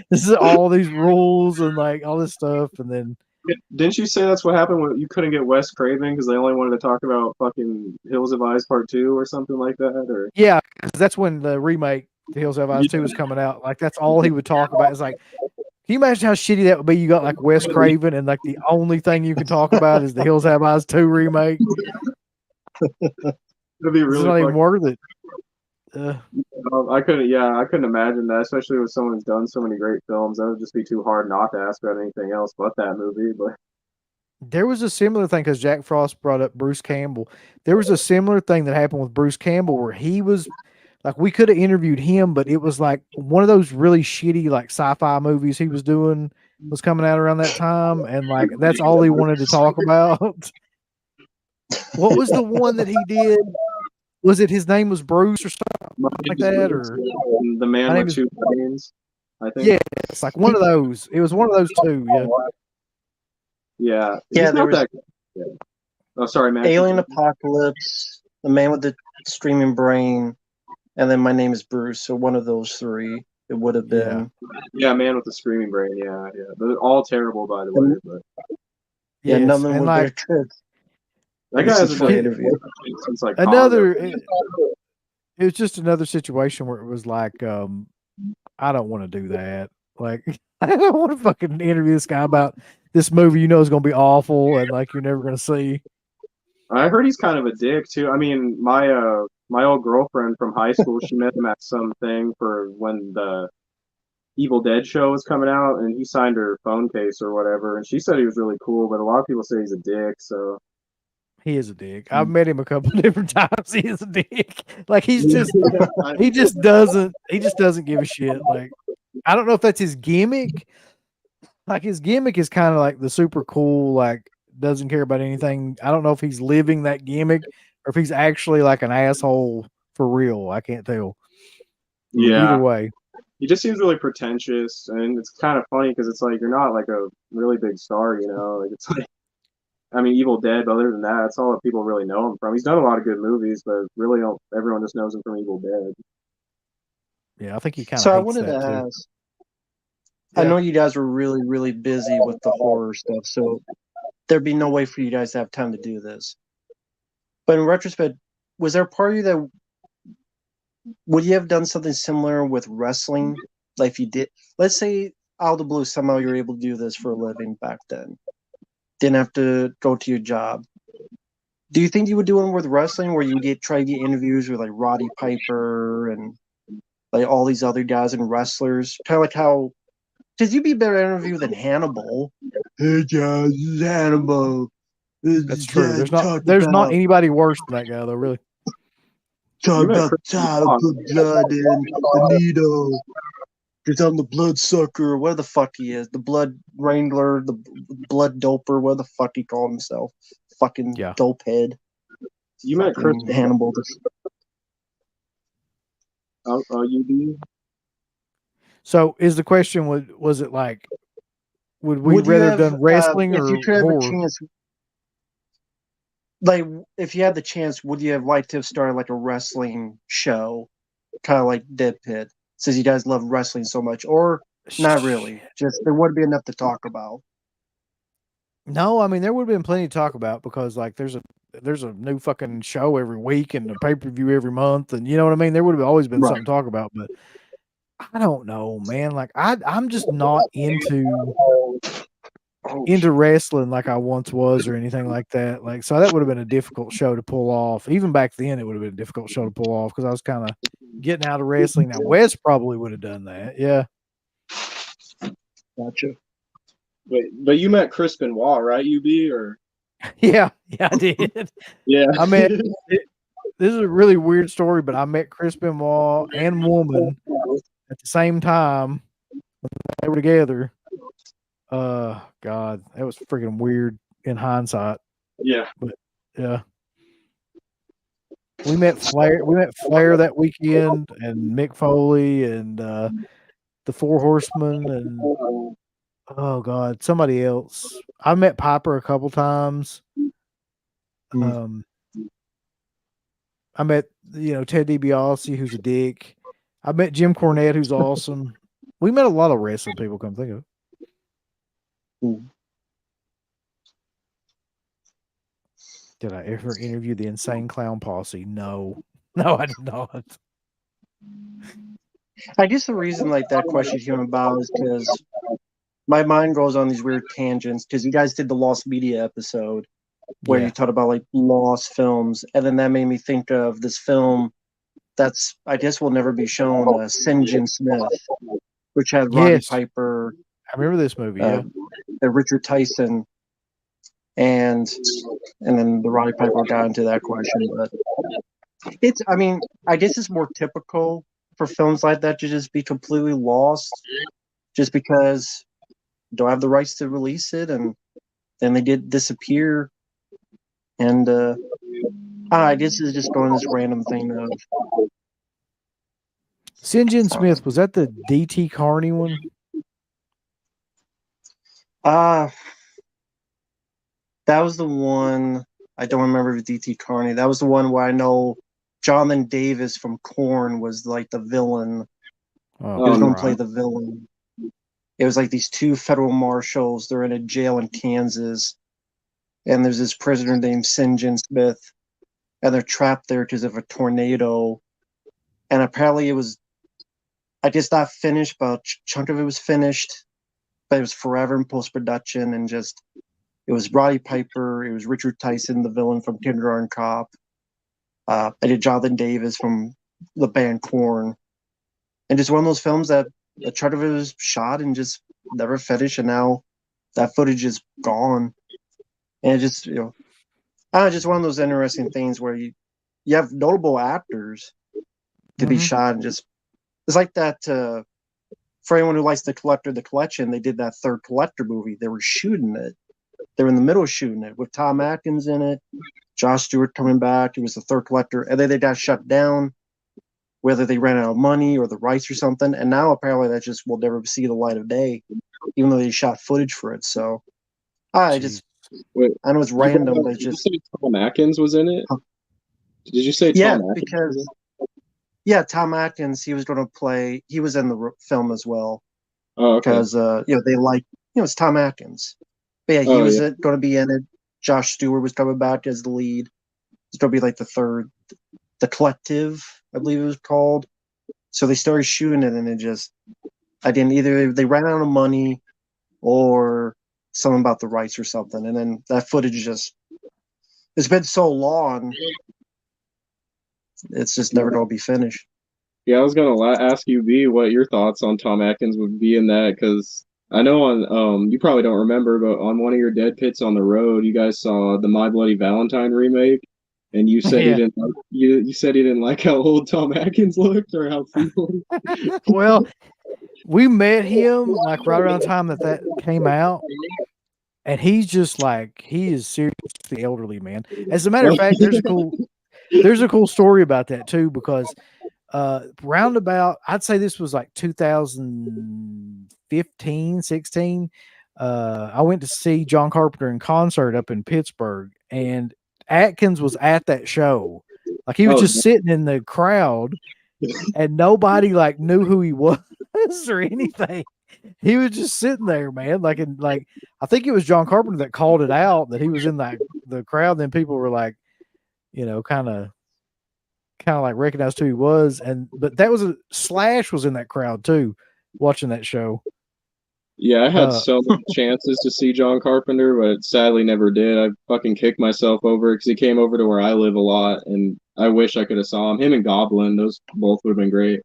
this is all these rules and like all this stuff. And then Didn't you say that's what happened when you couldn't get Wes Craven because they only wanted to talk about fucking Hills of Eyes Part 2 or something like that? Or yeah, 'cause that's when the remake, The Hills Have Eyes 2 was coming out. Like that's all he would talk about. It's like, can you imagine how shitty that would be? You got like Wes Craven and like the only thing you can talk about is the Hills Have Eyes 2 remake. it'd be It's really not even fucking. worth it. I couldn't imagine that, especially with someone who's done so many great films. That would just be too hard not to ask about anything else but that movie. But There was a similar thing because Jack Frost brought up Bruce Campbell. There was a similar thing that happened with Bruce Campbell where he was like, we could have interviewed him, but it was like one of those really shitty like sci-fi movies he was doing was coming out around that time, and like that's all he wanted to talk about. What was the one that he did? Was it his name was Bruce or something like that? Or The Man My name with is- Two Brains, I think. yeah, it's like one of those. It was one of those two. Yeah. Yeah. Yeah, He's there not was that. Yeah. Oh, sorry, man. Alien Apocalypse, The Man with the Streaming Brain, and then My Name is Bruce. So one of those three it would have been. Yeah, Man with the Screaming Brain. Yeah. They're all terrible, by the way. But Yeah, Yes, none of them and were like very good. that This guy is has for been interview. since like another. Congo. It was just another situation where it was like, I don't want to do that. Like, I don't want to fucking interview this guy about this movie you know is going to be awful and like you're never going to see. I heard he's kind of a dick too. I mean, my old girlfriend from high school, she met him at something for when the Evil Dead show was coming out, and he signed her phone case or whatever, and she said he was really cool, but a lot of people say he's a dick. So He is a dick. I've met him a couple of different times. He is a dick. Like he just doesn't give a shit. Like I don't know if that's his gimmick. Like his gimmick is kind of like the super cool, like doesn't care about anything. I don't know if he's living that gimmick or if he's actually like an asshole for real. I can't tell. yeah, Either way. he just seems really pretentious, and it's kind of funny because it's like you're not like a really big star, you know? Like it's like, I mean, Evil Dead, but other than that, that's all that people really know him from. He's done a lot of good movies, but really everyone just knows him from Evil Dead. Yeah, I think he kind of So I hates wanted that to too. ask. I know you guys were really, really busy with the horror stuff, so there'd be no way for you guys to have time to do this. But in retrospect, was there a part of you that would you have done something similar with wrestling? Like if you did, let's say out of the blue, somehow you're able to do this for a living back then. Didn't have to go to your job. Do you think you would do it with wrestling where you would try to get interviews with like Roddy Piper and like all these other guys and wrestlers? Kind of like how, because you'd be a better interview than Hannibal. Hey guys, this is Hannibal. That's true. There's not anybody worse than that guy though, really. Talk about time I put blood in the needle. Because I'm the blood sucker, where the fuck he is. The blood wrangler, the blood doper, where the fuck he called himself. Fucking Yeah. dope head. You met Chris fucking Hannibal. UB? So is the question, was it like, would we Would you rather have, done wrestling if or you could have a horror? chance, like if you had the chance, would you have liked to have started like a wrestling show, kind of like Dead Pit, since you guys love wrestling so much, or not really? Just there wouldn't be enough to talk about. No, I mean there would have been plenty to talk about because like there's a new fucking show every week and a pay-per-view every month, and you know what I mean. There would have always been Right. something to talk about, but I don't know, man. Like I'm just not into wrestling like I once was or anything like that. Like so that would have been a difficult show to pull off. Even back then, it would have been a difficult show to pull off because I was kind of getting out of wrestling. Now Wes probably would have done that, yeah. Gotcha. Wait, but you met Chris Benoit, right? UB or Yeah, I did. yeah? I met. This is a really weird story, but I met Chris Benoit and Woman at the same time when they were together. God, that was freaking weird in hindsight. Yeah. But yeah, we met Flair. We met Flair that weekend, and Mick Foley, and the Four Horsemen, and oh God, somebody else. I met Piper a couple times. I met, Ted DiBiase, who's a dick. I met Jim Cornette, who's awesome. We met a lot of wrestling people, come think of it. Did I ever interview the Insane Clown Posse? No, I did not. I guess the reason like that question came about is because my mind goes on these weird tangents because you guys did the Lost Media episode where you talked about like lost films, and then that made me think of this film that's I guess will never be shown, St. John Smith, which had Roddy Piper. I remember this movie. Richard Tyson, and then the Roddy Piper got into that question, but it's I guess it's more typical for films like that to just be completely lost, just because you don't have the rights to release it, and then they did disappear. And I guess it's just going this random thing of St. John Smith, was that the D.T. Carney one? That was the one. I don't remember D.T. Carney. That was the one where I know Jonathan Davis from Korn was like the villain. He was going to play the villain. It was like these two federal marshals. They're in a jail in Kansas, and there's this prisoner named St. John Smith, and they're trapped there because of a tornado. And apparently it was, I guess, not finished, but a chunk of it was finished, but it was forever in post-production, and just, it was Roddy Piper, it was Richard Tyson, the villain from Kindergarten Cop, I did Jonathan Davis from the band Korn, and just one of those films that a chunk of it was shot and just never finished, and now that footage is gone. And it just, just one of those interesting things where you have notable actors to be shot, and just, it's like that, for anyone who likes The Collector, The Collection, they did that third Collector movie. They were shooting it. They were in the middle of shooting it with Tom Atkins in it, Josh Stewart coming back. It was the third Collector. And then they got shut down, whether they ran out of money or the rights or something. And now apparently that just will never see the light of day, even though they shot footage for it. So I know it's random, but just. Did you say Tom Atkins was in it? Did you say Tom Atkins? Because Tom Atkins, he was going to play. He was in the film as well. Oh, okay. Because they like it's Tom Atkins. But yeah, he was going to be in it. Josh Stewart was coming back as the lead. It's going to be like the third, The Collective, I believe it was called. So they started shooting it, and it just, either they ran out of money, or something about the rights or something, and then that footage just, it's been so long. It's just never going to be finished. Yeah, I was going to ask you, B, what your thoughts on Tom Atkins would be in that, because I know on, you probably don't remember, but on one of your Dead Pits on the Road, you guys saw the My Bloody Valentine remake, and you said you said you didn't like how old Tom Atkins looked, or how feeble. Well, we met him like right around the time that came out, and he's just like, he is seriously elderly, man. As a matter of fact, there's a cool there's a cool story about that too, because roundabout, I'd say this was like 2015, 16. I went to see John Carpenter in concert up in Pittsburgh, and Atkins was at that show. Like he was Oh, just sitting in the crowd, and nobody like knew who he was or anything. He was just sitting there, man. Like, and like, I think it was John Carpenter that called it out that he was in the crowd. Then people were like, kind of like recognized who he was. But that was Slash was in that crowd too, watching that show. Yeah, I had Uh, so many chances to see John Carpenter, but sadly never did. I fucking kicked myself over because he came over to where I live a lot, and I wish I could have saw him. Him and Goblin, those both would have been great.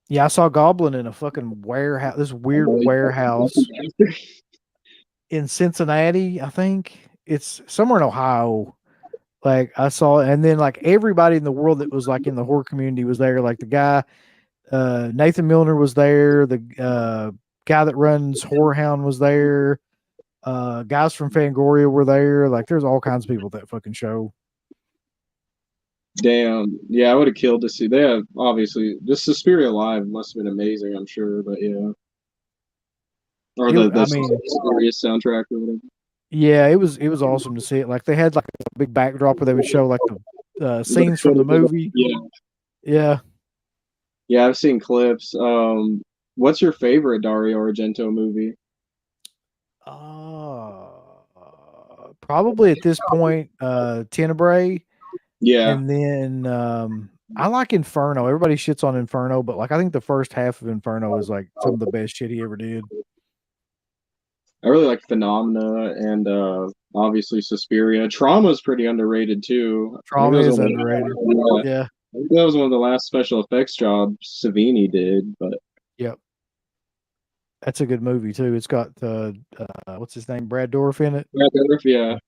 Yeah, I saw Goblin in a fucking warehouse, this weird warehouse in Cincinnati, I think. It's somewhere in Ohio. Like I saw, and then like everybody in the world that was like in the horror community was there. Like the guy, Nathan Milner was there. The guy that runs Horror Hound was there. Guys from Fangoria were there. Like there's all kinds of people at that fucking show. Damn. Yeah, I would have killed to see. They have obviously just Suspiria Live must have been amazing, I'm sure, but yeah. Or the Suspiria soundtrack or whatever. Yeah, it was awesome to see it. Like they had like a big backdrop where they would show like the scenes from the movie. Yeah. Yeah, I've seen clips. What's your favorite Dario Argento movie? Probably at this point, Tenebrae. Yeah. And then I like Inferno. Everybody shits on Inferno, but like I think the first half of Inferno is like some of the best shit he ever did. I really like Phenomena and obviously Suspiria. Trauma is pretty underrated too. Trauma is underrated. Yeah. I think that was one of the last special effects jobs Savini did, but yep. That's a good movie too. It's got what's his name? Brad Dourif in it. Brad Dourif, yeah.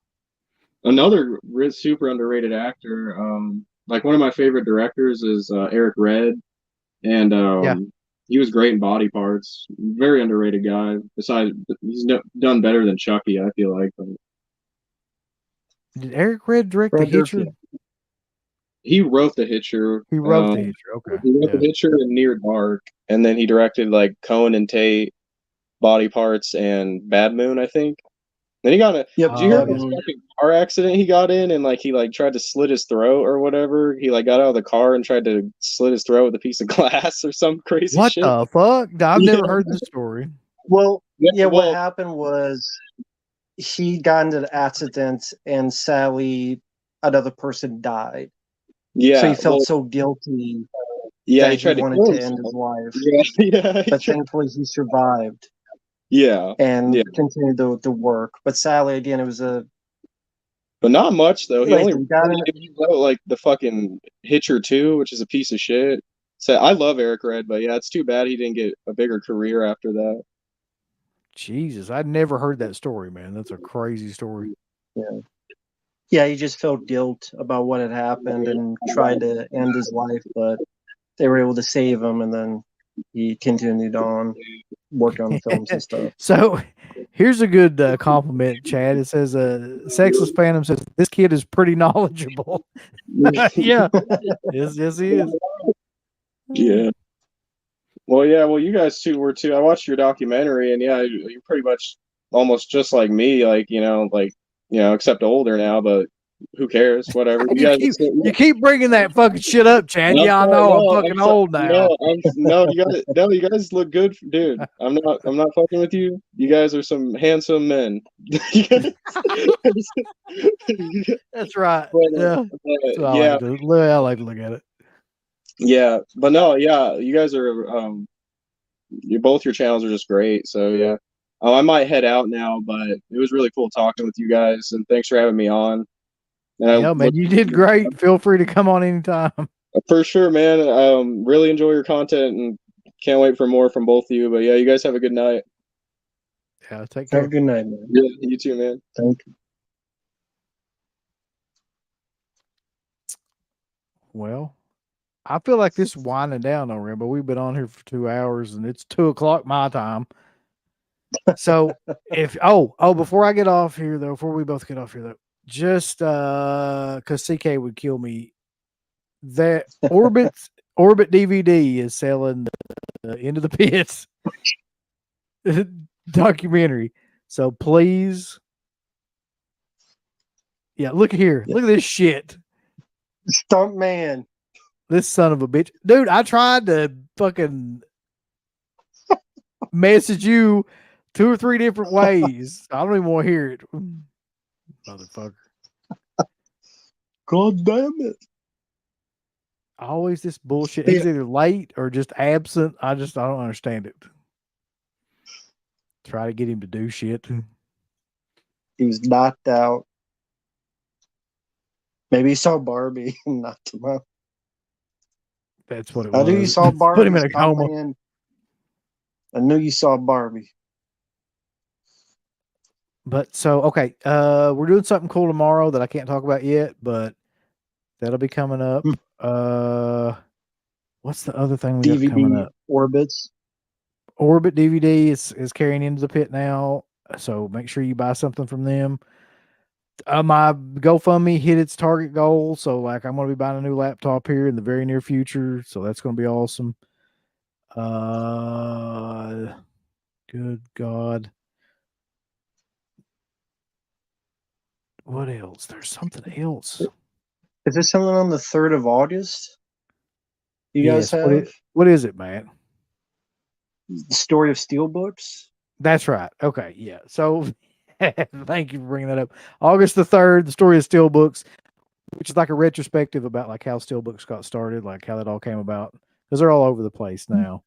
Another super underrated actor. Like one of my favorite directors is Eric Red, and he was great in Body Parts. Very underrated guy. Besides, he's done better than Chucky, I feel like. But did Eric Red direct The Hitcher? He wrote The Hitcher. He wrote The Hitcher. Okay. He wrote The Hitcher and Near Dark, and then he directed like Cohen and Tate, Body Parts, and Bad Moon, I think. Then he got a. Did you hear this fucking car accident he got in, and like he like tried to slit his throat or whatever? He like got out of the car and tried to slit his throat with a piece of glass or some crazy shit. What the fuck? I've never heard this story. Well, what happened was he got into the accident, and sadly, another person died. Yeah, so he felt so guilty. Yeah, that he wanted to end his life. Yeah, but thankfully he survived. Yeah, and continued the work. But sadly, again, it was But not much though. He like, only wrote like the fucking Hitcher 2, which is a piece of shit. So I love Eric Red, but yeah, it's too bad he didn't get a bigger career after that. Jesus, I'd never heard that story, man. That's a crazy story. Yeah, he just felt guilt about what had happened and tried to end his life, but they were able to save him, and then he continued on working on the films and stuff. So here's a good compliment, Chad. It says, Sexless Phantom says, this kid is pretty knowledgeable. Yeah. Yes, he is. Yeah. Well, you guys two were too. I watched your documentary, and yeah, you're pretty much almost just like me, except older now, but who cares? Whatever. You keep bringing that fucking shit up, Chad. Yeah, I know. I'm fucking old now. You guys look good, dude. I'm not fucking with you. You guys are some handsome men. That's right. Yeah. I like to look at it. Yeah, but no, yeah, you guys are both your channels are just great. So yeah. I might head out now, but it was really cool talking with you guys, and thanks for having me on. Yeah, man, you did great. Feel free to come on anytime. For sure, man. Really enjoy your content and can't wait for more from both of you. But yeah, you guys have a good night. Yeah, take care. Have a good night, man. Yeah, you too, man. Thank you. Well, I feel like this is winding down on Rambo. We've been on here for 2 hours, and it's 2:00 my time. So before I get off here, though, before we both get off here, though, just because CK would kill me. That Orbit DVD is selling Into the Pits documentary. So please, yeah, look here. Look at this shit. Stunt man. This son of a bitch. Dude, I tried to fucking message you 2 or 3 different ways. I don't even want to hear it. Motherfucker. God damn it. Always this bullshit. He's either late or just absent. I don't understand it. Try to get him to do shit. He was knocked out. Maybe he saw Barbie and knocked him out. That's what it I was. knew you saw Barbie. Put him in a coma. Man. I knew you saw Barbie. But so okay, we're doing something cool tomorrow that I can't talk about yet, but that'll be coming up. What's the other thing we got coming DVD up? Orbits. Orbit DVD is carrying Into the Pit now, so make sure you buy something from them. My GoFundMe hit its target goal, so like I'm going to be buying a new laptop here in the very near future, so that's going to be awesome. Good God. What else? There's something else. Is there something on the 3rd of August? You guys have? What is it, man? The Story of Steelbooks? That's right. Okay, yeah. So thank you for bringing that up. August the 3rd, the Story of Steelbooks, which is like a retrospective about like how Steelbooks got started, like how that all came about, because they're all over the place now.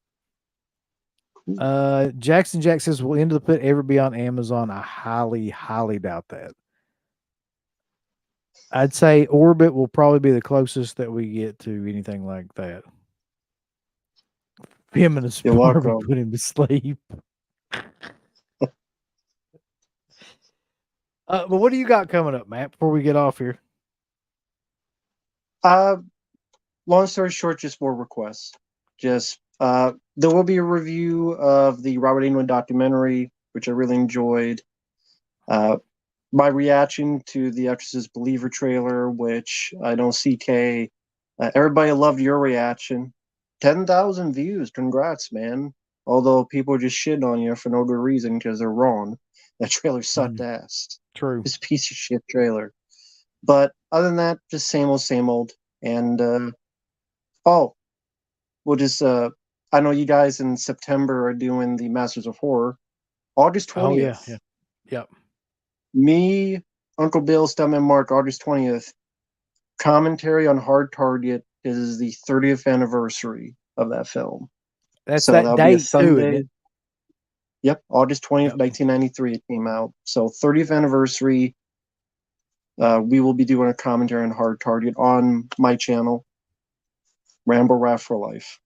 Jackson Jack says, will Into the Pit ever be on Amazon? I highly, highly doubt that. I'd say Orbit will probably be the closest that we get to anything like that. Him and his Barbie put him to sleep. But what do you got coming up, Matt, before we get off here? Long story short, just more requests. Just there will be a review of the Robert Englund documentary, which I really enjoyed. My reaction to the Exorcist Believer trailer, which I know CK, everybody loved your reaction. 10,000 views. Congrats, man. Although people are just shitting on you for no good reason because they're wrong. That trailer sucked ass. True. It's a piece of shit trailer. But other than that, just same old, same old. And we'll just I know you guys in September are doing the Masters of Horror. August 20th. Oh yeah. Yep. Me, Uncle Bill, Stuntman Mark, August 20th. Commentary on Hard Target is the 30th anniversary of that film. That's so that date Sunday. Too, yep, August 20th, 1993 it came out. So 30th anniversary. We will be doing a commentary on Hard Target on my channel, Rambo Wrath for Life.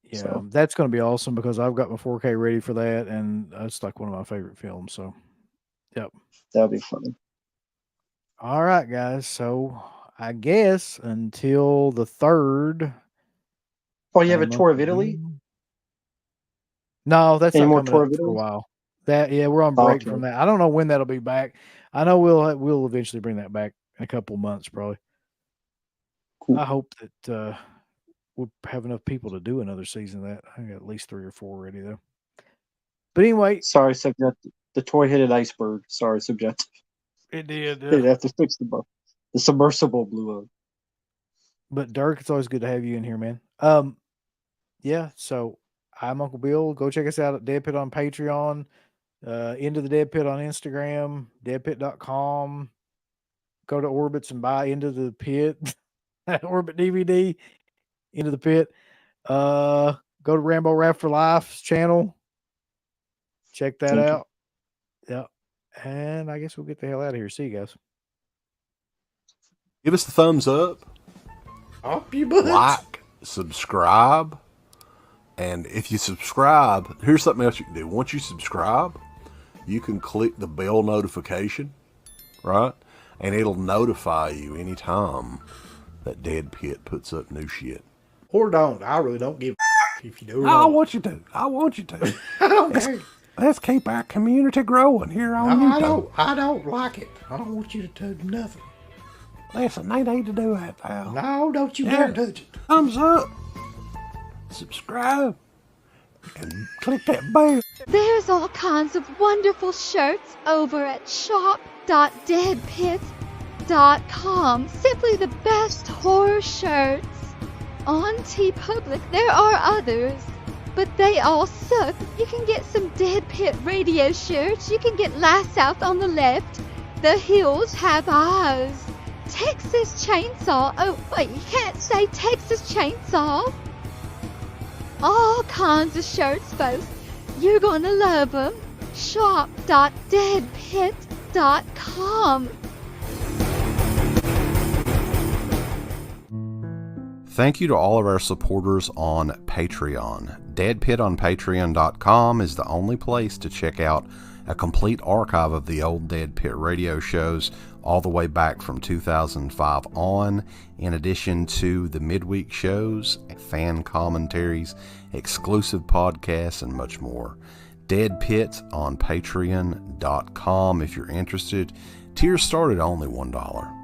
Yeah, so that's going to be awesome because I've got my 4K ready for that, and that's like one of my favorite films. So, yep. That'll be fun. All right, guys. So I guess until the 3rd. Oh, you have a tour of Italy? No, that's not coming up for a while. We're on break from that. I don't know when that'll be back. I know we'll eventually bring that back in a couple months, probably. Cool. I hope that we'll have enough people to do another season of that. I got at least 3 or 4 ready though. But anyway, sorry, subjective. The toy hit an iceberg. Sorry, subjective. It did. They'd have to fix the submersible blew up. But Dirk, it's always good to have you in here, man. Yeah. So I'm Uncle Bill. Go check us out at Dead Pit on Patreon. Into the Dead Pit on Instagram. Deadpit.com. Go to Orbits and buy Into the Pit. Orbit DVD. Into the Pit. Go to Rambo Wrath for Life's channel. Check that out. Yeah. And I guess we'll get the hell out of here. See you guys. Give us the thumbs up. Up you butts. Like, subscribe. And if you subscribe, here's something else you can do. Once you subscribe, you can click the bell notification, right? And it'll notify you anytime that Dead Pit puts up new shit. Or don't. I really don't give a if you do. I want you to. I want you to. I don't care. Let's keep our community growing here on No, YouTube. I don't like it. I don't want you to touch nothing. Listen, they need to do that, pal. No, don't you Yeah. dare touch it. Thumbs up, subscribe, and click that bell. There's all kinds of wonderful shirts over at shop.deadpit.com. Simply the best horror shirts. On TeePublic, there are others, but they all suck. You can get some Dead Pit radio shirts. You can get Last South on the left. The Hills Have Eyes. Texas Chainsaw. Oh, wait, you can't say Texas Chainsaw. All kinds of shirts, folks. You're gonna love them. Shop.deadpit.com. Thank you to all of our supporters on Patreon. Dead Pit on Patreon.com is the only place to check out a complete archive of the old Dead Pit radio shows all the way back from 2005 on, in addition to the midweek shows, fan commentaries, exclusive podcasts, and much more. Dead Pit on Patreon.com if you're interested. Tiers start at only $1.